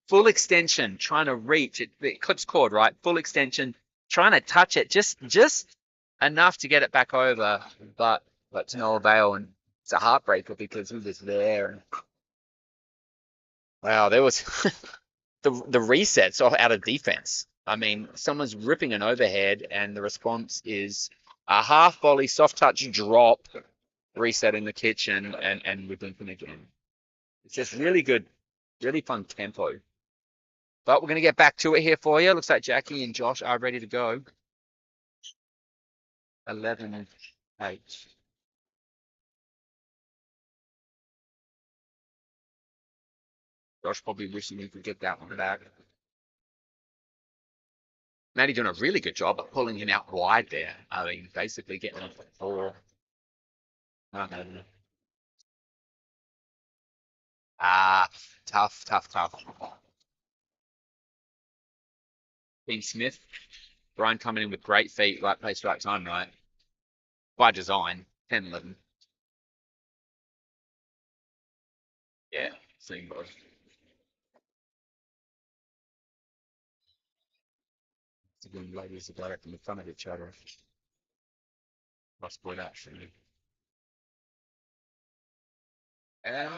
S2: full extension trying to reach it clips cord, right? Full extension, trying to touch it just enough to get it back over, but to no avail, and it's a heartbreaker because he was there. And wow, there was the resets out of defense. I mean, someone's ripping an overhead, and the response is a half volley, soft touch drop, reset in the kitchen, and ripping them again. It's just really good, really fun tempo. But we're going to get back to it here for you. Looks like Jackie and Josh are ready to go. 11-8. Josh probably wishing he could get that one back. Maddie doing a really good job of pulling him out wide there. I mean, basically getting him for 4. Tough. Team Smith, Brian coming in with great feet, right place, right time, right? By design, 10-11. Yeah, same board. The ladies are directly in front of each other. Cross board action. And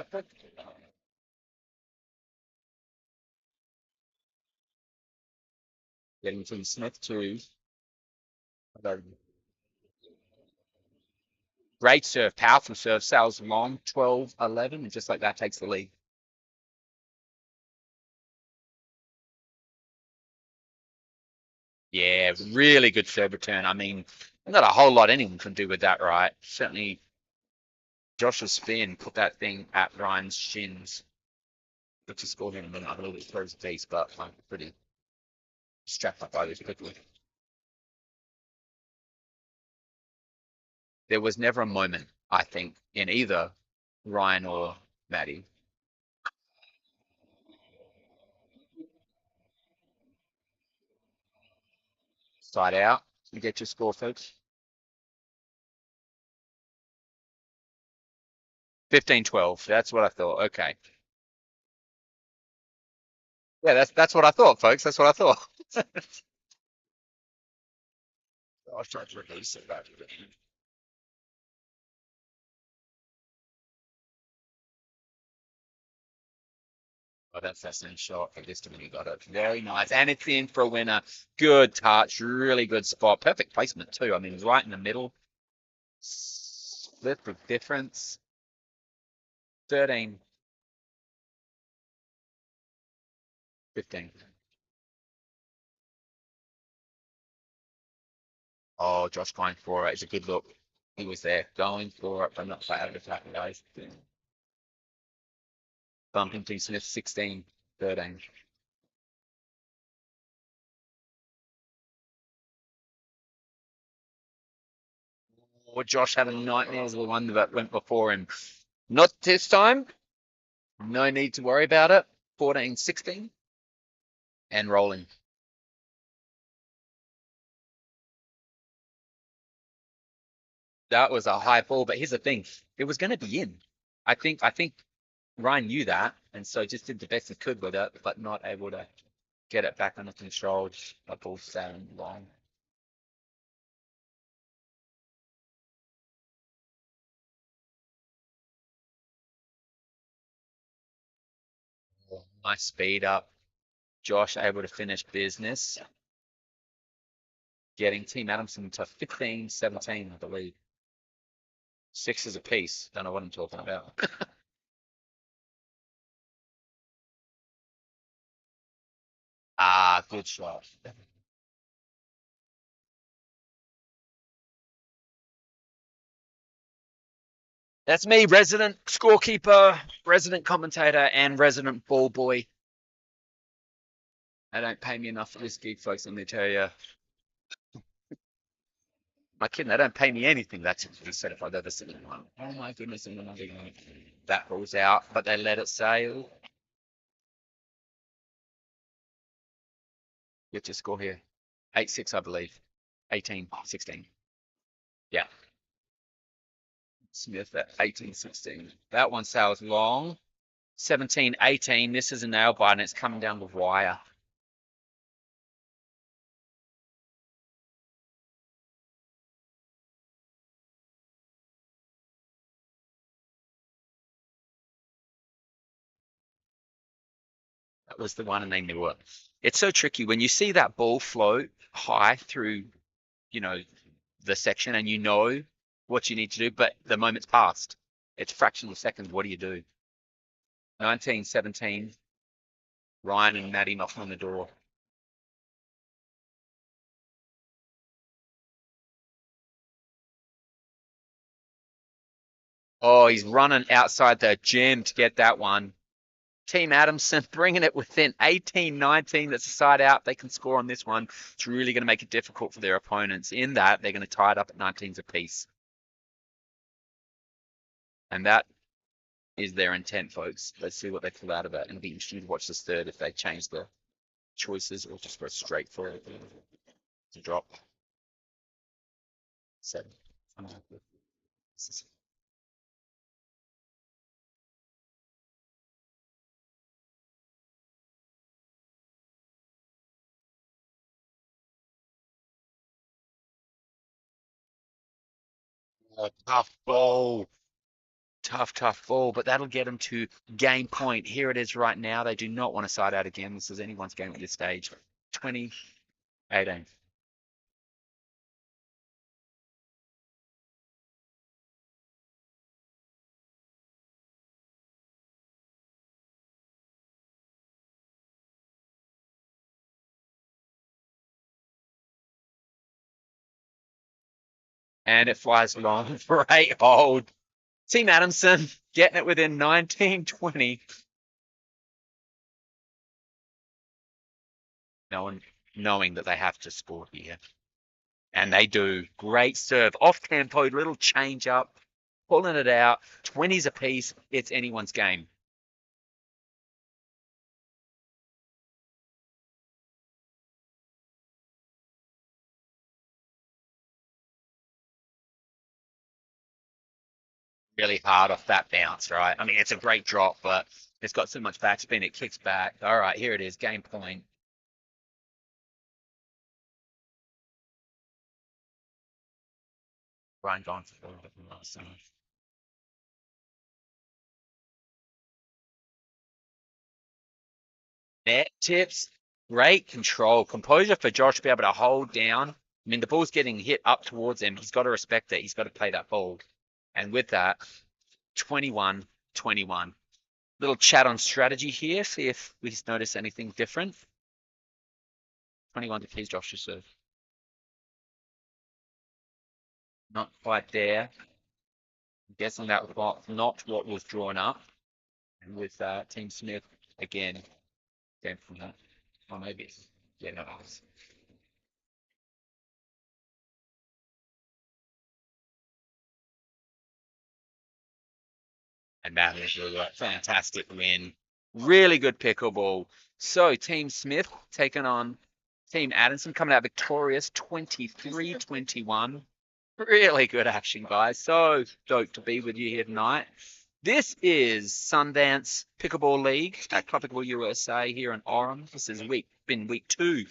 S2: getting Team Smith to great serve, powerful serve, sails long, 12-11, and just like that takes the lead. Yeah, really good serve return. I mean, not a whole lot anyone can do with that, right? Certainly Josh's spin put that thing at Ryan's shins. But to score him in a minute, I believe it throws a piece, but I'm pretty strapped up by this quickly. There was never a moment, I think, in either Ryan or Maddie. Side out. You get your score, folks. 15-12. That's what I thought. Okay. Yeah, that's what I thought, folks. That's what I thought. I'll try to release it back. that's that same shot. For this time you got it. Very nice. And it's in for a winner. Good touch. Really good spot. Perfect placement too. I mean, right in the middle. Split of difference. 13, 15. Oh, Josh going for it. It's a good look. He was there going for it, but not quite out of attack, guys. Bumping to Smith 16, 13. Or Josh having nightmares of the one that went before him. Not this time. No need to worry about it. 14, 16. And rolling. That was a high ball, but here's the thing. It was going to be in. I think Ryan knew that, and so just did the best he could with it, but not able to get it back under control. Just a ball sailing long. Nice speed up. Josh able to finish business, getting Team Adamson to 15, 17, I believe. Sixes apiece. Don't know what I'm talking about. Ah, good shot. That's me, resident scorekeeper, resident commentator, and resident ball boy. They don't pay me enough for this gig, folks. Let me tell you. My kid, they don't pay me anything. That's what he said if I've ever seen one. Oh my goodness, and another one. That ball's out, but they let it sail. Get your score here. 8-6, I believe. 18, 16. Yeah. Smith at 18, 16. That one sails long. 17, 18. This is a nail bite and it's coming down the wire. That was the one and they knew it. It's so tricky when you see that ball float high through, you know, the section and you know what you need to do, but the moment's passed. It's fractional seconds. What do you do? 19, 17. Ryan and Maddie knocking on the door. Oh, he's running outside the gym to get that one. Team Adamson bringing it within 18, 19. That's a side out. They can score on this one. It's really going to make it difficult for their opponents. In that, they're going to tie it up at 19s apiece. And that is their intent, folks. Let's see what they pull out of it. And it'll be interesting to watch this third if they change the choices or just go straight for it to drop. 7. Tough ball. Tough, tough ball, but that'll get them to game point. Here it is right now. They do not want to side out again. This is anyone's game at this stage. 20, 18. And it flies long for 8 hold. Team Adamson getting it within 19, 20. No one knowing that they have to score here. And they do. Great serve. Off tempo, little change up, pulling it out. 20s apiece. It's anyone's game. Really hard off that bounce, right? I mean, it's a great drop, but it's got so much backspin, it kicks back. All right, here it is, game point. Ryan gone for the last time. Net tips, great control, composure for Josh to be able to hold down. I mean, the ball's getting hit up towards him. He's got to respect it. He's got to play that ball. And with that, 21-21. Little chat on strategy here. See if we notice anything different. 21 to please Josh to serve. Not quite there. I'm guessing that was not what was drawn up. And with Team Smith again, game from that. Or maybe it's, yeah, no, it was. And that is a fantastic win. Really good pickleball. So Team Smith taking on Team Addison, coming out victorious 23-21. Really good action, guys. So stoked to be with you here tonight. This is Sundance Pickleball League at Club Pickleball USA here in Orem. This has been week 2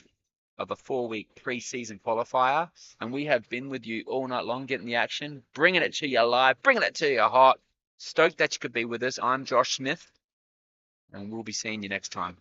S2: of a 4-week preseason qualifier, and we have been with you all night long, getting the action, bringing it to you live, bringing it to you hot. Stoked that you could be with us. I'm Josh Smith, and we'll be seeing you next time.